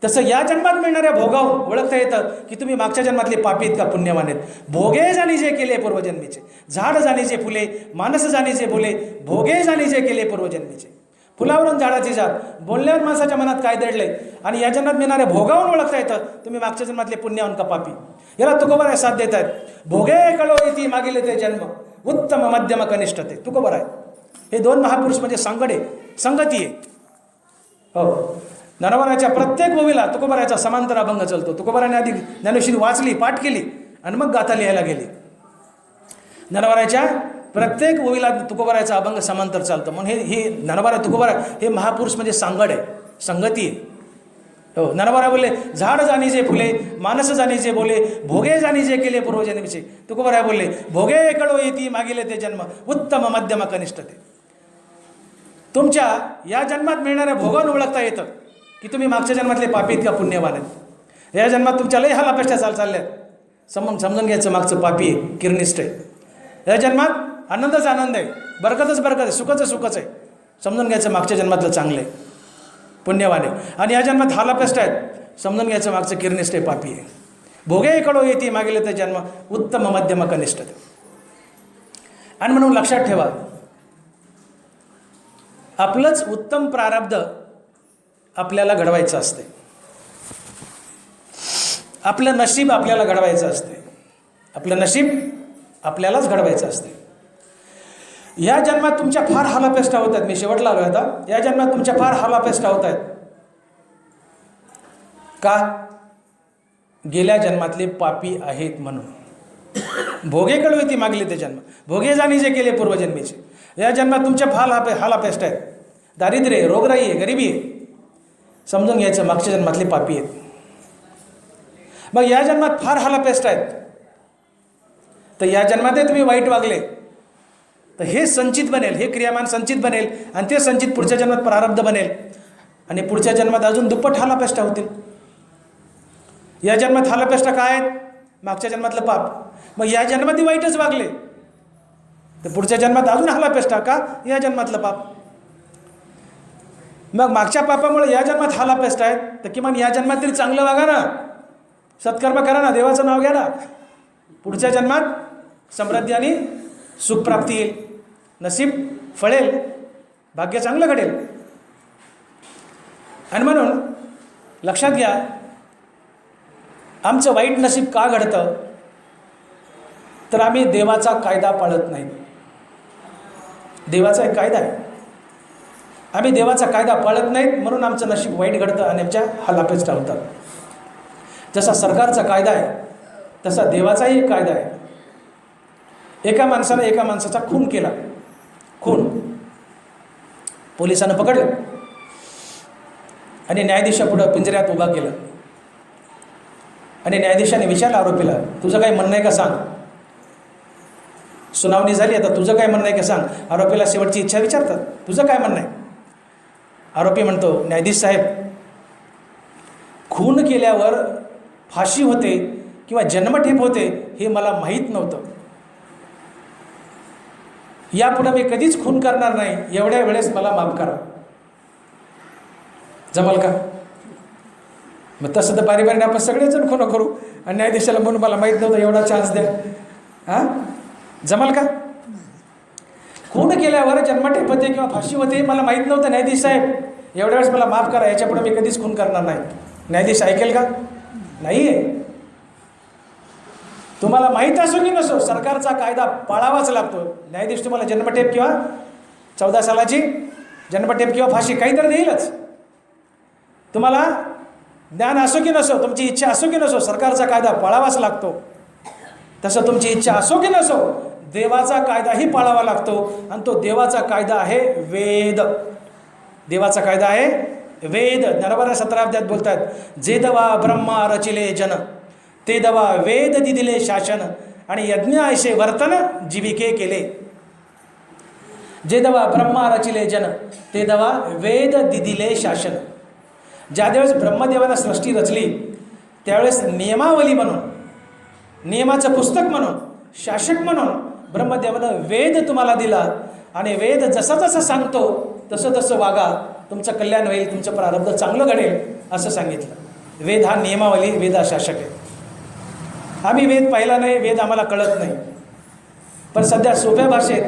तसं या जन्मात मिळणाऱ्या भोगावर ओळखता येतं की तुम्ही मागच्या जन्मातले पापी आहेत का पुण्यवान आहेत. भोगे जाणी जे केले पूर्वजन्मीचे. झाड जाणी जे फुले, मानस जाणी जे बोले, भोगे जाणी जे केले पूर्वजन्मीचे. फुलावरून झाडाची जात, बोलण्यावर माणसाच्या मनात काय दडलंय आणि या जन्मात मिळणाऱ्या भोगावरून ओळखता येतं तुम्ही मागच्या जन्मातले पुण्यवान का पापी. याला तुकोबाराय साथ देत आहेत. भोगे कळो इति मागिले ते जन्म, उत्तम मध्यम कनिष्ठ ते. तुकोबाराय हे 2 महापुरुष म्हणजे संगती आहे. हो, ज्ञानोबाराच्या प्रत्येक ओवीला तुकोबारायचा समांतर अभंग चालतो. तुकोबाराने आधी ज्ञानेश्वरी वाचली, पाठ केली आणि मग गाथा लिहायला गेली. ज्ञानोबाराच्या प्रत्येक ओवीला तुकोबारायचा अभंग समांतर चालतं. म्हणून हे ज्ञानोबा तुकोबारा हे महापुरुष म्हणजे सांगड आहे, संगती आहे. हो, ज्ञानोबा बोलले, झाड जाणी जे फुले, मानस जाणी जे बोले, भोगे जाणी जे केले पूर्वजन्मीचे. तुकोबाराय बोलले, भोगे कळो येती मागिले ते जन्म, उत्तम मध्यम कनिष्ठ ते. तुमच्या या जन्मात मिळणाऱ्या भोगावर ओळखता येतं की तुम्ही मागच्या जन्मातले पापी आहेत का पुण्यवान आहेत. या जन्मात तुमच्या लय हालापेष्टा चालल्यात, समजून घ्यायचं मागचं पापी आहे, किरनिष्ठ आहे. या जन्मात आनंदच आनंद आहे, बरकतच बरकत आहे, सुखच आहे. समजून घ्यायचं मागच्या जन्मातलं चांगलं आहे, पुण्यवान आहे. आणि या जन्मात हालापेष्ट आहेत, समजून घ्यायचं मागचं किरनिष्ठ आहे, पापी आहे. भोगे कडो येते मागेले ते जन्म, उत्तम मध्यम कनिष्ठ. आणि म्हणून लक्षात ठेवा, आपलंच उत्तम प्रारब्ध आपल्याला घडवायचं असते. आपलं नशीब आपल्याला घडवायचं असते. आपलं नशीब आपल्यालाच घडवायचं असते. या जन्मात तुमच्या फार हालापेष्टा होत आहेत. मी शेवटला आलो आता. या जन्मात तुमच्या फार हालापेष्टा होत आहेत. का? गेल्या जन्मातले पापी आहेत म्हणून. भोगे कळविती मागले ते जन्म, भोगे जाणी जे केले पूर्वजन्मीचे. या जन्मात तुमच्या फार हालापेष्टा आहेत. दारिद्र्य आहे, रोगराई आहे, गरिबी आहे. समजून घ्यायचं मागच्या जन्मातले पापी आहेत. मग या जन्मात फार हालापेष्टा आहेत, तर या जन्मातही तुम्ही वाईट वागले तर हे संचित बनेल, हे क्रियामान संचित बनेल आणि ते संचित पुढच्या जन्मात प्रारब्ध बनेल आणि पुढच्या जन्मात अजून दुप्पट हालापेष्टा होतील. या जन्मात हालापेष्टा काय आहेत? मागच्या जन्मातलं पाप. मग या जन्मातही वाईटच वागले तर पुढच्या जन्मात अजून हालापेष्टा का? या जन्मातलं पाप. मग मागच्या पापामुळे या जन्मात हालापेष्टा आहेत, तर किमान या जन्मात तरी चांगलं वागा ना, सत्कर्म करा ना, देवाचं नाव घ्या ना. पुढच्या जन्मात समृद्धी आणि सुखप्राप्ती येईल, नसीब फळेल, भाग्य चांगलं घडेल. आणि म्हणून लक्षात घ्या, आमचं वाईट नसीब का घडतं? तर आम्ही देवाचा कायदा पाळत नाही. देवाचा एक कायदा आहे, आम्ही देवाचा कायदा पाळत नाहीत म्हणून आमचं नशीब वाईट घडतं आणि आमच्या हालापेष्टा होतात. जसा सरकारचा कायदा आहे तसा देवाचाही एक कायदा आहे. एका माणसाने एका माणसाचा खून केला, खून पोलिसानं पकडलं आणि न्यायाधीशापुढं पिंजऱ्यात उभा केलं आणि न्यायाधीशाने विचारलं आरोपीला, तुझं काय म्हणणं आहे का सांग. सुनावणी झाली, आता तुझं काय म्हणणं आहे का सांग. आरोपीला शेवटची इच्छा विचारतात, तुझं काय म्हणणं आहे. आरोपी म्हणतो, न्यायाधीश साहेब, खून केल्यावर फाशी होते किंवा जन्मठेप होते हे मला माहीत नव्हतं. यापुढे मी कधीच खून करणार नाही, एवढ्या वेळेस मला माफ करा. जमल का? मग तसं तर बारी आपण सगळेजण खून करू आणि न्यायाधीशाला म्हणून मला माहीत नव्हतं, एवढा चान्स द्या. हां, जमल का? खून केल्यावर जन्मठेप होते किंवा फाशी होते मला माहीत नव्हतं, न्यायाधीश साहेब एवढ्या वेळेस मला माफ करा, याच्यापुढे मी कधीच खून करणार नाही. न्यायाधीश ऐकेल का? नाही आहे. तुम्हाला माहीत असो की नसो, सरकारचा कायदा पाळावाच लागतो. न्यायाधीश तुम्हाला जन्मठेप किंवा 14 सालाची जन्मठेप किंवा फाशी काहीतरी देईलच. तुम्हाला ज्ञान असो की नसो, तुमची इच्छा असो की नसो, सरकारचा कायदा पाळावाच लागतो. तसं तुमची इच्छा असो की नसो, देवाचा कायदाही पाळावा लागतो. आणि तो देवाचा कायदा आहे वेद. देवाचा कायदा आहे वेद. नरवरा 17 अध्यायात बोलतात, जे दवा ब्रह्मा रचिले जन, ते दवा वेद दिदिले शासन, आणि यज्ञ ऐसे वर्तन जीविके केले. जे दवा ब्रह्मा रचिले जन, ते दवा वेद दिदिले शासन. ज्यावेळेस ब्रह्मदेवानं सृष्टी रचली त्यावेळेस नियमावली म्हणून, नियमाचं पुस्तक म्हणून, शासक म्हणून ब्रह्मदेवानं वेद तुम्हाला दिला. आणि वेद जसा जसा सांगतो तसं तसं वागा, तुमचं कल्याण होईल, तुमचं प्रारब्ध चांगलं घडेल असं सांगितलं. वेद हा नियमावली, वेद हा शासक आहे. आम्ही वेद पाहिला नाही, वेद आम्हाला कळत नाही. पण सध्या सोप्या भाषेत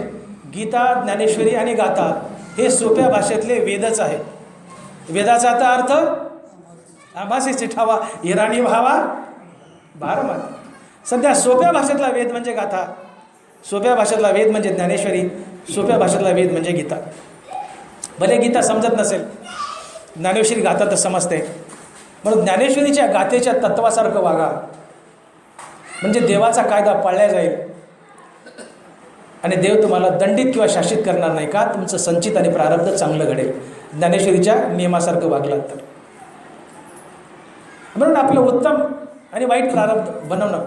गीता, ज्ञानेश्वरी आणि गाथा हे सोप्या भाषेतले वेदच आहेत. वेदाचा अर्थ आमासे चिठावा इराणी व्हावा बारमाही. सध्या सोप्या भाषेतला वेद म्हणजे गाथा, सोप्या भाषेतला वेद म्हणजे ज्ञानेश्वरी, सोप्या भाषेतला वेद म्हणजे गीता. भले गीता समजत नसेल, ज्ञानेश्वरी गाथा तर समजते. म्हणून ज्ञानेश्वरीच्या गाथेच्या तत्वासारखं वागा, म्हणजे देवाचा कायदा पाळला जाईल आणि देव तुम्हाला दंडित किंवा शासित करणार नाही. का? तुमचं संचित आणि प्रारब्ध चांगलं घडेल ज्ञानेश्वरीच्या नियमासारखं वागलात तर. म्हणून आपलं उत्तम आणि वाईट प्रारब्ध बनवणं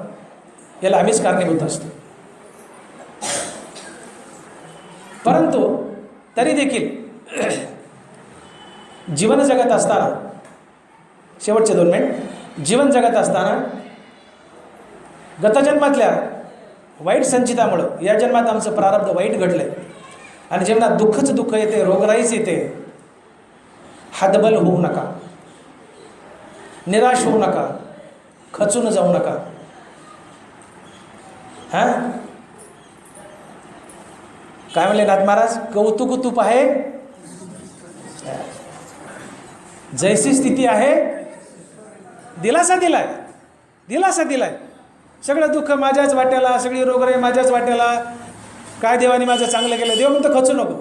याला आम्हीच कारणीभूत असतो. परंतु तरी देखील जीवन जगत असताना, शेवटचे 2 मिनिट, जीवन जगत असताना गतजन्मातल्या वाईट संचितामुळं या जन्मात आमचं प्रारब्ध वाईट घडलं आहे आणि जीवनात दुःखच दुःख येते, रोगराईच येते. हतबल होऊ नका, निराश होऊ नका, खचून जाऊ नका. हां, काय म्हणले नाथ महाराज? कौतुक तूप आहे, जैसी स्थिती आहे दिलासा दिलाय, दिलासा दिलाय. सगळं दुःख माझ्याच वाट्याला, सगळी रोगराई माझ्याच वाट्याला. काय देवाने माझं चांगलं केलं? देव म्हणतो खचू नको,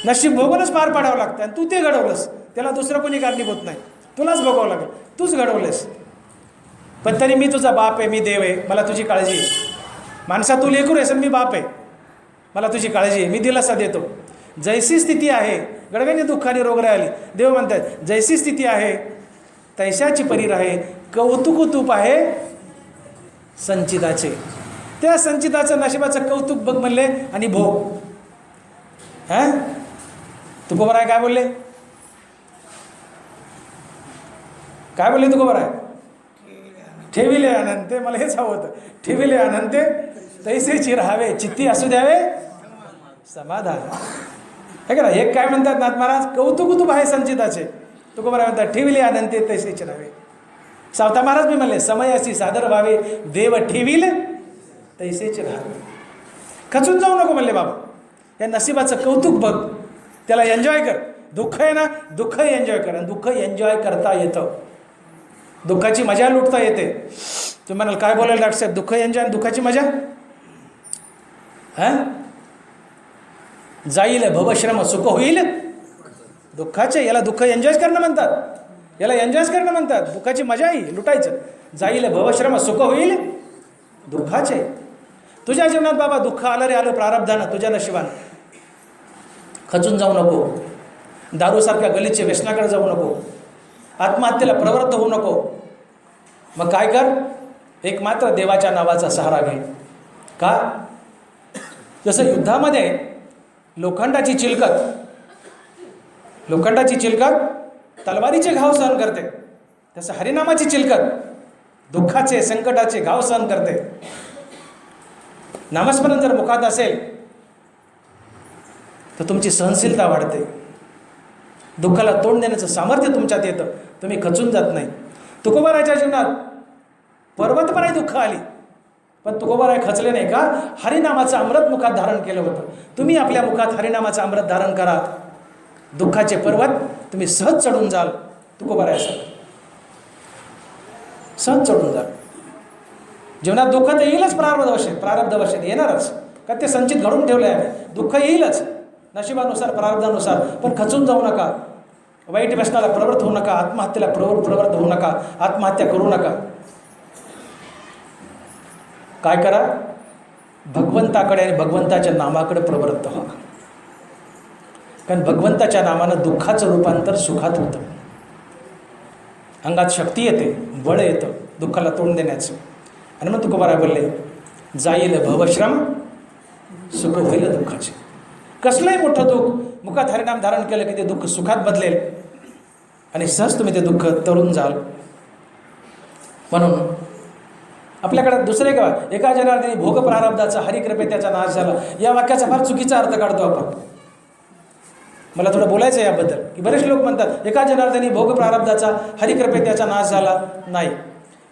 नशीब भोगूनच पार पाडावं लागतं. आणि तू ते घडवलंस, त्याला दुसरं कोणी कारणीभूत नाही, तुलाच भोगावं लागेल, तूच घडवलंस. पण तरी मी तुझा बाप आहे, मी देव आहे, मला तुझी काळजी आहे. माणसा तू लेकरू आहेस, मी बाप आहे, मला तुझी काळजी आहे, मी दिलासा देतो. जैसी स्थिती आहे, गडगडी दुःखाने रोगराई आली, देव म्हणतात जैसी स्थिती आहे तैशाची परीर आहे, कौतुक तूप आहे संचिताचे. त्या संचिताचं नशिबाचं कौतुक बघ म्हणले आणि भोग. हां, तुकोबर आहे काय बोलले? काय बोलले तुकोबर आहे? ठेविले अनंते, मला हेच हवं होतं. ठेविले अनंते तैसेची राहावे, चित्ती असू द्यावे समाधान. है का ना? एक काय म्हणतात नाथ महाराज? कौतुक तूप आहे संचिताचे. तुकोबर म्हणतात ठेविले अनंते तैसेची राहावे. सावता महाराज मी म्हणले समय अशी सादर व्हावे, देव ठेवील तैसेच राहावे. खचून जाऊ नको म्हणले बाबा. या नशिबाचं कौतुक बघ, त्याला एन्जॉय कर. दुःख आहे ना, दुःख एन्जॉय कर. आणि दुःख एन्जॉय करता येतं, दुःखाची मजा लुटता येते. तुम्ही म्हणाल काय बोलायला डॉक्टर साहेब, दुःख एन्जॉय आणि दुःखाची मजा? हां, जाईल भवश्रम सुख होईल दुःखाचे. याला दुःख एन्जॉय करणं म्हणतात, याला एन्जॉय करणं म्हणतात. दुःखाची मजाही लुटायचं. जाईल भवश्रम सुख होईल दुःखाचे. तुझ्या जीवनात बाबा दुःख आलं रे आलं प्रारब्धानं, तुझ्या नशिबानं. खचून जाऊ नको, दारूसारख्या गलीचे व्यसनाकडे जाऊ नको, आत्महत्येला प्रवृत्त होऊ नको. मग काय कर? एक मात्र देवाच्या नावाचा सहारा घे. का? जसं युद्धामध्ये लोखंडाची चिलकत तलवारीचे घाव सहन करते, तसं हरिनामाची चिलकत दुःखाचे संकटाचे घाव सहन करते. नामस्मरण जर मुखात असेल तर तुमची सहनशीलता वाढते. दुःखाला तोंड देण्याचं सामर्थ्य तुमच्यात येतं. तुम्ही खचून जात नाही. तुकोबाराच्या जीवनात पर्वतपणे दुःख आली, पण तुकोबाराय खचले नाही. का? हरिनामाचं अमृत मुखात धारण केलं होतं. तुम्ही आपल्या मुखात हरिनामाचं अमृत धारण करा. दुःखाचे पर्वत तुम्ही सहज चढून जाल. तुकोबारायासारखं सहज चढून जाल. जीवनात दुःख तर येईलच, प्रारब्धवशेत येणारच. का ते संचित घडून ठेवले आहे. दुःख येईलच नशिबानुसार, प्रारब्धानुसार. पण खचून जाऊ नका. वाईट व्यसनाला प्रवृत्त होऊ नका. आत्महत्येला प्रवृत्त होऊ नका. आत्महत्या करू नका. काय करा? भगवंताकडे आणि भगवंताच्या नामाकडे प्रवृत्त व्हा. कारण भगवंताच्या नामानं दुःखाचं रूपांतर सुखात होतं. अंगात शक्ती येते, बळ येतं दुःखाला तोंड देण्याचं. आणि मग तुकोबाराय बोलले, जाईल भवश्रम सुख होईल दुःखाचे. कसलंही मोठं दुःख मुखात हरिनाम धारण केलं की ते दुःख सुखात बदलेल आणि सहज तुम्ही ते दुःख तळून जाल. म्हणून आपल्याकडे दुसरे का, एका जनार्दनी भोग प्रारब्धाचा हरिकृपे त्याचा नाश झाला, या वाक्याचा फार चुकीचा अर्थ काढतो आपण. मला थोडं बोलायचं आहे याबद्दल, की बरेच लोक म्हणतात एका जनार्दनी भोग प्रारब्धाचा हरिकृपे त्याचा नाश झाला. नाही,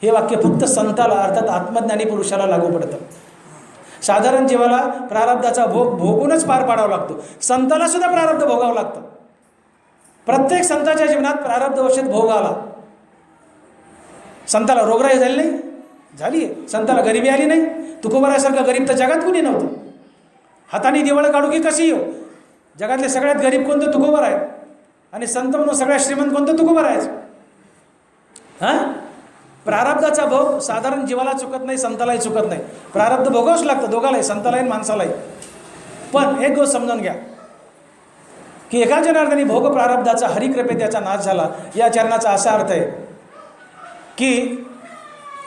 हे वाक्य फक्त संताला अर्थात आत्मज्ञानी पुरुषाला लागू पडतं. साधारण जीवाला प्रारब्धाचा भोग भोगूनच पार पाडावा लागतो. संताला सुद्धा प्रारब्ध भोगावं लागतं. प्रत्येक संताच्या जीवनात प्रारब्धवशेत भोग आला. संताला रोगराई झाली नाही? झाली. संताला गरिबी आली नाही? तुकोबारासारखं गरीब तर जगात कुणी नव्हतं. हाताने दिवाळं काढू की कशी येऊ? जगातले सगळ्यात गरीब कोणतं? तुकोबाराय. आणि संत म्हणून सगळ्यात श्रीमंत कोणतं? तुकोबारायच. हां, प्रारब्धाचा भोग साधारण जीवाला चुकत नाही, संतालाही चुकत नाही. प्रारब्ध भोगावंच लागतं दोघालाही, संतालाही माणसालाही. पण एक गोष्ट समजून घ्या की एका जनार्दनी भोग प्रारब्धाचा हरिकृपे त्याचा नाश झाला, या चरणाचा असा अर्थ आहे की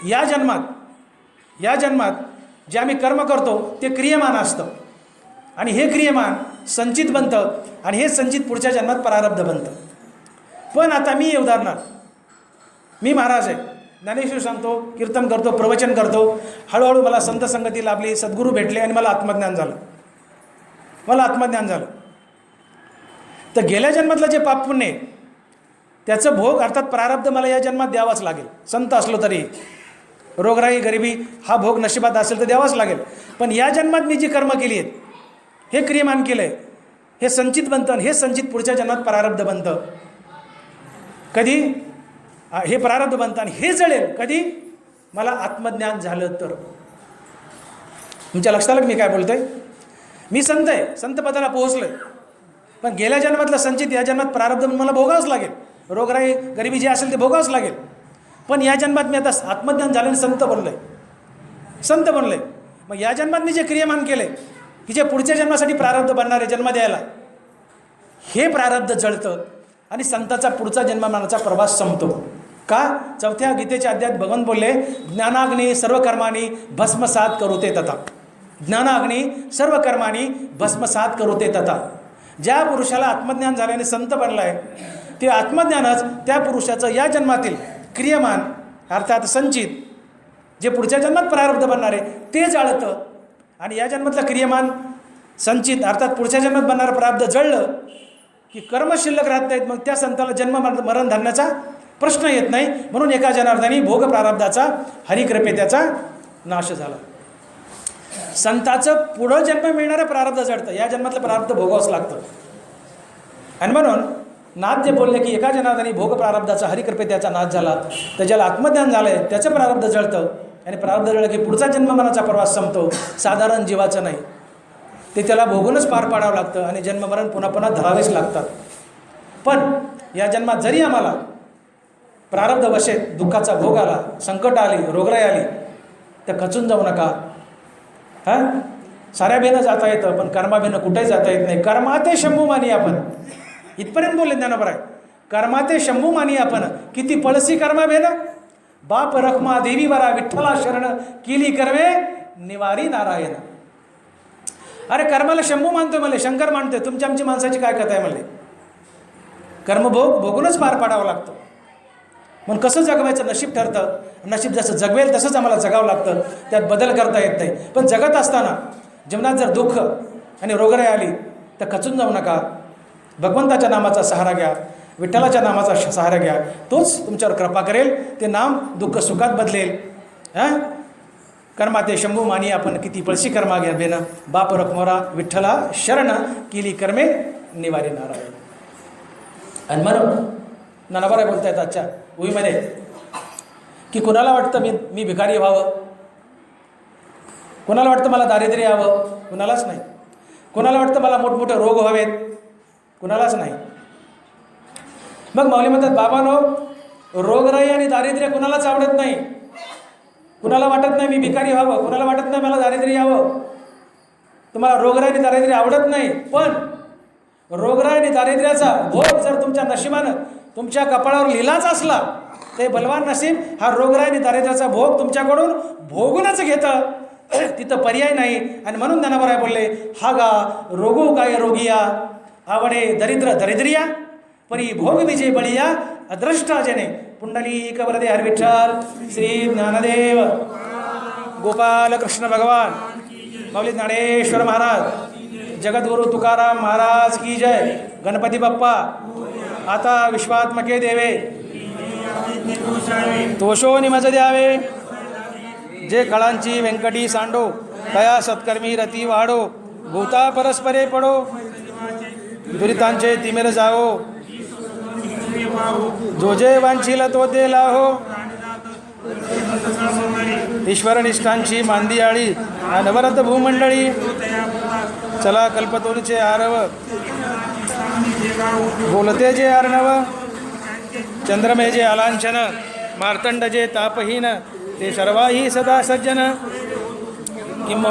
या जन्मात जे आम्ही कर्म करतो ते क्रियमान असतं आणि हे क्रियमान संचित बनतं आणि हे संचित पुढच्या जन्मात प्रारब्ध बनतं. पण आता मी मी महाराज आहे, ज्ञानेश्वर सांगतो, कीर्तन करतो, प्रवचन करतो. हळूहळू मला संत संगती लाभली, सद्गुरू भेटले आणि मला आत्मज्ञान झालं. तर गेल्या जन्मातलं जे पाप पुण्य आहे त्याचं भोग अर्थात प्रारब्ध मला या जन्मात द्यावाच लागेल. संत असलो तरी रोगराई गरिबी हा भोग नशिबात असेल तर द्यावाच लागेल. पण या जन्मात मी जी कर्म केली आहेत, हे क्रियमान केलं आहे, हे संचित बनतं आणि हे संचित पुढच्या जन्मात प्रारब्ध बनतं. कधी हे प्रारब्ध बनतं आणि हे जळेल कधी? मला आत्मज्ञान झालं तर. तुमच्या लक्षात आलं मी काय बोलतोय? मी संत आहे, संत पदाला पोहोचलोय, पण गेल्या जन्मातलं संचित या जन्मात प्रारब्ध मला भोगावंच लागेल. रोगराई गरिबी जे असेल ते भोगावंच लागेल. पण या जन्मात मी आता आत्मज्ञान झालं आणि संत बनलोय. मग या जन्मात मी जे क्रियमान केले की जे पुढच्या जन्मासाठी प्रारब्ध बनणारे जन्म द्यायला, हे प्रारब्ध जळतं आणि संताचा पुढचा जन्ममानाचा प्रवास संपतो. का? चौथ्या गीतेच्या अध्यायात भगवान बोलले, ज्ञानाग्नी सर्व कर्माणी भस्मसात करुते तथा. ज्ञानाग्नी सर्व कर्माणी भस्मसात करुते तथा. ज्या पुरुषाला आत्मज्ञान झाल्याने संत बनलाय, ते आत्मज्ञानच त्या पुरुषाचं या जन्मातील क्रियमान अर्थात संचित जे पुढच्या जन्मात प्रारब्ध बनणार आहे ते जाळतं. आणि या जन्मातलं क्रियमान संचित अर्थात पुढच्या जन्मात बनणारं प्रारब्ध जळलं की कर्म शिल्लक राहत नाहीत. मग त्या संताला जन्म मरण धरण्याचा प्रश्न येत नाही. म्हणून एका जनार्दनी भोग प्रारब्धाचा हरिकृपे त्याचा नाश झाला. संताचं पुढं जन्म मिळणारं प्रारब्ध जळतं, या जन्मातलं प्रारब्ध भोगावंच लागतं. आणि म्हणून नाथ जे बोलले की एका जनार्दनी भोग प्रारब्धाचा हरिकृपे त्याचा नाश झाला, तर ज्याला आत्मज्ञान झालंय त्याचं प्रारब्ध जळतं आणि प्रारब्ध जळलं की पुढचा जन्ममरणाचा प्रवास संपतो. साधारण जीवाचं नाही, ते त्याला भोगूनच पार पाडावं लागतं आणि जन्ममरण पुन्हा पुन्हा धरावेच लागतात. पण या जन्मात जरी आम्हाला प्रारब्ध वशेत दुःखाचा भोग आला, संकट आली, रोगराई आली, तर खचून जाऊ नका. हां, साऱ्या बेनं जाता येतं पण कर्माबेनं कुठेही जाता येत नाही. कर्माते शंभू मानी आपण, इथपर्यंत बोलले ज्ञानोबराय. कर्माते शंभू मानी आपण, किती पळसी कर्मा बेनं. बाप रखमा देवी वरा विठ्ठला शरण, केली कर्मे निवारी नारायण. अरे कर्माला शंभू मानतोय म्हणले, शंकर मानतोय, तुमच्या आमची माणसाची काय कथा आहे म्हणले. कर्मभोग भोगूनच पार पाडावं लागतं. म्हणून कसं जगवायचं नशीब ठरतं. नशीब जसं जगवेल तसंच आम्हाला जगावं लागतं, त्यात बदल करता येत नाही. पण जगत असताना जीवनात जर दुःख आणि रोगराई आली तर खचून जाऊ नका. भगवंताच्या नामाचा सहारा घ्या, विठ्ठलाच्या नामाचा सहारा घ्या, तोच तुमच्यावर कृपा करेल. ते नाम दुःख सुखात बदलेल. हां, कर्माते शंभू मानी आपण किती पळशी कर्मा घ्या बेन, बाप रखमोरा विठ्ठला शरण केली कर्मे निवारी नारायण. आणि म्हणून नानाबारा बोलता येतात आजच्या उईमध्ये की कुणाला वाटतं मी भिकारी व्हावं, कुणाला वाटतं मला दारिद्र्य यावं, कुणालाच नाही. कुणाला वाटतं मला मोठमोठे रोग व्हावेत, कुणालाच नाही. मग माऊली म्हणतात बाबांनो, रोगराई आणि दारिद्र्य कुणालाच आवडत नाही. कुणाला वाटत नाही मी भिकारी व्हावं, कुणाला वाटत नाही मला दारिद्र्य यावं. तुम्हाला रोगराई आणि दारिद्र्य आवडत नाही, पण रोगराई आणि दारिद्र्याचा भोग जर तुमच्या नशिबानं तुमच्या कपाळावर लिहिलाच असला, ते बलवान नसीब हा रोगराई आणि दारिद्र्याचा भोग तुमच्याकडून भोगूनच घेतं. तिथं पर्याय नाही. आणि म्हणून ज्ञानोबा बोलले, हा गा रोगू काय रोगिया, आवडे दरिद्र दरिद्रिया, परी भोग विजय बळिया, अद्रष्टा जने. पुंडलिक वरदे हर विठ्ठल श्री ज्ञानदेव गोपाल कृष्ण भगवान माऊली ज्ञानेश्वर महाराज, जगद्गुरु तुकाराम महाराज की जय. गणपती बाप्पा आता विश्वात्मके देवे, तोषो निमज द्यावे. जे कळांची व्यंकटी सांडो, तया सत्कर्मी रती वाढो. भूता परस्परे पडो, दुरितांचे तिमिर जाओ. जो जे वांछील तो ते लाहो. ईश्वर निष्ठांची मांदी आळी, अनवरत भूमंडळी. चला कल्पतरूचे आरव, बोलते जे अर्णव. चंद्रमे जे अलांछन, मार्तंड जे तापहीन, ते सर्वाही सदा सज्जन.